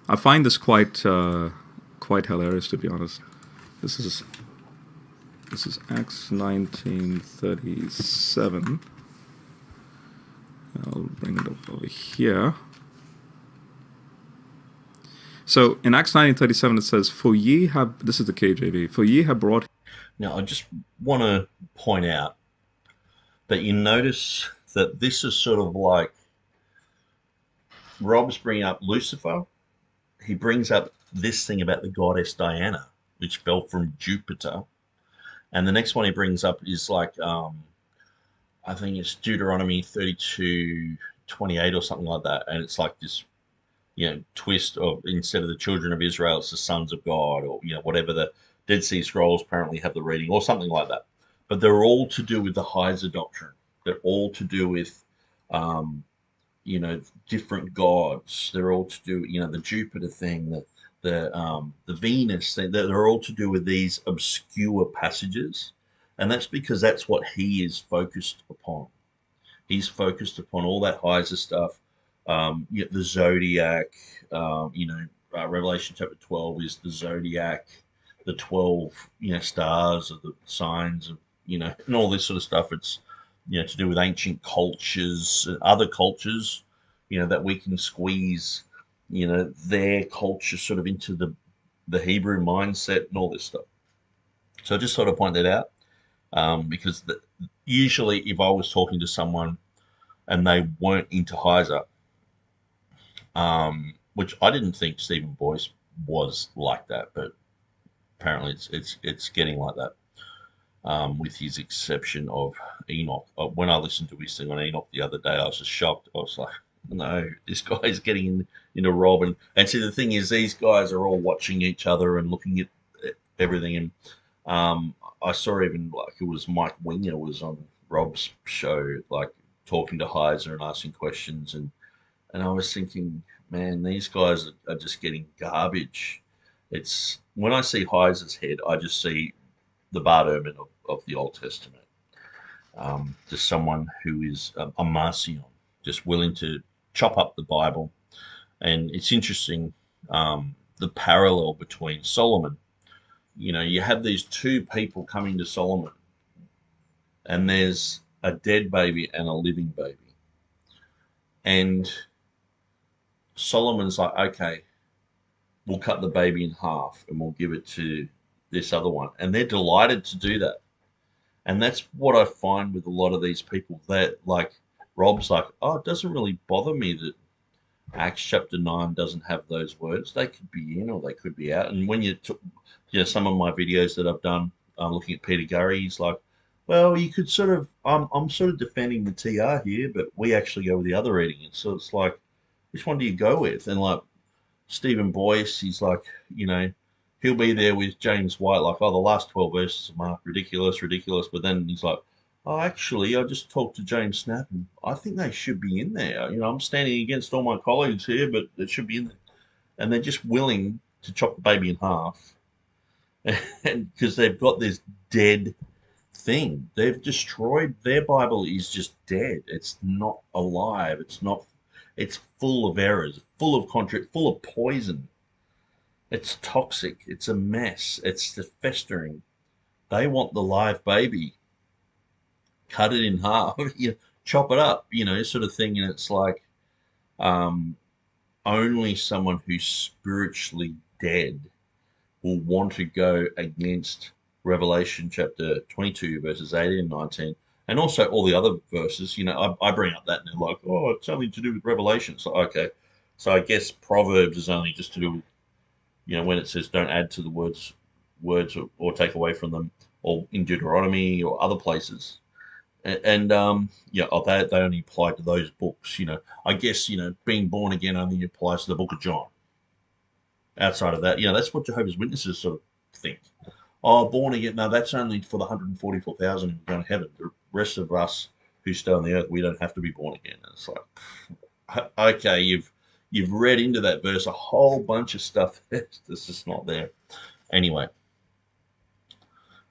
I find this quite hilarious, to be honest. This is This is Acts 19:37. I'll bring it up over here. So in Acts 19:37 it says, "For ye have," this is the KJV, "for ye have brought." Now, I just want to point out that you notice that this is sort of like Rob's bringing up Lucifer. He brings up this thing about the goddess Diana, which fell from Jupiter. And the next one he brings up is like, I think it's Deuteronomy 32:28 or something like that. And it's like this, twist of, instead of the children of Israel, it's the sons of God, or, whatever the Dead Sea Scrolls apparently have the reading, or something like that. But they're all to do with the Heiser doctrine. They're all to do with, different gods. They're all to do, the Jupiter thing, the Venus thing. They're all to do with these obscure passages, and that's because that's what he is focused upon. He's focused upon all that Heiser stuff, the zodiac. Revelation chapter 12 is the zodiac, the 12 stars of the signs of and all this sort of stuff. It's to do with ancient cultures, other cultures, that we can squeeze, their culture sort of into the Hebrew mindset and all this stuff. So I just sort of point that out, because usually if I was talking to someone and they weren't into Heiser, which I didn't think Stephen Boyce was like that, but apparently it's getting like that. With his exception of Enoch. When I listened to his thing on Enoch the other day, I was just shocked. I was like, no, this guy is getting into Rob. And see, the thing is, these guys are all watching each other and looking at everything. And I saw even, like, it was Mike Winger was on Rob's show, like, talking to Heiser and asking questions. And I was thinking, man, these guys are just getting garbage. It's, when I see Heiser's head, I just see the Bart Ehrman of the Old Testament, just someone who is a Marcion, just willing to chop up the Bible. And it's interesting, the parallel between Solomon. You have these two people coming to Solomon, and there's a dead baby and a living baby. And Solomon's like, okay, we'll cut the baby in half and we'll give it to this other one, and they're delighted to do that. And that's what I find with a lot of these people, that, like, Rob's like, oh, it doesn't really bother me that Acts chapter 9 doesn't have those words. They could be in or they could be out. And when you took some of my videos that I've done looking at Peter Gurry, he's like, well, you could sort of, I'm sort of defending the TR here, but we actually go with the other reading. And so it's like, which one do you go with? And like Stephen Boyce, he's like, he'll be there with James White, like, oh, the last 12 verses are marked ridiculous. But then he's like, oh, actually, I just talked to James Snap, and I think they should be in there. I'm standing against all my colleagues here, but it should be in there. And they're just willing to chop the baby in half, and because they've got this dead thing. They've destroyed, their Bible is just dead. It's not alive. It's full of errors, full of full of poison. It's toxic. It's a mess. It's just festering. They want the live baby. Cut it in half, chop it up, sort of thing. And it's like, only someone who's spiritually dead will want to go against Revelation chapter 22, verses 18 and 19, and also all the other verses. I bring up that and they're like, oh, it's only to do with Revelation. So, okay. So I guess Proverbs is only just to do with, when it says don't add to the words or take away from them, or in Deuteronomy or other places. And they only apply to those books. I guess, being born again only applies to the book of John. Outside of that, that's what Jehovah's Witnesses sort of think. Oh, born again, no, that's only for the 144,000 who go to heaven. The rest of us who stay on the earth, we don't have to be born again. And it's like, okay, you've read into that verse a whole bunch of stuff that's just not there. Anyway,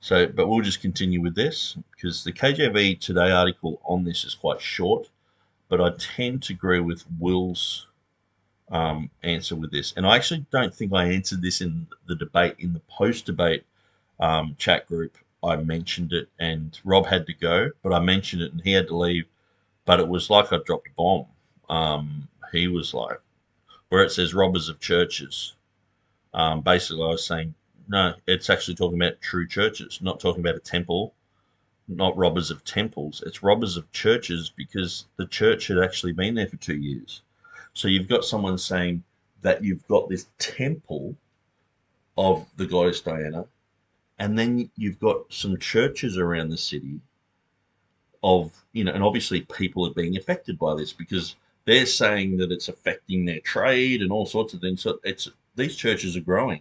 but we'll just continue with this, because the KJV Today article on this is quite short, but I tend to agree with Will's answer with this. And I actually don't think I answered this in the debate, in the post-debate chat group I mentioned it, and Rob had to go, but I mentioned it, and he had to leave. But it was like I dropped a bomb. He was like, where it says robbers of churches. Basically, I was saying, no, it's actually talking about true churches, not talking about a temple, not robbers of temples. It's robbers of churches because the church had actually been there for 2 years. So you've got someone saying that you've got this temple of the goddess Diana, and then you've got some churches around the city of, and obviously people are being affected by this because they're saying that it's affecting their trade and all sorts of things. So these churches are growing.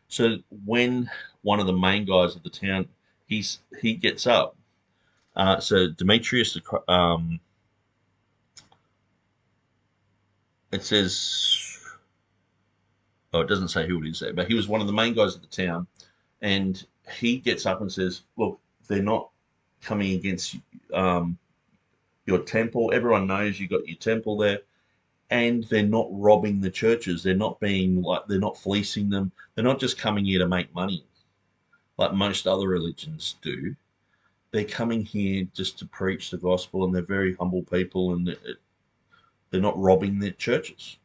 So when one of the main guys of the town, he gets up. So Demetrius, it says, oh, it doesn't say who it is there, but he was one of the main guys of the town, and he gets up and says, "Look, they're not coming against your temple. Everyone knows you got your temple there, and they're not robbing the churches. They're not fleecing them. They're not just coming here to make money like most other religions do. They're coming here just to preach the gospel, and they're very humble people, and they're not robbing their churches."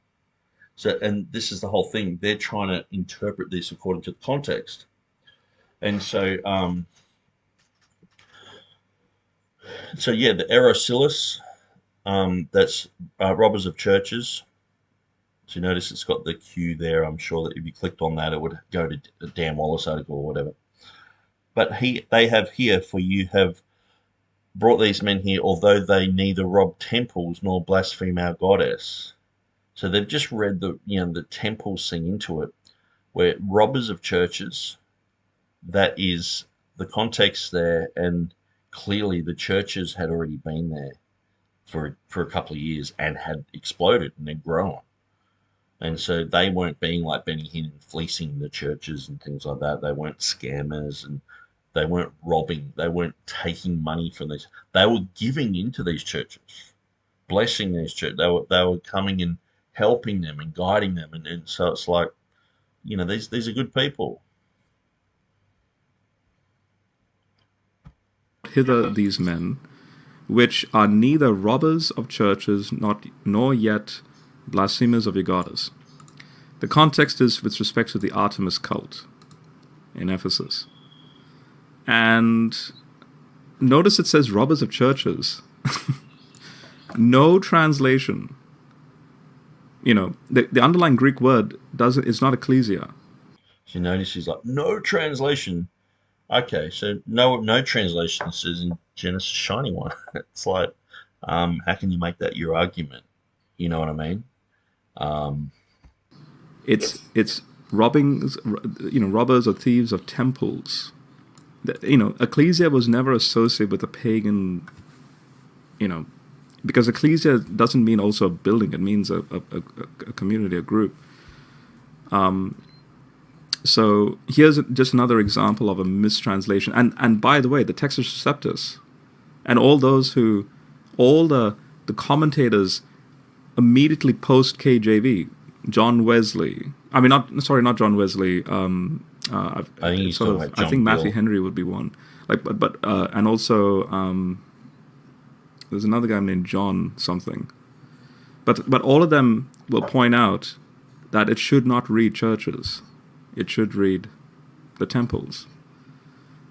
So, and this is the whole thing. They're trying to interpret this according to the context. And so, yeah, the Erosilis, that's robbers of churches. So you notice it's got the Q there. I'm sure that if you clicked on that, it would go to the Dan Wallace article or whatever. But they have here, for you have brought these men here, although they neither rob temples nor blaspheme our goddess. So they've just read the temple thing into it, where robbers of churches, that is the context there, and clearly the churches had already been there for a couple of years and had exploded and then grown. And so they weren't being like Benny Hinn fleecing the churches and things like that. They weren't scammers, and they weren't robbing. They weren't taking money from these. They were giving into these churches, blessing these churches. They were coming and helping them and guiding them. And so it's like, these are good people. Hither these men, which are neither robbers of churches, nor yet blasphemers of your goddess. The context is with respect to the Artemis cult in Ephesus. And notice it says robbers of churches. No translation. The underlying Greek word is not ecclesia. So you notice he's like, no translation. Okay, so no translation says in Genesis shiny one. It's like, how can you make that your argument? You know what I mean? It's robbers or thieves of temples. Ecclesia was never associated with a pagan, because ecclesia doesn't mean also a building. It means a community, a group. So here's just another example of a mistranslation. And by the way, the Textus Receptus and all the commentators immediately post KJV, John Wesley. I mean, not John Wesley. I think Matthew Henry would be one. And also there's another guy named John something. But all of them will point out that it should not read churches. It should read the temples.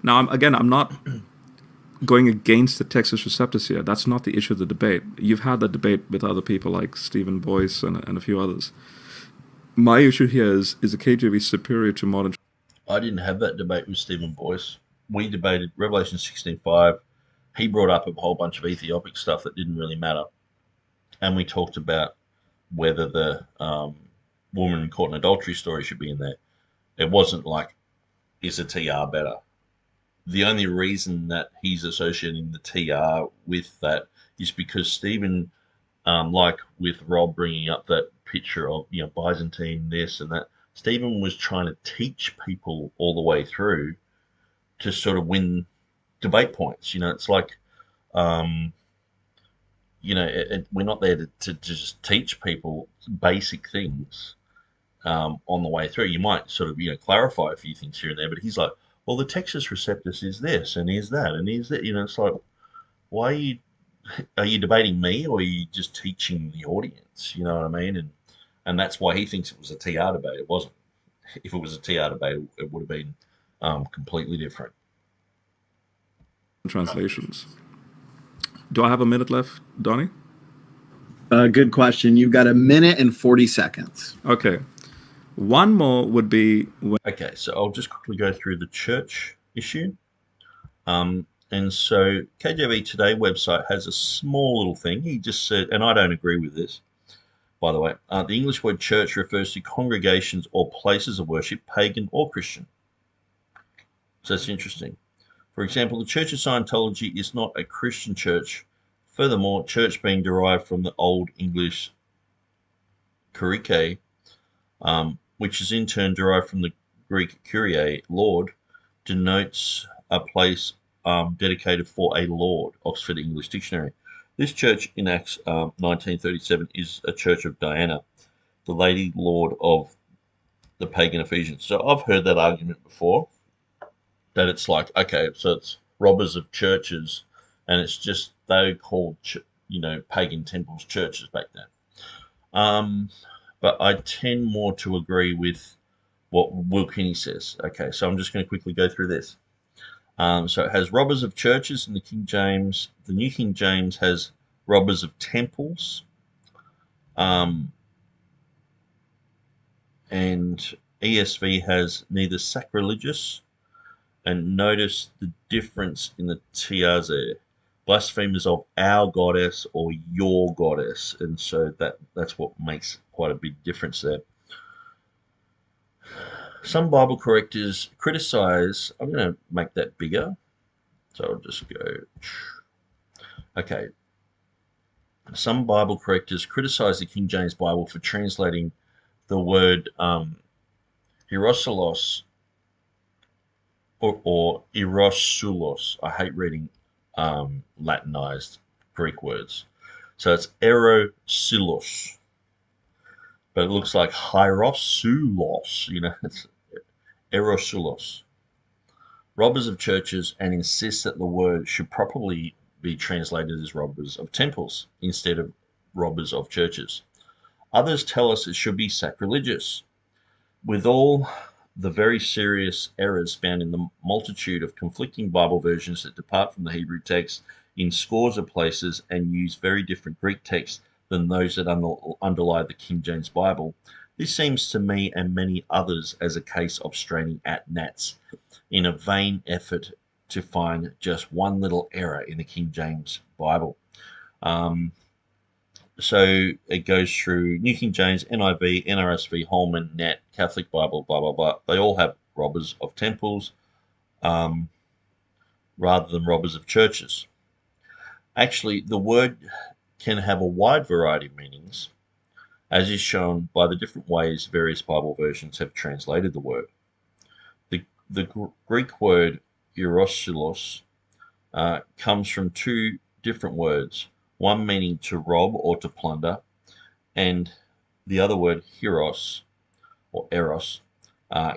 Now, I'm not going against the Textus Receptus here. That's not the issue of the debate. You've had that debate with other people like Stephen Boyce and a few others. My issue here is the KJV superior to modern? I didn't have that debate with Stephen Boyce. We debated Revelation 16:5. He brought up a whole bunch of Ethiopic stuff that didn't really matter. And we talked about whether the woman caught in adultery story should be in there. It wasn't like, is a TR better? The only reason that he's associating the TR with that is because Stephen, like with Rob bringing up that picture of, Byzantine, this and that, Stephen was trying to teach people all the way through to sort of win debate points. It's like, we're not there to just teach people basic things on the way through. You might sort of, clarify a few things here and there, but he's like, well, the Textus Receptus is this and is that and is that. It's like, why are you debating me, or are you just teaching the audience? You know what I mean? And that's why he thinks it was a TR debate. It wasn't. If it was a TR debate, it would have been completely different. Translations. Do I have a minute left, Donnie? Good question. You've got 1 minute and 40 seconds. Okay. One more would be Okay, so I'll just quickly go through the church issue. And so KJV Today website has a small little thing. He just said, and I don't agree with this, by the way, the English word church refers to congregations or places of worship, pagan or Christian. So that's interesting. For example, the Church of Scientology is not a Christian church. Furthermore, church being derived from the Old English kurike, which is in turn derived from the Greek kurie, Lord, denotes a place dedicated for a Lord, Oxford English Dictionary. This church in Acts 1937 is a church of Diana, the Lady Lord of the pagan Ephesians. So I've heard that argument before, that it's like, okay, so it's robbers of churches, and it's just they called, pagan temples churches back then. But I tend more to agree with what Will Kinney says. Okay, so I'm just going to quickly go through this. So it has robbers of churches in the King James. The New King James has robbers of temples. And ESV has neither sacrilegious, and notice the difference in the TRs there. Blasphemers of our goddess or your goddess. And so that's what makes quite a big difference there. Some Bible correctors criticize, I'm going to make that bigger. So I'll just go, okay. Some Bible correctors criticize the King James Bible for translating the word hierosulos or erosulos. I hate reading Latinized Greek words. So it's erosulos, but it looks like hierosulos, it's erosulos. Robbers of churches, and insist that the word should probably be translated as robbers of temples instead of robbers of churches. Others tell us it should be sacrilegious. With all the very serious errors found in the multitude of conflicting Bible versions that depart from the Hebrew text in scores of places and use very different Greek texts than those that underlie the King James Bible, this seems to me and many others as a case of straining at gnats in a vain effort to find just one little error in the King James Bible. So it goes through New King James, NIV, NRSV, Holman, Nat, Catholic Bible, blah, blah, blah. They all have robbers of temples rather than robbers of churches. Actually, the word can have a wide variety of meanings, as is shown by the different ways various Bible versions have translated the word. The Greek word erosulos comes from two different words, one meaning to rob or to plunder, and the other word hieros or eros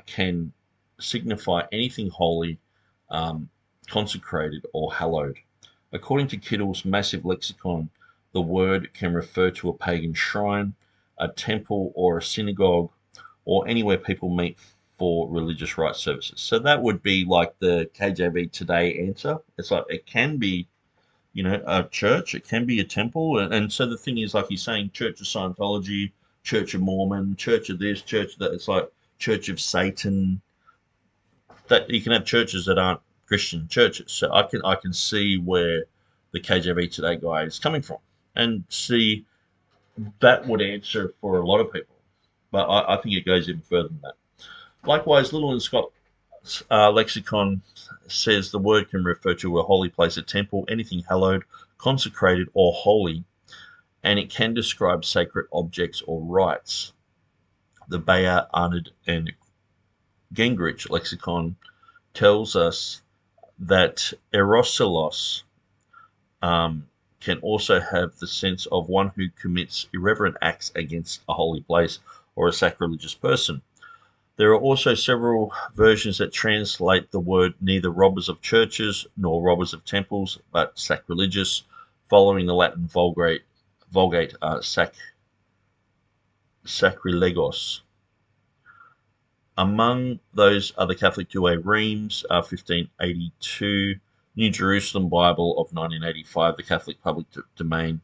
can signify anything holy, consecrated, or hallowed. According to Kittle's massive lexicon, the word can refer to a pagan shrine, a temple, or a synagogue, or anywhere people meet for religious rites services. So that would be like the KJV Today answer. It's like it can be, a church, it can be a temple. And so the thing is, like he's saying, Church of Scientology, Church of Mormon, Church of this, Church of that. It's like Church of Satan. That you can have churches that aren't Christian churches. So I can see where the KJV Today guy is coming from, and see that would answer for a lot of people. But I think it goes even further than that. Likewise, Little and Scott lexicon says the word can refer to a holy place, a temple, anything hallowed, consecrated, or holy, and it can describe sacred objects or rites. The Bayer, Arnott, and Gingrich lexicon tells us that erosulos can also have the sense of one who commits irreverent acts against a holy place or a sacrilegious person. There are also several versions that translate the word neither robbers of churches nor robbers of temples, but sacrilegious, following the Latin Vulgate sacrilegos. Among those are the Catholic Douay Reims, 1582, New Jerusalem Bible of 1985, the Catholic Public Domain,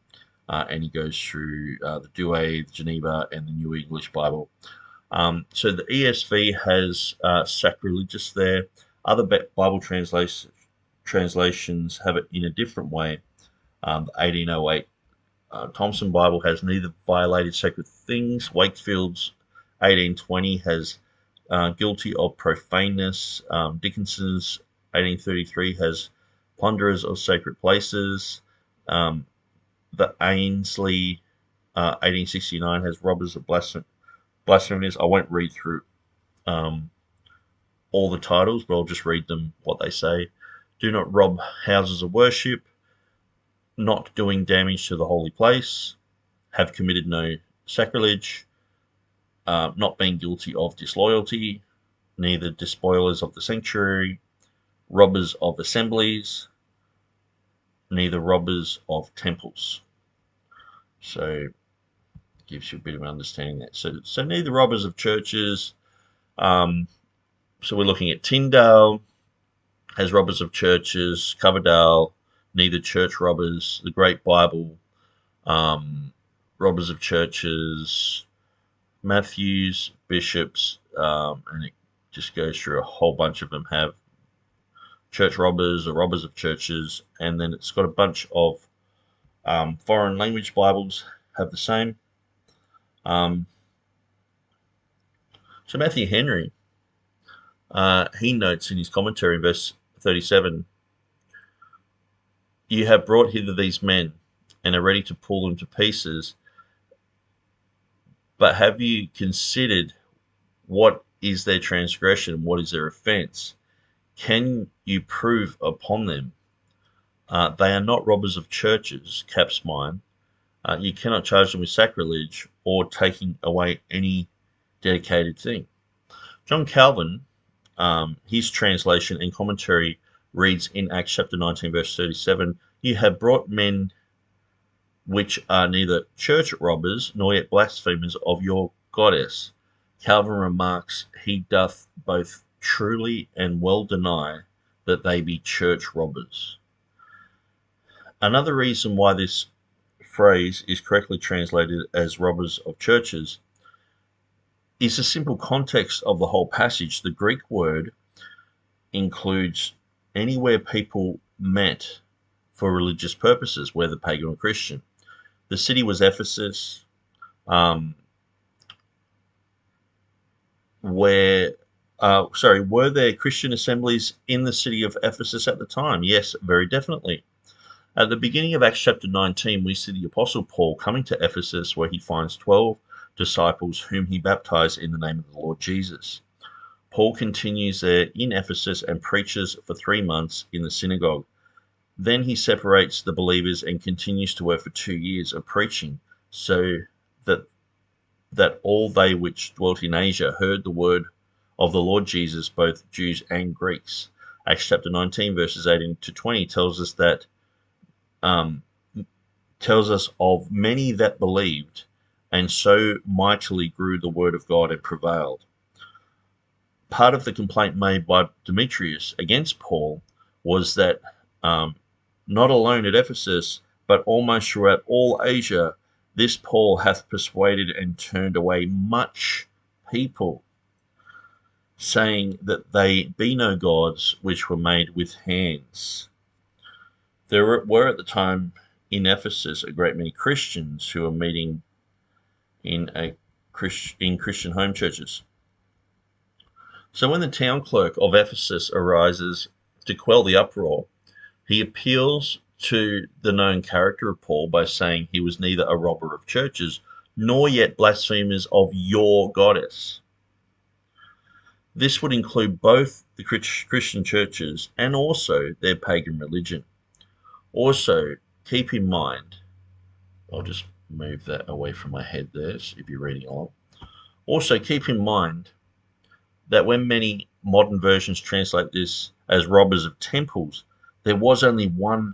and he goes through the Douay, the Geneva, and the New English Bible. So the ESV has sacrilegious there. Other Bible translations have it in a different way. The 1808 Thompson Bible has neither violated sacred things. Wakefield's 1820 has guilty of profaneness. Dickinson's 1833 has plunderers of sacred places. The Ainsley 1869 has robbers of blasphemers. I won't read through all the titles, but I'll just read them what they say. Do not rob houses of worship. Not doing damage to the holy place. Have committed no sacrilege. Not being guilty of disloyalty. Neither despoilers of the sanctuary. Robbers of assemblies. Neither robbers of temples. So gives you a bit of an understanding that. So neither robbers of churches. So we're looking at Tyndale has robbers of churches, Coverdale, neither church robbers, the Great Bible, robbers of churches, Matthews, bishops, and it just goes through a whole bunch of them have church robbers or robbers of churches, and then it's got a bunch of foreign language Bibles have the same. So Matthew Henry, he notes in his commentary in verse 37, you have brought hither these men and are ready to pull them to pieces, but have you considered what is their transgression, what is their offence? Can you prove upon them? They are not robbers of churches, caps mine. You cannot charge them with sacrilege or taking away any dedicated thing. John Calvin, his translation and commentary reads in Acts chapter 19, verse 37, you have brought men which are neither church robbers nor yet blasphemers of your goddess. Calvin remarks, he doth both truly and well deny that they be church robbers. Another reason why this phrase is correctly translated as robbers of churches is the simple context of the whole passage. The Greek word includes anywhere people met for religious purposes, whether pagan or Christian. The city was Ephesus, were there Christian assemblies in the city of Ephesus at the time? Yes, very definitely. At the beginning of Acts chapter 19, we see the Apostle Paul coming to Ephesus, where he finds 12 disciples whom he baptized in the name of the Lord Jesus. Paul continues there in Ephesus and preaches for 3 months in the synagogue. Then he separates the believers and continues to work for 2 years of preaching, so that all they which dwelt in Asia heard the word of the Lord Jesus, both Jews and Greeks. Acts chapter 19, verses 18 to 20 tells us that tells us of many that believed, and so mightily grew the word of God and prevailed. Part of the complaint made by Demetrius against Paul was that not alone at Ephesus, but almost throughout all Asia, this Paul hath persuaded and turned away much people, saying that they be no gods which were made with hands. There were at the time in Ephesus a great many Christians who were meeting in Christian home churches. So when the town clerk of Ephesus arises to quell the uproar, he appeals to the known character of Paul by saying he was neither a robber of churches nor yet blasphemers of your goddess. This would include both the Christian churches and also their pagan religion. Also, keep in mind, I'll just move that away from my head there if you're reading along. Also, keep in mind that when many modern versions translate this as robbers of temples, there was only one,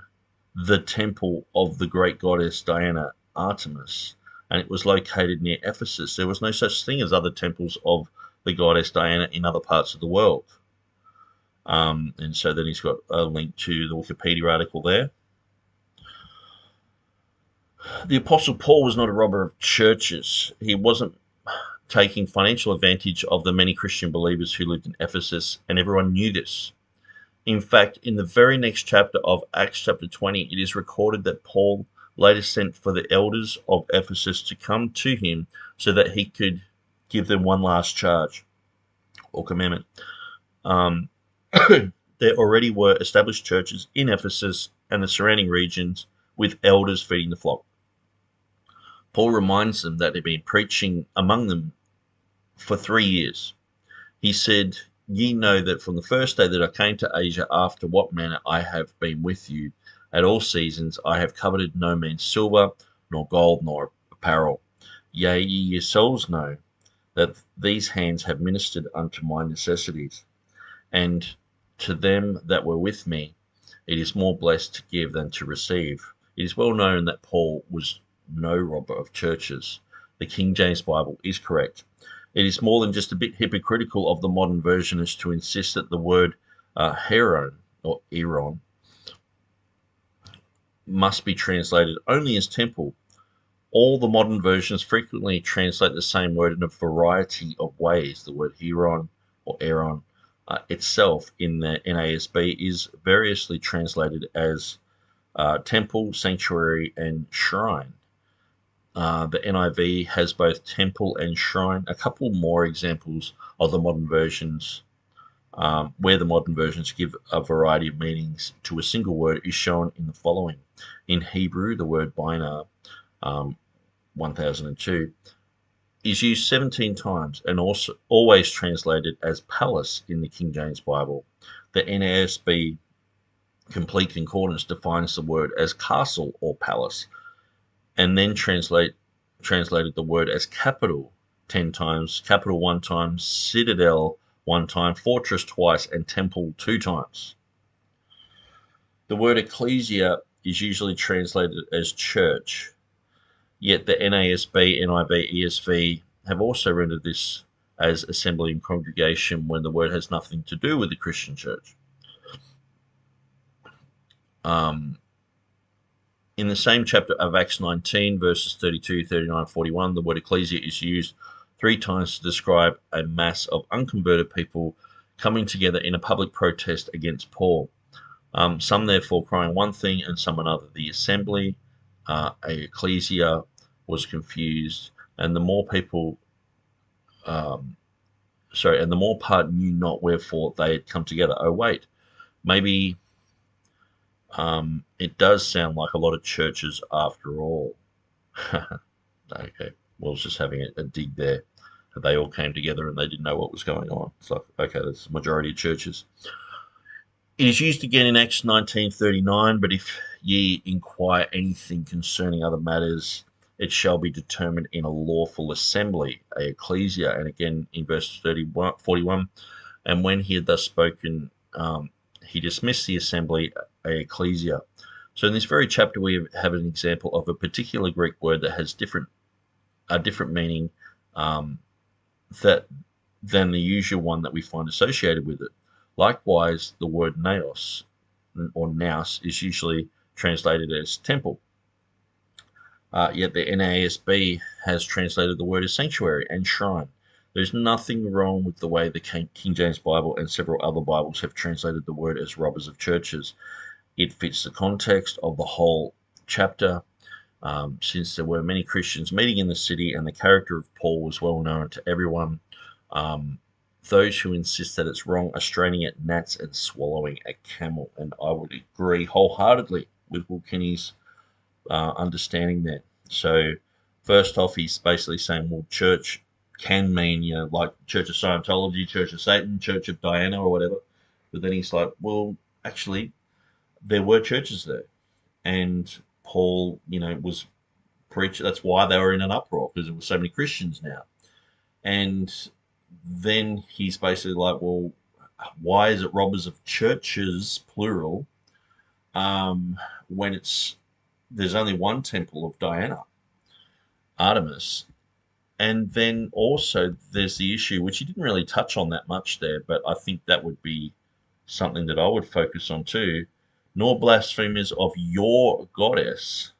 the temple of the great goddess Diana Artemis, and it was located near Ephesus. There was no such thing as other temples of the goddess Diana in other parts of the world. And so then he's got a link to the Wikipedia article there. The Apostle Paul was not a robber of churches. He wasn't taking financial advantage of the many Christian believers who lived in Ephesus, and everyone knew this. In fact, in the very next chapter of Acts chapter 20, it is recorded that Paul later sent for the elders of Ephesus to come to him so that he could give them one last charge or commandment. There already were established churches in Ephesus and the surrounding regions with elders feeding the flock. Paul reminds them that they've been preaching among them for 3 years. He said, "Ye know that from the first day that I came to Asia, after what manner I have been with you at all seasons, I have coveted no man's silver, nor gold, nor apparel. Yea, ye yourselves know that these hands have ministered unto my necessities. And to them that were with me, it is more blessed to give than to receive." It is well known that Paul was no robber of churches. The King James Bible is correct. It is more than just a bit hypocritical of the modern versionists to insist that the word heron or eron must be translated only as temple. All the modern versions frequently translate the same word in a variety of ways. The word heron or eron itself in the NASB is variously translated as temple, sanctuary, and shrine. The NIV has both temple and shrine. A couple more examples of the modern versions, where the modern versions give a variety of meanings to a single word, is shown in the following. In Hebrew, the word binar, 1002, is used 17 times and also always translated as palace in the King James Bible. The NASB Complete Concordance defines the word as castle or palace, and then translated the word as capital 10 times, capital 1 time, citadel 1 time, fortress twice, and temple 2 times. The word ecclesia is usually translated as church, yet the NASB, NIV, ESV have also rendered this as assembly and congregation when the word has nothing to do with the Christian church. In the same chapter of Acts 19, verses 32, 39, 41, the word ecclesia is used 3 times to describe a mass of unconverted people coming together in a public protest against Paul. Some therefore crying one thing and some another. The assembly, a ecclesia, was confused, and the more people, and the more part knew not wherefore they had come together. Oh, wait, maybe it does sound like a lot of churches after all. Okay, well, I was just having a dig there. They all came together and they didn't know what was going on. It's like, okay, that's the majority of churches. It is used again in Acts 19:39, but if ye inquire anything concerning other matters, it shall be determined in a lawful assembly, a ecclesia. And again in verse 41, and when he had thus spoken, he dismissed the assembly, a ecclesia. So in this very chapter, we have an example of a particular Greek word that has a different meaning than the usual one that we find associated with it. Likewise, the word naos or nous is usually translated as temple. Yet the NASB has translated the word as sanctuary and shrine. There's nothing wrong with the way the King James Bible and several other Bibles have translated the word as robbers of churches. It fits the context of the whole chapter, since there were many Christians meeting in the city and the character of Paul was well known to everyone. Those who insist that it's wrong are straining at gnats and swallowing a camel, and I would agree wholeheartedly with Will Kinney's understanding there. So first off, he's basically saying, well, church can mean, like Church of Scientology, Church of Satan, Church of Diana, or whatever. But then he's like, well, actually, there were churches there, and Paul, was preaching. That's why they were in an uproar, because there were so many Christians now. And then he's basically like, well, why is it robbers of churches, plural, when there's only one temple of Diana, Artemis? And then also there's the issue, which he didn't really touch on that much there, but I think that would be something that I would focus on too. Nor blasphemers of your goddess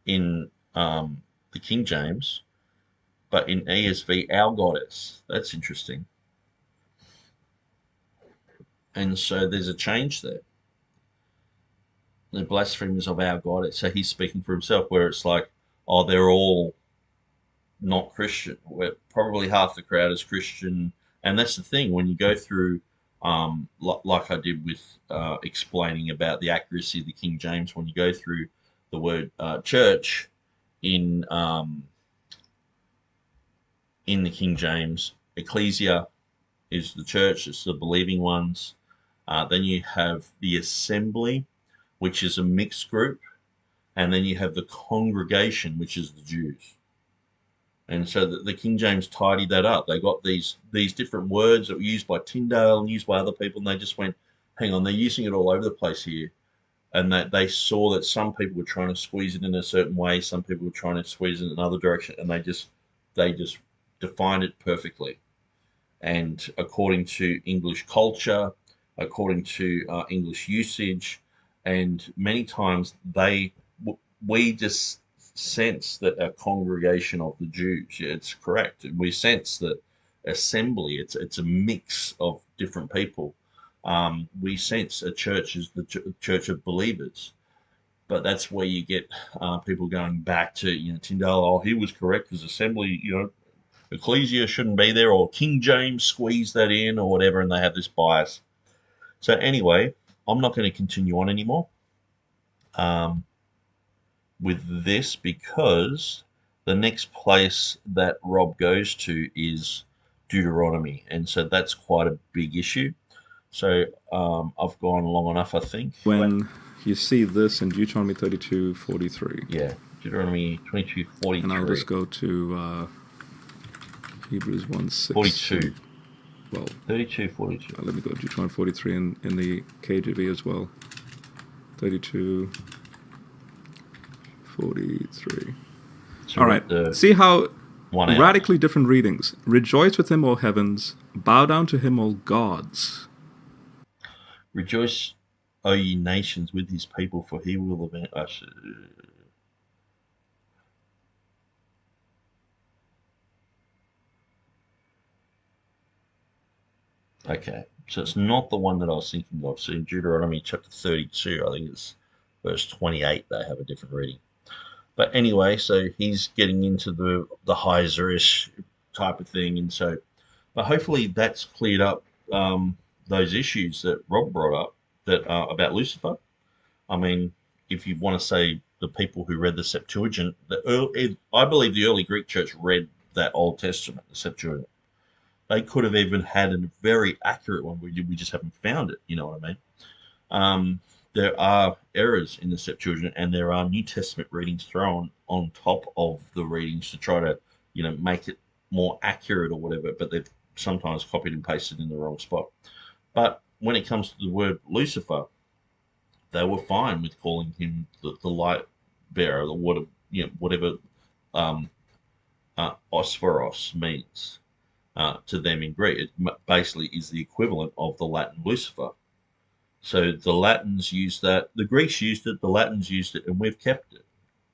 in the King James, but in ESV, our goddess. That's interesting. And so there's a change there. The blasphemers of our goddess. So he's speaking for himself, where it's like, oh, they're all not Christian. Where probably half the crowd is Christian. And that's the thing, when you go through, like I did with explaining about the accuracy of the King James, when you go through the word church in the King James, ecclesia is the church, it's the believing ones. Then you have the assembly, which is a mixed group, and then you have the congregation, which is the Jews. And so the King James tidied that up. They got these different words that were used by Tyndale and used by other people, and they just went, hang on, they're using it all over the place here. And that they saw that some people were trying to squeeze it in a certain way, some people were trying to squeeze it in another direction, and they just defined it perfectly. And according to English culture, according to English usage, and many times we just sense that a congregation of the Jews, yeah, it's correct. We sense that assembly, it's a mix of different people. We sense a church is the church of believers, but that's where you get people going back to, Tyndale. Oh, he was correct because assembly, ecclesia shouldn't be there, or King James squeezed that in, or whatever, and they have this bias. So anyway, I'm not going to continue on anymore with this, because the next place that Rob goes to is Deuteronomy, and so that's quite a big issue. So I've gone long enough, I think. When you see this in Deuteronomy 32:43. Yeah, Deuteronomy 22:43. And I'll just go to Hebrews 1:6. 42. Well, 32:42. let me go to Deuteronomy 43 in the KJV as well. 32:43. So all right. See how one radically different readings. Rejoice with him, all heavens. Bow down to him, all gods. Rejoice, O ye nations, with his people, for he will avenge us. Okay, so it's not the one that I was thinking of. So in Deuteronomy chapter 32, I think it's verse 28, they have a different reading. But anyway, so he's getting into the Heiser-ish type of thing. And so, but hopefully that's cleared up those issues that Rob brought up that about Lucifer. I mean, if you want to say the people who read the Septuagint, I believe the early Greek church read that Old Testament, the Septuagint. They could have even had a very accurate one. We just haven't found it. You know what I mean? There are errors in the Septuagint, and there are New Testament readings thrown on top of the readings to try to, make it more accurate or whatever. But they've sometimes copied and pasted in the wrong spot. But when it comes to the word Lucifer, they were fine with calling him the light bearer, the water, whatever Osphorus means. To them in Greek, it basically is the equivalent of the Latin Lucifer. So the Latins used that, the Greeks used it, the Latins used it, and we've kept it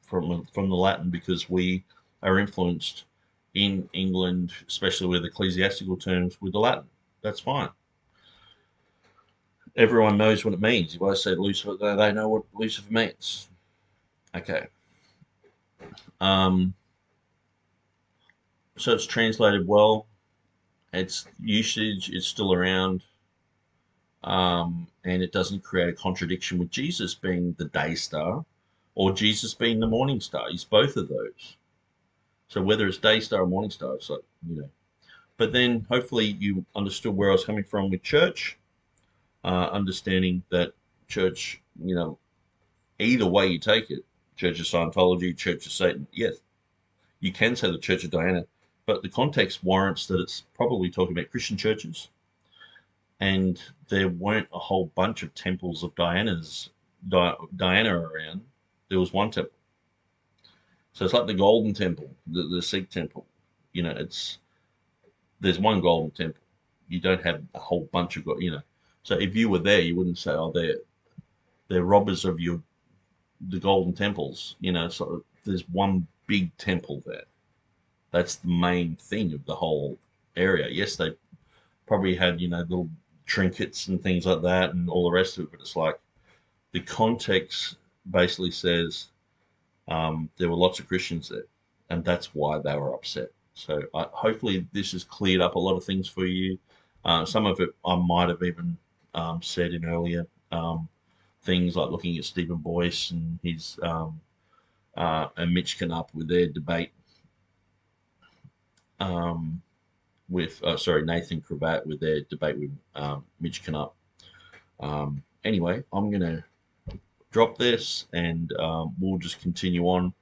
from the Latin because we are influenced in England, especially with ecclesiastical terms, with the Latin. That's fine. Everyone knows what it means. If I say Lucifer, they know what Lucifer means. Okay. So it's translated well. Its usage is still around, and it doesn't create a contradiction with Jesus being the day star or Jesus being the morning star. He's both of those. So whether it's day star or morning star, it's like, But then hopefully you understood where I was coming from with church, understanding that church, either way you take it, Church of Scientology, Church of Satan, yes, you can say the Church of Diana. but the context warrants that it's probably talking about Christian churches, and there weren't a whole bunch of temples of Diana around. There was one temple, so it's like the Golden Temple, the Sikh temple. There's one Golden Temple. You don't have a whole bunch of So if you were there, you wouldn't say, "Oh, they're robbers of the Golden Temples." So there's one big temple there. That's the main thing of the whole area. Yes, they probably had little trinkets and things like that and all the rest of it, but it's like the context basically says there were lots of Christians there, and that's why they were upset. So hopefully this has cleared up a lot of things for you. Some of it I might have even said in earlier things, like looking at Stephen Boyce and his and Mitch Canup with their debate Nathan Cravat with their debate with Mitch Canup. Anyway, I'm going to drop this and we'll just continue on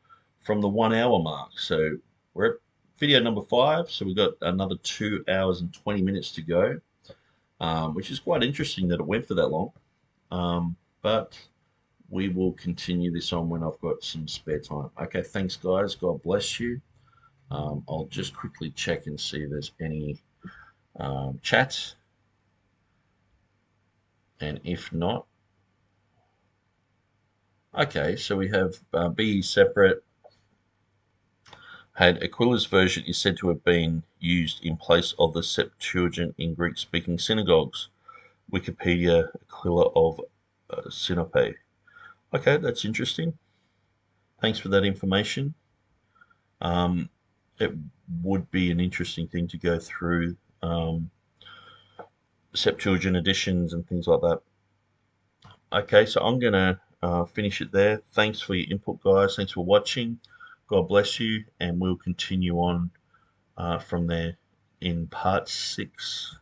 from the 1 hour mark. So we're at video number 5. So we've got another 2 hours and 20 minutes to go, which is quite interesting that it went for that long. But we will continue this on when I've got some spare time. Okay, thanks, guys. God bless you. I'll just quickly check and see if there's any chat. And if not, okay, so we have BE separate. Had Aquila's version is said to have been used in place of the Septuagint in Greek-speaking synagogues. Wikipedia, Aquila of Sinope. Okay, that's interesting. Thanks for that information. It would be an interesting thing to go through Septuagint editions and things like that. Okay, so I'm going to finish it there. Thanks for your input, guys. Thanks for watching. God bless you, and we'll continue on from there in part 6.